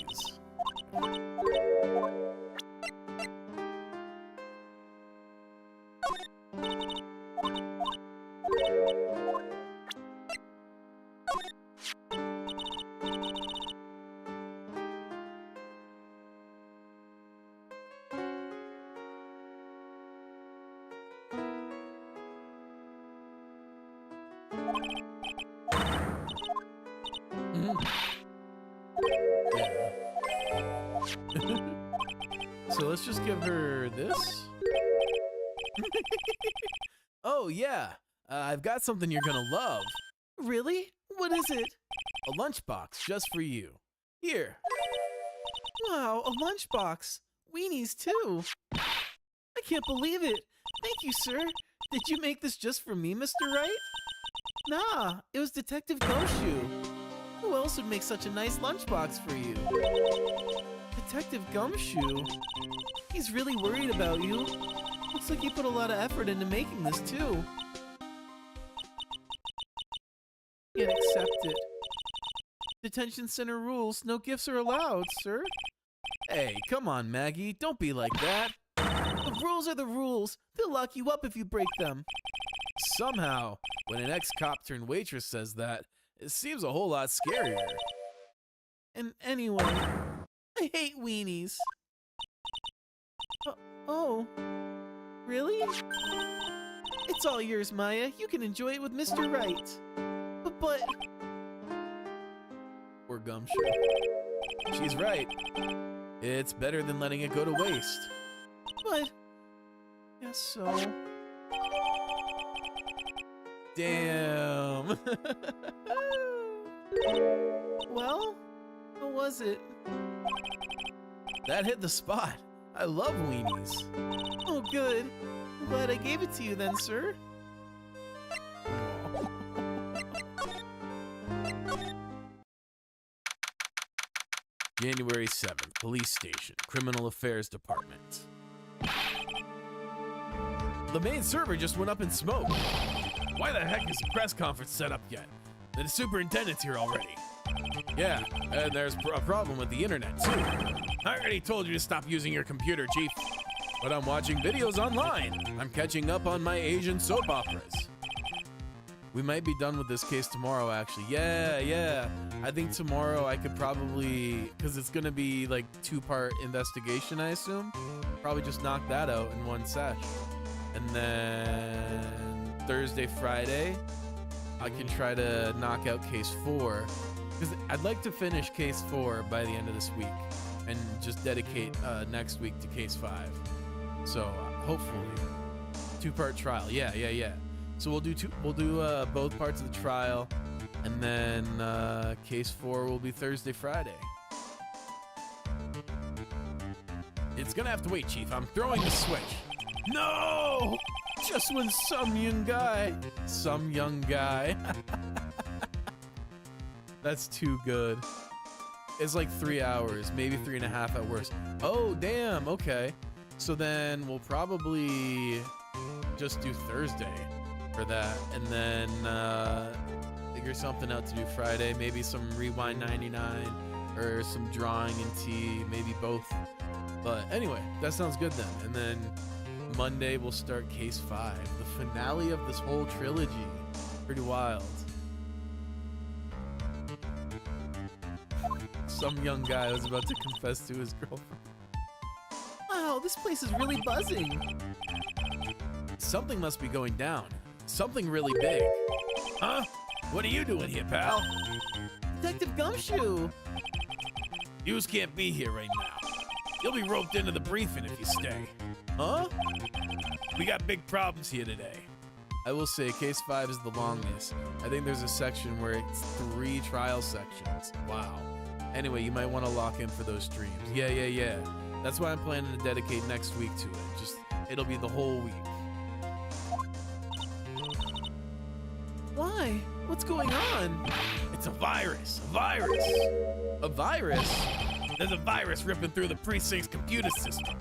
so let's just give her this. Oh, yeah. I've got something you're gonna love. Really? What is it? A lunchbox just for you. Here. Wow, a lunchbox. Weenies, too. I can't believe it. Thank you, sir. Did you make this just for me, Mr. Wright? Nah, it was Detective Gumshoe. Who else would make such a nice lunchbox for you? Detective Gumshoe? He's really worried about you. Looks like he put a lot of effort into making this, too. Can't accept it. Detention center rules. No gifts are allowed, sir. Hey, come on, Maggie. Don't be like that. The rules are the rules. They'll lock you up if you break them. Somehow, when an ex-cop turned waitress says that, it seems a whole lot scarier. And anyway, I hate weenies. Oh, really? It's all yours, Maya. You can enjoy it with Mr. Wright. But... Poor Gumshoe. She's right. It's better than letting it go to waste. But... Guess so. Damn. Well, how was it? That hit the spot. I love weenies. Oh, good. I'm glad I gave it to you then, sir. January 7th, Police Station, Criminal Affairs Department. The main server just went up in smoke. Why the heck is the press conference set up yet? The superintendent's here already. Yeah, and there's a problem with the internet, too. I already told you to stop using your computer, Chief. But I'm watching videos online. I'm catching up on my Asian soap operas. We might be done with this case tomorrow, actually. Yeah. I think tomorrow I could probably, because it's going to be like 2-part investigation, I assume. Probably just knock that out in one sesh. And then Thursday, Friday, I can try to knock out case 4. Because I'd like to finish case 4 by the end of this week. And just dedicate next week to case 5. So hopefully, 2-part trial. Yeah. So we'll do both parts of the trial, and then case 4 will be Thursday, Friday. It's gonna have to wait, Chief. I'm throwing the switch. No! Just when some young guy. That's too good. It's like 3 hours, maybe 3.5 at worst. Oh, damn. Okay. So then we'll probably just do Thursday for that, and then figure something out to do Friday. Maybe some Rewind 99 or some Drawing and Tea, maybe both. But anyway, that sounds good then. And then Monday we'll start case 5, the finale of this whole trilogy. Pretty wild. Some young guy was about to confess to his girlfriend. Wow, this place is really buzzing. Something must be going down. Something really big. Huh? What are you doing here, pal? Detective Gumshoe. Yous can't be here right now. You'll be roped into the briefing if you stay. Huh? We got big problems here today. I will say case 5 is the longest. I think there's a section where it's 3 trial sections. Wow. Anyway, you might want to lock in for those streams. Yeah. That's why I'm planning to dedicate next week to it. It'll be the whole week. Why? What's going on? It's a virus. A virus? There's a virus ripping through the precinct's computer system.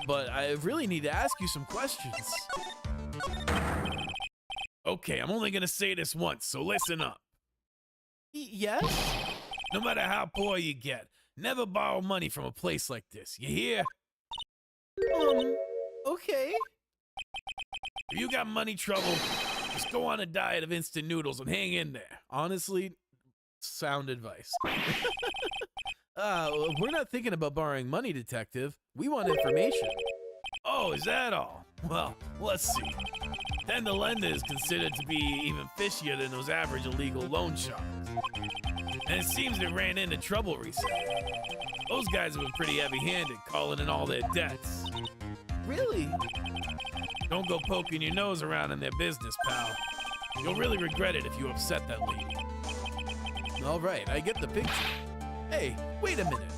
But I really need to ask you some questions. Okay, I'm only gonna say this once, so listen up. Yes? No matter how poor you get, never borrow money from a place like this. You hear? Okay. If you got money trouble, just go on a diet of instant noodles and hang in there. Honestly, sound advice. We're not thinking about borrowing money, Detective. We want information. Oh, is that all? Well, let's see. Then the lender is considered to be even fishier than those average illegal loan sharks. And it seems they ran into trouble recently. Those guys have been pretty heavy-handed, calling in all their debts. Really? Don't go poking your nose around in their business, pal. You'll really regret it if you upset that lady. All right, I get the picture. Hey, wait a minute.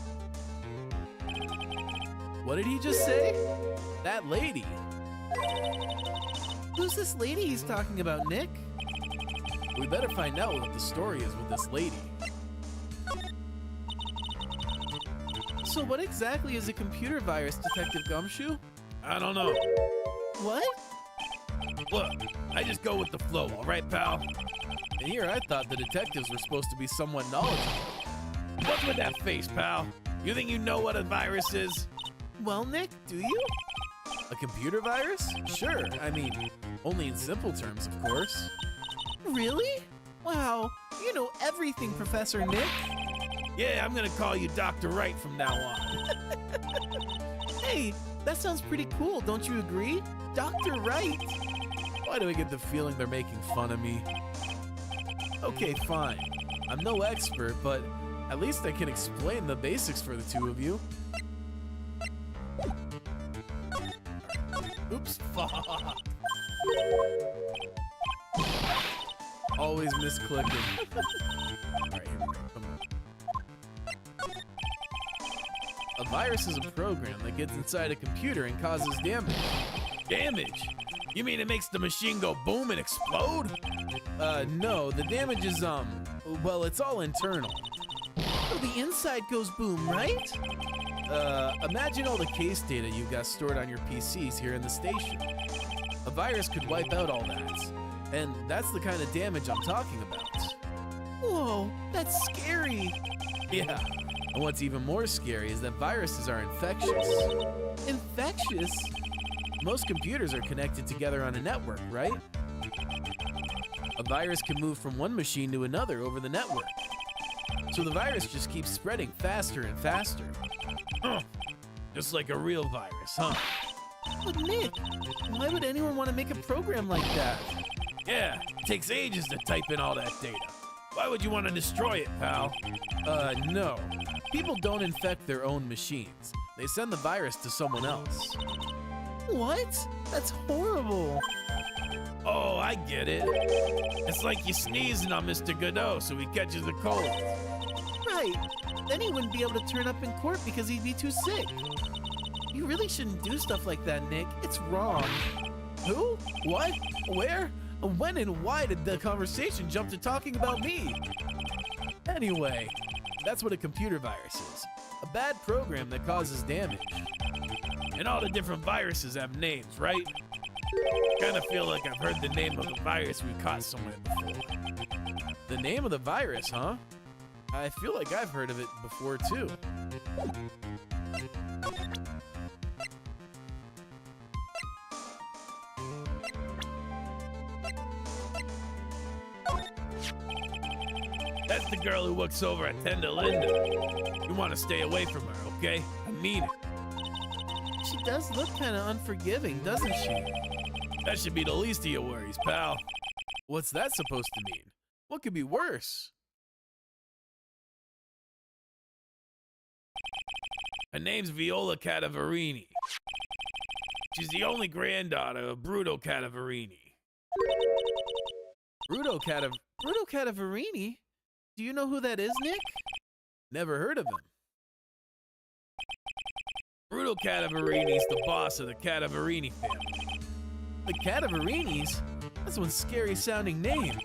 What did he just say? That lady. Who's this lady he's talking about, Nick? We better find out what the story is with this lady. So what exactly is a computer virus, Detective Gumshoe? I don't know. What? Look, I just go with the flow, all right, pal? And here I thought the detectives were supposed to be somewhat knowledgeable. What's with that face, pal? You think you know what a virus is? Well, Nick, do you? A computer virus? Sure, I mean, only in simple terms, of course. Really? Wow, you know everything, Professor Nick. Yeah, I'm gonna call you Dr. Wright from now on. Hey, that sounds pretty cool, don't you agree? Dr. Wright. Why do I get the feeling they're making fun of me? Okay, fine. I'm no expert, but at least I can explain the basics for the two of you. Oops, fuck. Always misclicking. Alright, here we go. Come on. A virus is a program that gets inside a computer and causes damage. Damage? You mean it makes the machine go boom and explode? No, the damage is, well, it's all internal. So the inside goes boom, right? Imagine all the case data you've got stored on your PCs here in the station. A virus could wipe out all that. And that's the kind of damage I'm talking about. Whoa, that's scary. Yeah, and what's even more scary is that viruses are infectious. Infectious? Most computers are connected together on a network, right? A virus can move from one machine to another over the network. So the virus just keeps spreading faster and faster. Huh. Just like a real virus, huh? But Nick, why would anyone want to make a program like that? Yeah, it takes ages to type in all that data. Why would you want to destroy it, pal? No. People don't infect their own machines. They send the virus to someone else. What? That's horrible. Oh, I get it. It's like you sneezing on Mr. Godot so he catches a cold. Right. Then he wouldn't be able to turn up in court because he'd be too sick. You really shouldn't do stuff like that, Nick. It's wrong. Who? What? Where? When and why did the conversation jump to talking about me? Anyway, that's what a computer virus is. A bad program that causes damage. And all the different viruses have names, right? Kinda feel like I've heard the name of the virus we caught somewhere before. The name of the virus, huh? I feel like I've heard of it before, too. That's the girl who works over at Tenda Linda. You want to stay away from her, okay? I mean it. She does look kind of unforgiving, doesn't she? That should be the least of your worries, pal. What's that supposed to mean? What could be worse? Her name's Viola Cadaverini. She's the only granddaughter of Bruto Cadaverini. Bruto Cadaverini? Do you know who that is, Nick? Never heard of him. Bruto Cadaverini's the boss of the Cadaverini family. The Cadaverinis? That's one scary sounding name.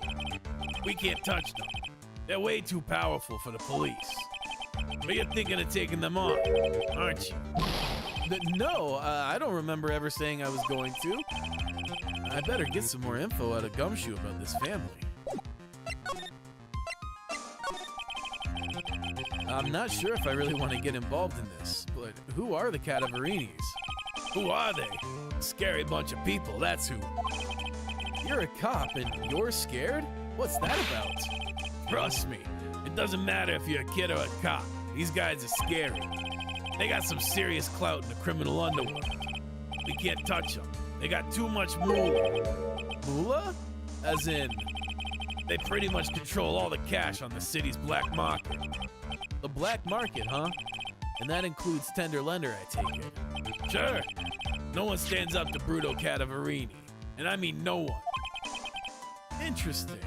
We can't touch them. They're way too powerful for the police. But you're thinking of taking them on, aren't you? No, I don't remember ever saying I was going to. I better get some more info out of Gumshoe about this family. I'm not sure if I really want to get involved in this, but who are the Cadaverinis? Who are they? Scary bunch of people, that's who. You're a cop and you're scared? What's that about? Trust me, it doesn't matter if you're a kid or a cop. These guys are scary. They got some serious clout in the criminal underworld. We can't touch them. They got too much moolah. Moolah? As in? They pretty much control all the cash on the city's black market. The black market, huh? And that includes Tender Lender, I take it. Sure. No one stands up to Bruto Cadaverini. And I mean no one. Interesting.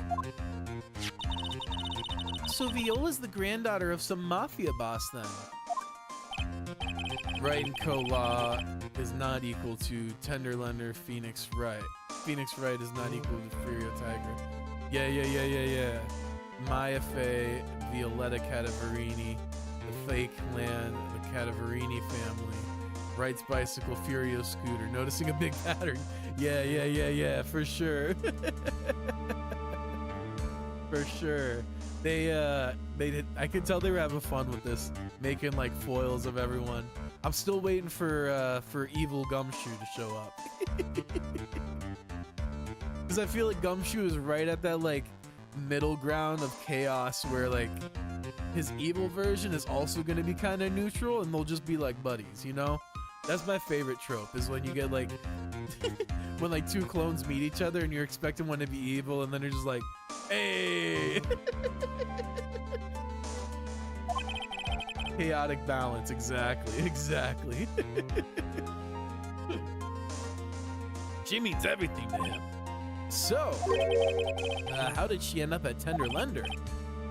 So Viola's the granddaughter of some mafia boss then. Right and Co-Law is not equal to Tender Lender Phoenix Wright. Phoenix Wright is not equal to Furio Tiger. Yeah. Maya Fey, Violetta Cadaverini, the Fake Land, the Cadaverini family, Wright's Bicycle, Furio Scooter. Noticing a big pattern. Yeah, for sure. For sure. They did. I could tell they were having fun with this, making like foils of everyone. I'm still waiting for Evil Gumshoe to show up. Because I feel like Gumshoe is right at that like middle ground of chaos where like his evil version is also going to be kind of neutral and they'll just be like buddies, you know? That's my favorite trope, is when you get like when like two clones meet each other and you're expecting one to be evil and then they're just like, hey. Chaotic balance, exactly. She means everything to him. So, how did she end up at Tender Lender?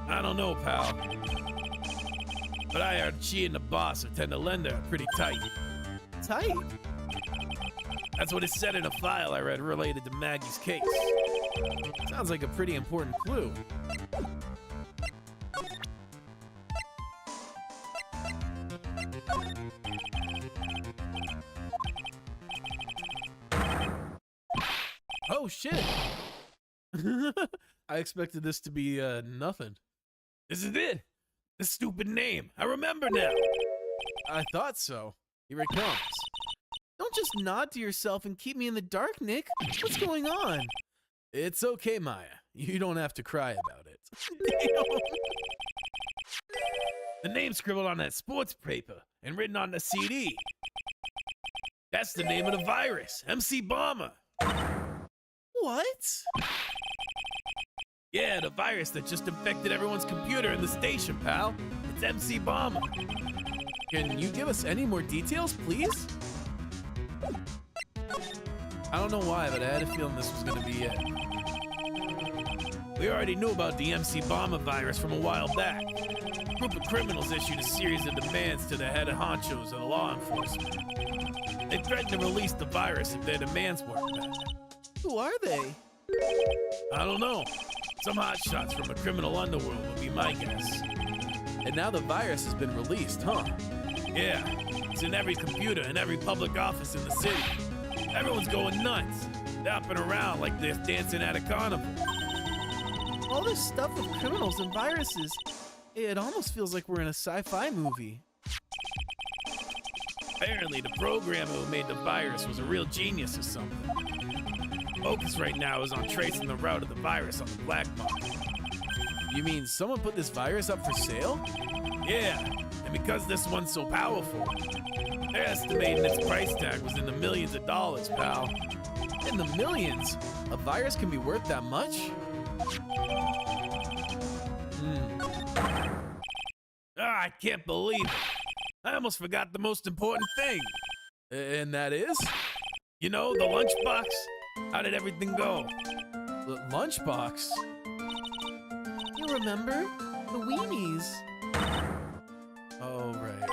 I don't know, pal. But I heard she and the boss of Tender Lender are pretty tight. Tight? That's what it said in a file I read related to Maggie's case. Sounds like a pretty important clue. Oh shit! I expected this to be nothing. This is it. The stupid name. I remember now. I thought so. Here it comes. Don't just nod to yourself and keep me in the dark, Nick. What's going on? It's okay, Maya. You don't have to cry about it. The name scribbled on that sports paper and written on the CD. That's the name of the virus. MC Bomber. What? Yeah, the virus that just infected everyone's computer in the station, pal. It's MC Bomber. Can you give us any more details, please? I don't know why, but I had a feeling this was gonna be it. We already knew about the MC Bomber virus from a while back. A group of criminals issued a series of demands to the head honchos of law enforcement. They threatened to release the virus if their demands weren't met. Who are they? I don't know. Some hotshots from the criminal underworld would be my guess. And now the virus has been released, huh? Yeah, it's in every computer and every public office in the city. Everyone's going nuts, dapping around like they're dancing at a carnival. All this stuff with criminals and viruses, it almost feels like we're in a sci-fi movie. Apparently, the programmer who made the virus was a real genius or something. Focus right now is on tracing the route of the virus on the black market. You mean someone put this virus up for sale? Yeah, and because this one's so powerful, they're estimating its price tag was in the millions of dollars, pal. In the millions? A virus can be worth that much? I can't believe it. I almost forgot the most important thing. And that is? You know, the lunchbox? How did everything go? The lunchbox? You remember? The weenies. Oh, right.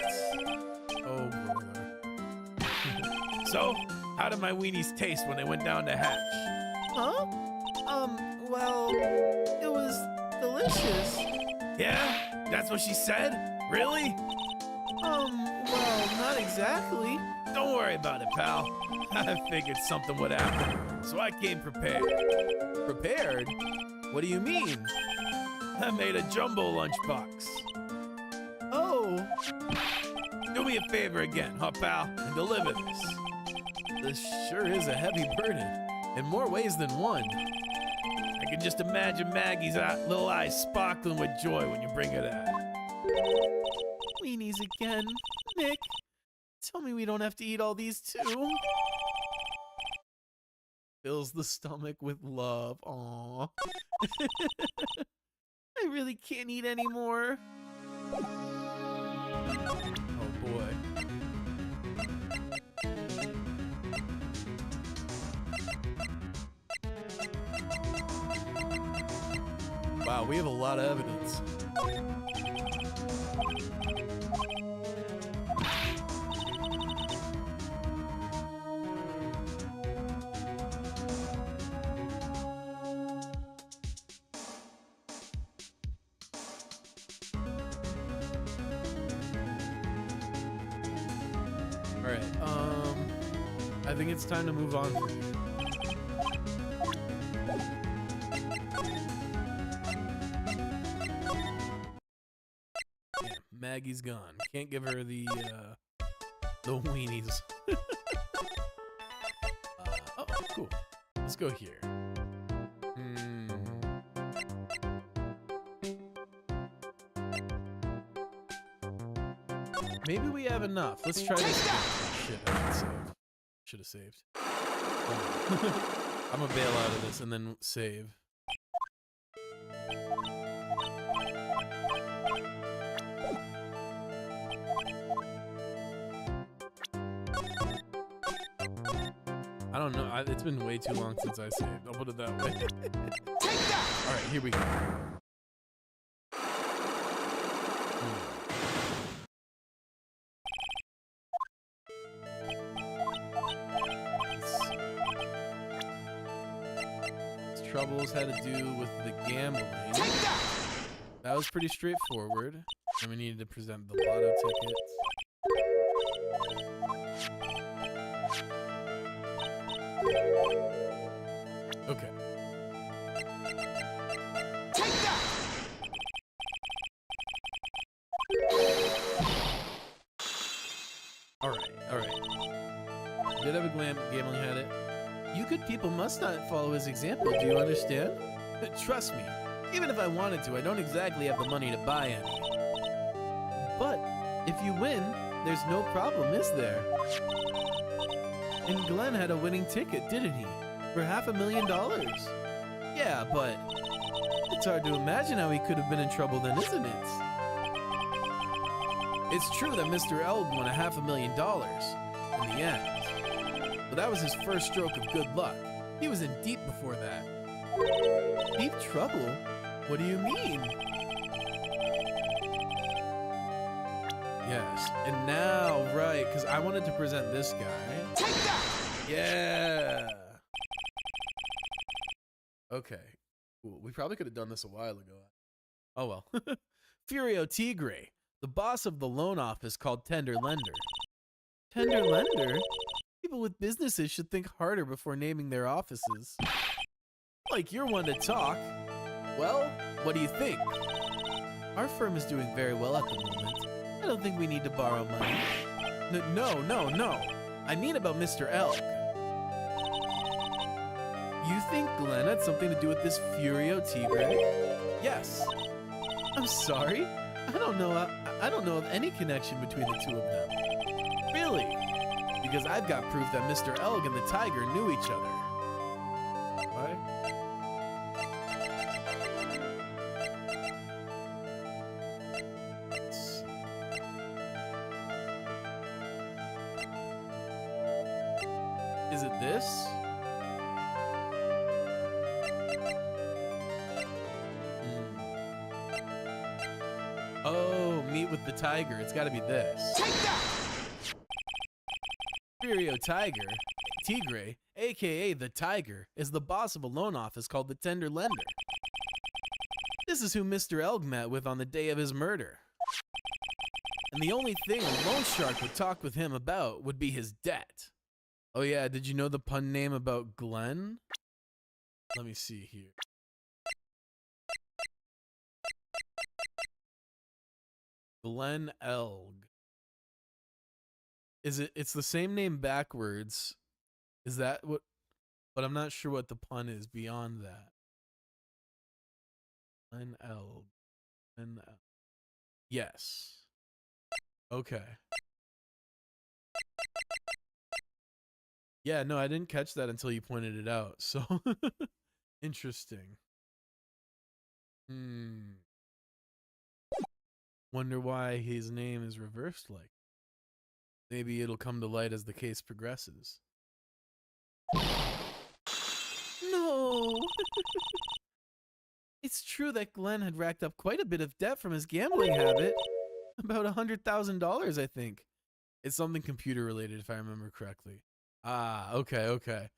Oh, brother. So, how did my weenies taste when they went down to hatch? Huh? Well, it was delicious. Yeah? That's what she said? Really? Well, not exactly. Don't worry about it, pal. I figured something would happen, so I came prepared. Prepared? What do you mean? I made a jumbo lunchbox. Oh, Do me a favor again, huh, pal, and deliver this. this sure is a heavy burden, in more ways than one. I can just imagine Maggie's little eyes sparkling with joy when you bring her that. Weenies again. Nick, tell me we don't have to eat all these too. Fills the stomach with love. Aww. I really can't eat anymore. Oh boy. Wow, we have a lot of evidence. All right, I think it's time to move on from here. Yeah, Maggie's gone. Can't give her the weenies. Oh, cool. Let's go here. Maybe we have enough. Let's try this again. Shit, I didn't save. Should have saved. I'm gonna bail out of this and then save. I don't know. It's been way too long since I saved. I'll put it that way. All right, here we go. Troubles had to do with the gambling. That was pretty straightforward. And we needed to present the lotto tickets. Okay. Alright. Did have a gambling habit. You good people must not follow his example, do you understand? Trust me, even if I wanted to, I don't exactly have the money to buy any. But if you win, there's no problem, is there? And Glenn had a winning ticket, didn't he? For $500,000. Yeah, but it's hard to imagine how he could have been in trouble then, isn't it? It's true that Mr. Elg won $500,000 in the end. But that was his first stroke of good luck. He was in deep before that. Deep trouble? What do you mean? Yes, and now, right, because I wanted to present this guy. Take that! Yeah! Okay, cool. We probably could have done this a while ago. Oh well. Furio Tigre, the boss of the loan office called Tender Lender. Tender Lender? People with businesses should think harder before naming their offices. Like you're one to talk. Well, what do you think? Our firm is doing very well at the moment. I don't think we need to borrow money. No. I mean about Mr. Elk. You think Glenn had something to do with this Furio Tigre? Yes. I'm sorry? I don't know of any connection between the two of them. Really? Because I've got proof that Mr. Elg and the tiger knew each other. What? Is it this? Oh, meet with the tiger. It's got to be this. Furio Tigre, aka the Tiger, is the boss of a loan office called the Tender Lender. This is who Mr. Elg met with on the day of his murder. And the only thing a loan shark would talk with him about would be his debt. Oh yeah, did you know the pun name about Glenn? Let me see here. Glenn Elg. It's the same name backwards. Is that what? But I'm not sure what the pun is beyond that. Glenn Elg. Yes. Okay. Yeah, no, I didn't catch that until you pointed it out. So interesting. Wonder why his name is reversed like. Maybe it'll come to light as the case progresses. No! It's true that Glenn had racked up quite a bit of debt from his gambling habit. About $100,000, I think. It's something computer related, if I remember correctly. Ah, okay.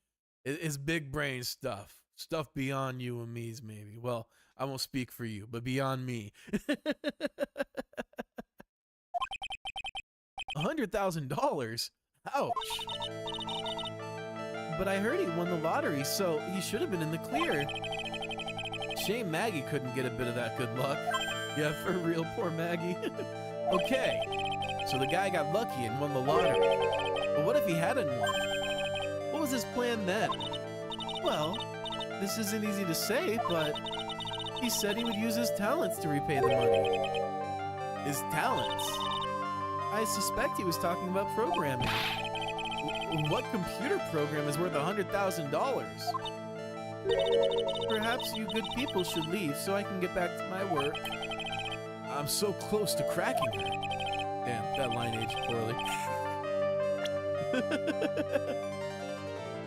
It's big brain stuff. Stuff beyond you and me's, maybe. Well, I won't speak for you, but beyond me. $100,000? Ouch. But I heard he won the lottery, so he should have been in the clear. Shame Maggie couldn't get a bit of that good luck. Yeah, for real, poor Maggie. Okay, so the guy got lucky and won the lottery. But what if he hadn't won? What was his plan then? Well, this isn't easy to say, but he said he would use his talents to repay the money. His talents? I suspect he was talking about programming. What computer program is worth $100,000? Perhaps you good people should leave so I can get back to my work. I'm so close to cracking her. Damn, that line aged poorly.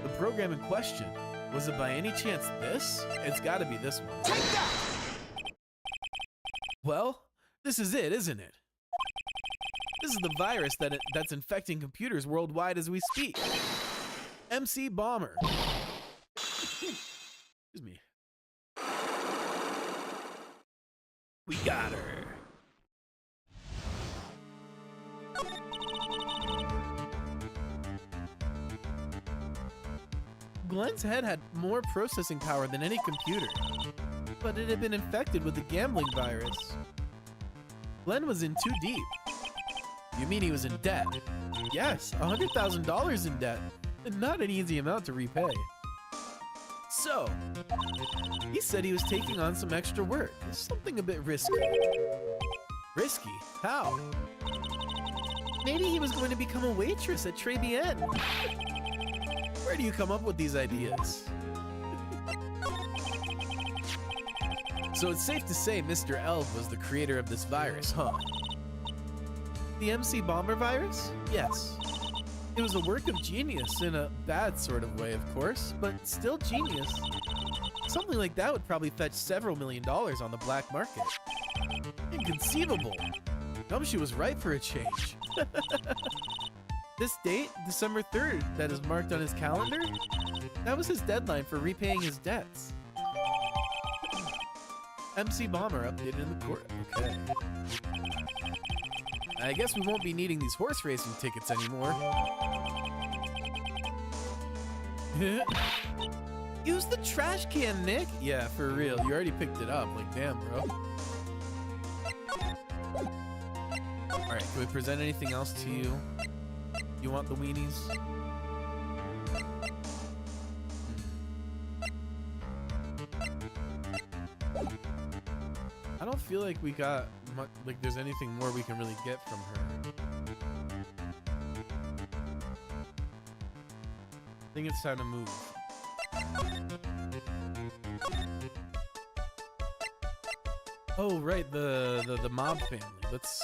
The program in question, was it by any chance this? It's gotta be this one. Take that! Well, this is it, isn't it? This is the virus that's infecting computers worldwide as we speak. MC Bomber. Excuse me. We got her. Glenn's head had more processing power than any computer, but it had been infected with the gambling virus. Glenn was in too deep. You mean he was in debt? Yes, $100,000 in debt, and not an easy amount to repay. So, he said he was taking on some extra work, something a bit risky. Risky? How? Maybe he was going to become a waitress at Très Bien. Where do you come up with these ideas? So it's safe to say Mr. Elv was the creator of this virus, huh? The MC Bomber virus? Yes. It was a work of genius, in a bad sort of way, of course, but still genius. Something like that would probably fetch several $1 million on the black market. Inconceivable! Gumshoe was right for a change. This date, December 3rd, that is marked on his calendar, that was his deadline for repaying his debts. MC Bomber updated in the court. Okay. I guess we won't be needing these horse racing tickets anymore. Use the trash can, Nick! Yeah, for real. You already picked it up. Like, damn, bro. Alright, can we present anything else to you? You want the weenies? I don't feel like we got much, like there's anything more we can really get from her. I think it's time to move. Oh right, the mob family. Let's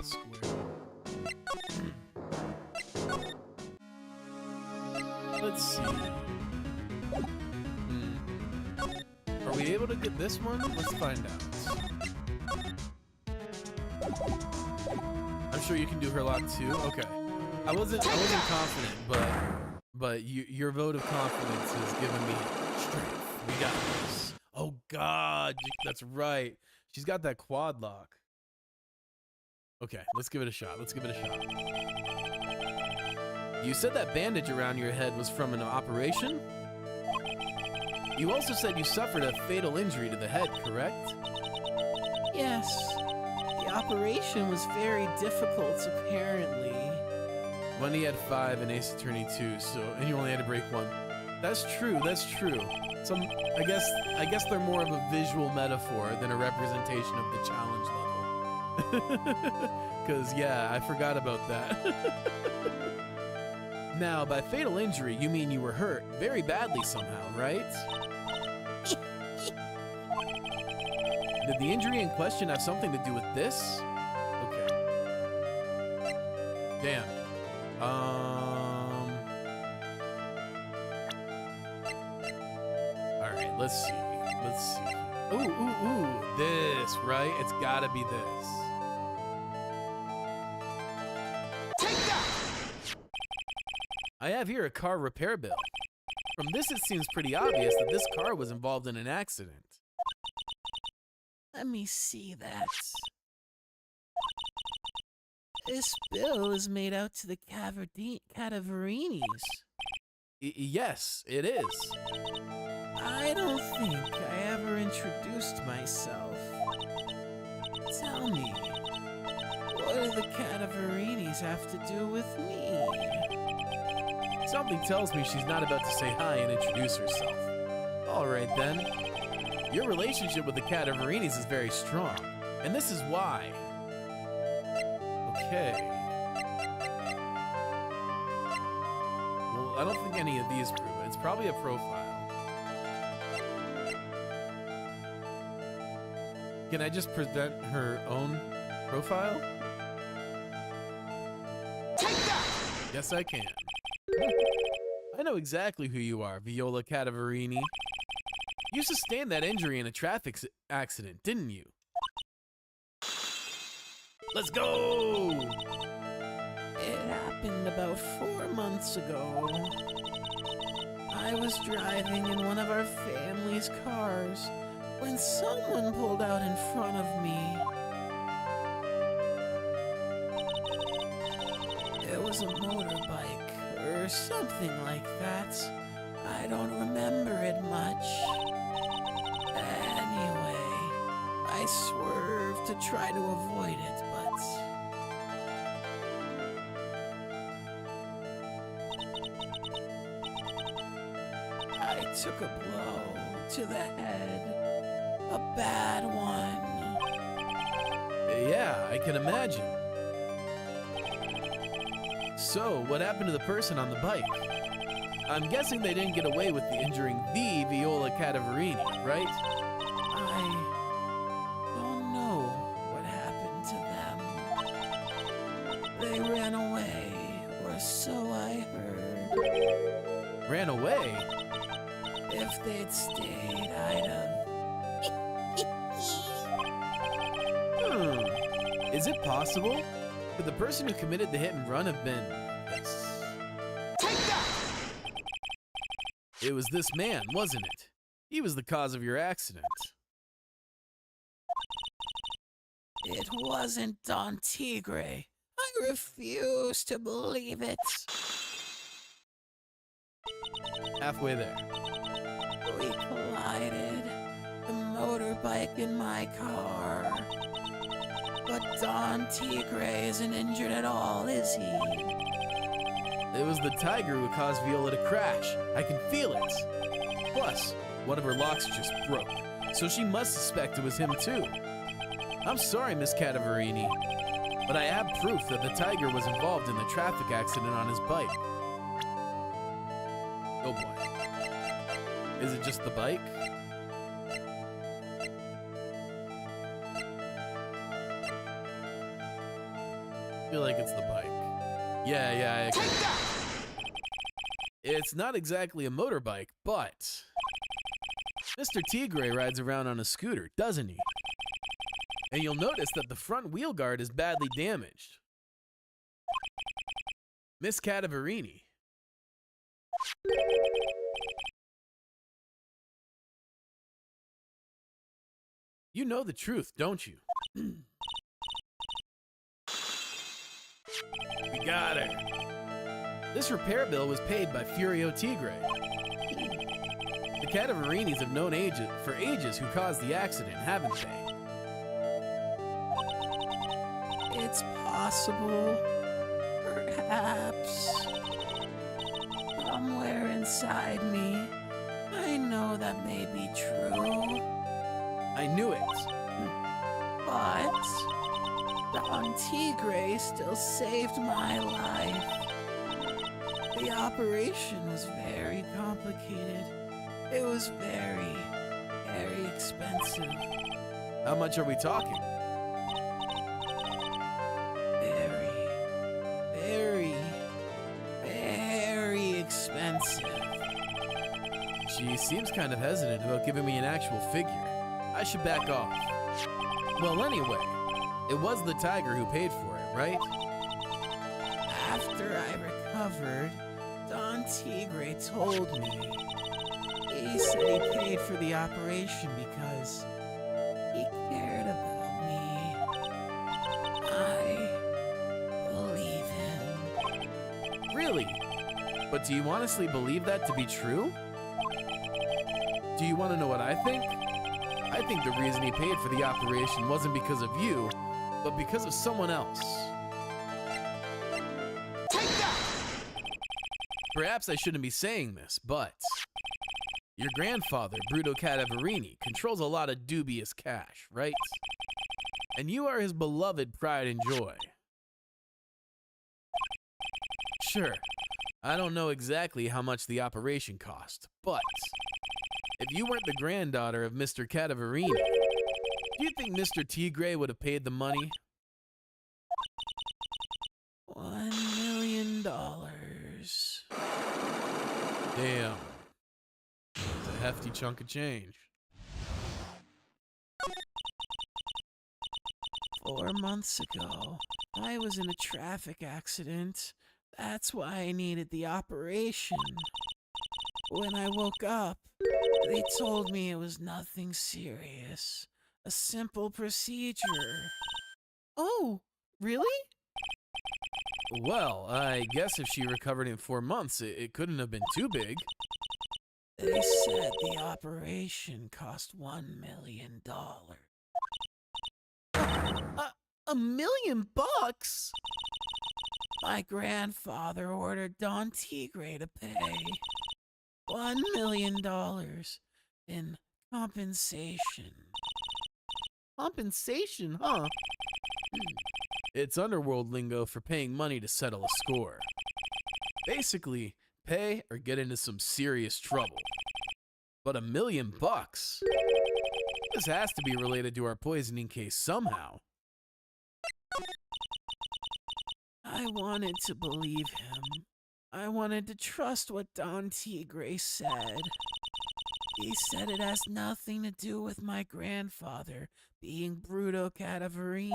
square. Let's see. Are we able to get this one? Let's find out. I'm sure you can do her lot too. Okay. I wasn't confident, but your vote of confidence has given me strength. We got this. Oh God, that's right. She's got that quad lock. Okay, let's give it a shot. Let's give it a shot. You said that bandage around your head was from an operation? You also said you suffered a fatal injury to the head, correct? Yes. The operation was very difficult, apparently. Money had 5 and Ace Attorney 2, and you only had to break 1. That's true, that's true. I guess they're more of a visual metaphor than a representation of the challenge level. Cause yeah, I forgot about that. Now, by fatal injury, you mean you were hurt very badly somehow, right? Did the injury in question have something to do with this? Okay. Damn. Alright, let's see. Let's see. Ooh. This, right? It's gotta be this. I have here a car repair bill. From this, it seems pretty obvious that this car was involved in an accident. Let me see that. This bill is made out to the Cadaverinis. Yes, it is. I don't think I ever introduced myself. Tell me, what do the Cadaverinis have to do with me? Something tells me she's not about to say hi and introduce herself. All right, then. Your relationship with the Cadaverinis is very strong, and this is why. Okay. Well, I don't think any of these prove it. It's probably a profile. Can I just present her own profile? Take that! Yes, I can. I know exactly who you are, Viola Cadaverini. You sustained that injury in a traffic accident, didn't you? Let's go! It happened about 4 months ago. I was driving in one of our family's cars when someone pulled out in front of me. It was a motorbike or something like that. I don't remember it much. Anyway, I swerved to try to avoid it, but I took a blow to the head. A bad one. Yeah, I can imagine. So, what happened to the person on the bike? I'm guessing they didn't get away with the injuring the Viola Cadaverini, right? I don't know what happened to them. They ran away, or so I heard. Ran away? If they'd stayed, I'd have... Is it possible? Could the person who committed the hit and run have been... Yes. Take that! It was this man, wasn't it? He was the cause of your accident. It wasn't Don Tigre. I refuse to believe it. Halfway there. We collided. The motorbike in my car. But Don Tigre isn't injured at all, is he? It was the tiger who caused Viola to crash. I can feel it. Plus, one of her locks just broke, so she must suspect it was him too. I'm sorry, Miss Cadaverini, but I have proof that the tiger was involved in the traffic accident on his bike. Oh boy. Is it just the bike? I feel like it's the bike. Yeah, I agree. It's not exactly a motorbike, but Mr. Tigre rides around on a scooter, doesn't he? And you'll notice that the front wheel guard is badly damaged. Miss Cadaverini. You know the truth, don't you? We got her. This repair bill was paid by Furio Tigre. The Cadaverinis have known for ages who caused the accident, haven't they? It's possible. Perhaps. Somewhere inside me, I know that may be true. I knew it. But Don Tigre still saved my life. The operation was very complicated. It was very, very expensive. How much are we talking? Very, She seems kind of hesitant about giving me an actual figure. I should back off. Well, anyway, it was the tiger who paid for it, right? After I recovered, Don Tigre told me. He said he paid for the operation because he cared about me. I believe him. Really? But do you honestly believe that to be true? Do you want to know what I think? I think the reason he paid for the operation wasn't because of you, but because of someone else. Take that! Perhaps I shouldn't be saying this, but your grandfather, Bruto Cadaverini, controls a lot of dubious cash, right? And you are his beloved pride and joy. Sure, I don't know exactly how much the operation cost, but if you weren't the granddaughter of Mr. Cadaverini, do you think Mr. Tigre would have paid the money? $1 million. Damn. It's a hefty chunk of change. 4 months ago, I was in a traffic accident. That's why I needed the operation. When I woke up, they told me it was nothing serious. A simple procedure. Oh, really? Well, I guess if she recovered in 4 months, it couldn't have been too big. They said the operation cost $1 million. $1 million bucks? My grandfather ordered Don Tigre to pay $1 million in compensation. Compensation, huh? It's underworld lingo for paying money to settle a score. Basically, pay or get into some serious trouble. But $1 million bucks? This has to be related to our poisoning case somehow. I wanted to believe him. I wanted to trust what Don Tigre said. He said it has nothing to do with my grandfather being Bruto Cadaverini.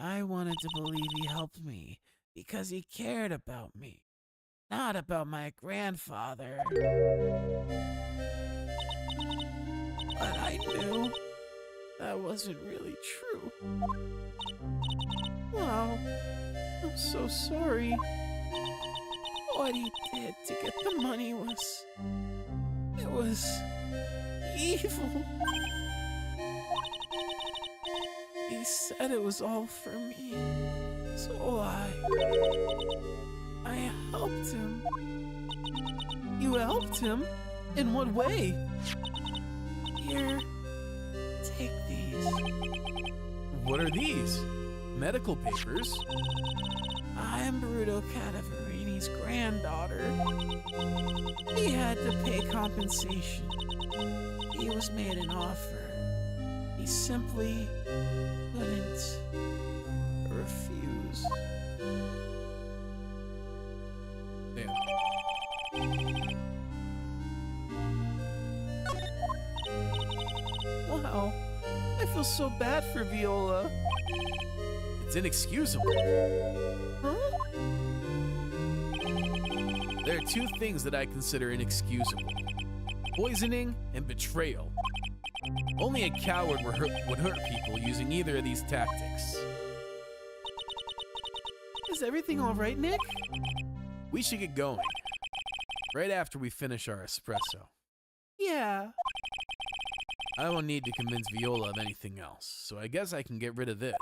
I wanted to believe he helped me because he cared about me, not about my grandfather. But I knew that wasn't really true. Wow, I'm so sorry. What he did to get the money was evil. He said it was all for me, so I helped him. You helped him? In what way? Here, take these. What are these? Medical papers? I'm Bruto Cadaverini's granddaughter. He had to pay compensation. He was made an offer. He simply couldn't refuse. Damn. Wow, I feel so bad for Viola. It's inexcusable. Huh? There are two things that I consider inexcusable: poisoning and betrayal. Only a coward would hurt people using either of these tactics. Is everything all right, Nick? We should get going. Right after we finish our espresso. Yeah. I won't need to convince Viola of anything else, so I guess I can get rid of this.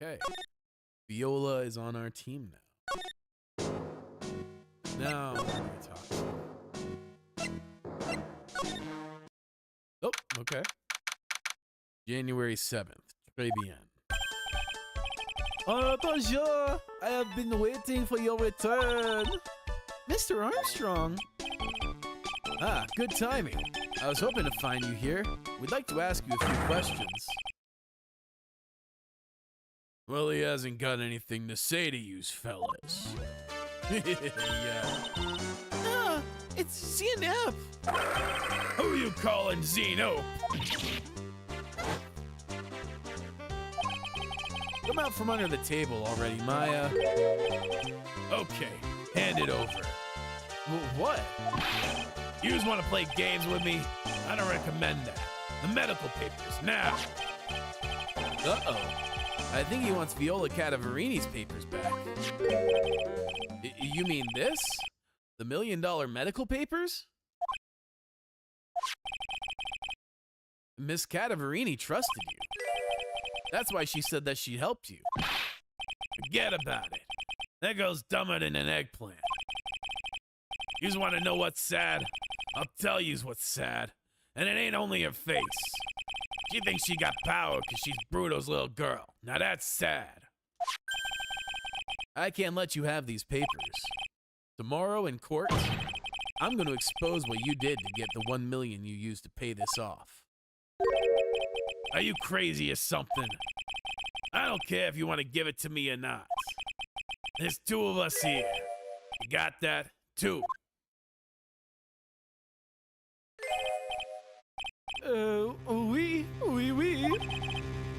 Okay. Viola is on our team now. Now, what are we talking? Oh, okay. January 7th. Très bien. Bonjour! I have been waiting for your return. Mr. Armstrong. Ah, good timing. I was hoping to find you here. We'd like to ask you a few questions. Well, he hasn't got anything to say to yous fellas. Yeah. Ah, it's Xenop. Who you calling Zeno? Come out from under the table already, Maya. Okay, hand it over. What? Yous want to play games with me? I don't recommend that. The medical papers, now. Uh-oh. I think he wants Viola Cadaverini's papers back. You mean this? The $1 million medical papers? Miss Cadaverini trusted you. That's why she said that she helped you. Forget about it. That girl's dumber than an eggplant. Yous want to know what's sad? I'll tell yous what's sad. And it ain't only her face. She thinks she got power because she's Bruto's little girl. Now that's sad. I can't let you have these papers. Tomorrow in court, I'm going to expose what you did to get the $1 million you used to pay this off. Are you crazy or something? I don't care if you want to give it to me or not. There's 2 of us here. You got that? 2. Oui.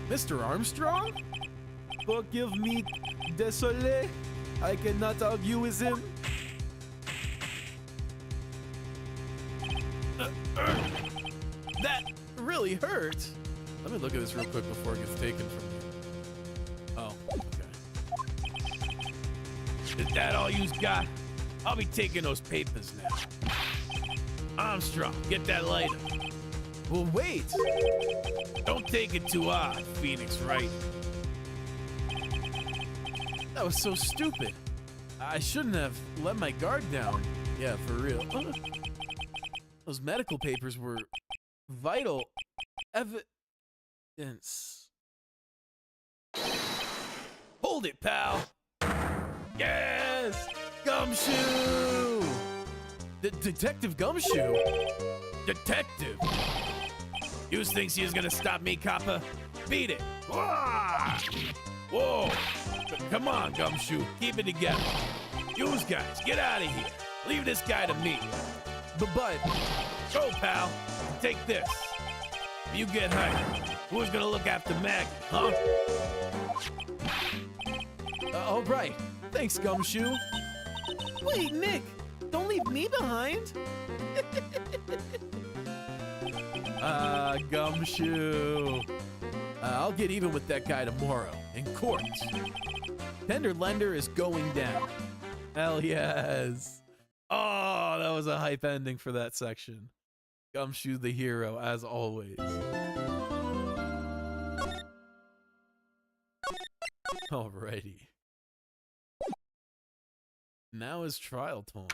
Mr. Armstrong? Forgive me, désolé. I cannot argue with him. That really hurt. Let me look at this real quick before it gets taken from me. Oh, okay. Is that all you's got? I'll be taking those papers now. Armstrong, get that lighter. Well, wait. Don't take it too hard, Phoenix Wright. That was so stupid. I shouldn't have let my guard down. Yeah, for real. Those medical papers were vital evidence. Hold it, pal. Yes! Gumshoe! Detective Gumshoe? Detective! You thinks he's gonna stop me, copper? Beat it! Wah! Whoa! Come on, Gumshoe, keep it together. Yous guys, get out of here. Leave this guy to me. But Go, pal. Take this. If you get hurt, who's gonna look after Maggie, huh? all right. Thanks, Gumshoe. Wait, Nick, don't leave me behind. Gumshoe. I'll get even with that guy tomorrow in court. Tender Lender is going down. Hell yes. Oh, that was a hype ending for that section. Gumshoe the hero, as always. Alrighty. Now is trial time.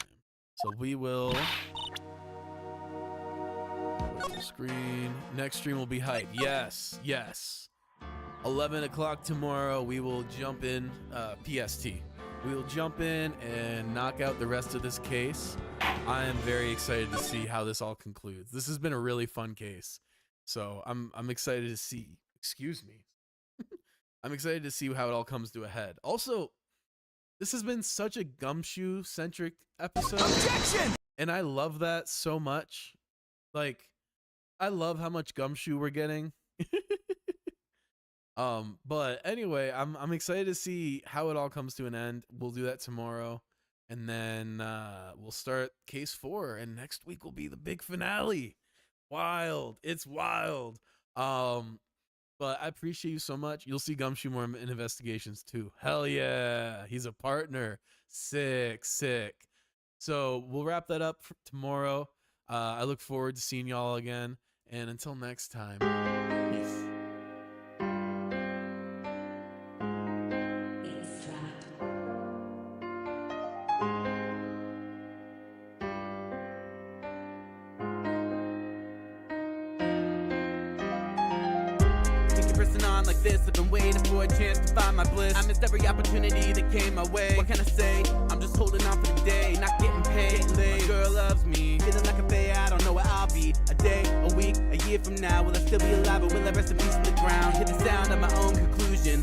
So we will... Screen. Next stream will be hype. Yes, yes. 11 o'clock tomorrow, we will jump in, PST. We will jump in and knock out the rest of this case. I am very excited to see how this all concludes. This has been a really fun case. So I'm excited to see, excuse me. I'm excited to see how it all comes to a head. Also, this has been such a Gumshoe-centric episode. Objection! And I love that so much. Like, I love how much Gumshoe we're getting. But anyway, I'm excited to see how it all comes to an end. We'll do that tomorrow. And then we'll start case 4, and next week will be the big finale. Wild. It's wild. But I appreciate you so much. You'll see Gumshoe more in investigations too. Hell yeah. He's a partner. Sick, sick. So we'll wrap that up for tomorrow. I look forward to seeing y'all again. And until next time, peace. Like this, I've been waiting for a chance to find my bliss. I missed every opportunity that came my way. What can I say? I'm just holding on for the day, not getting paid. My girl loves me, feeling like a bay. I don't know where I'll be. A day, a week, a year from now, will I still be alive or will I rest in peace in the ground? Hear the sound of my own conclusion.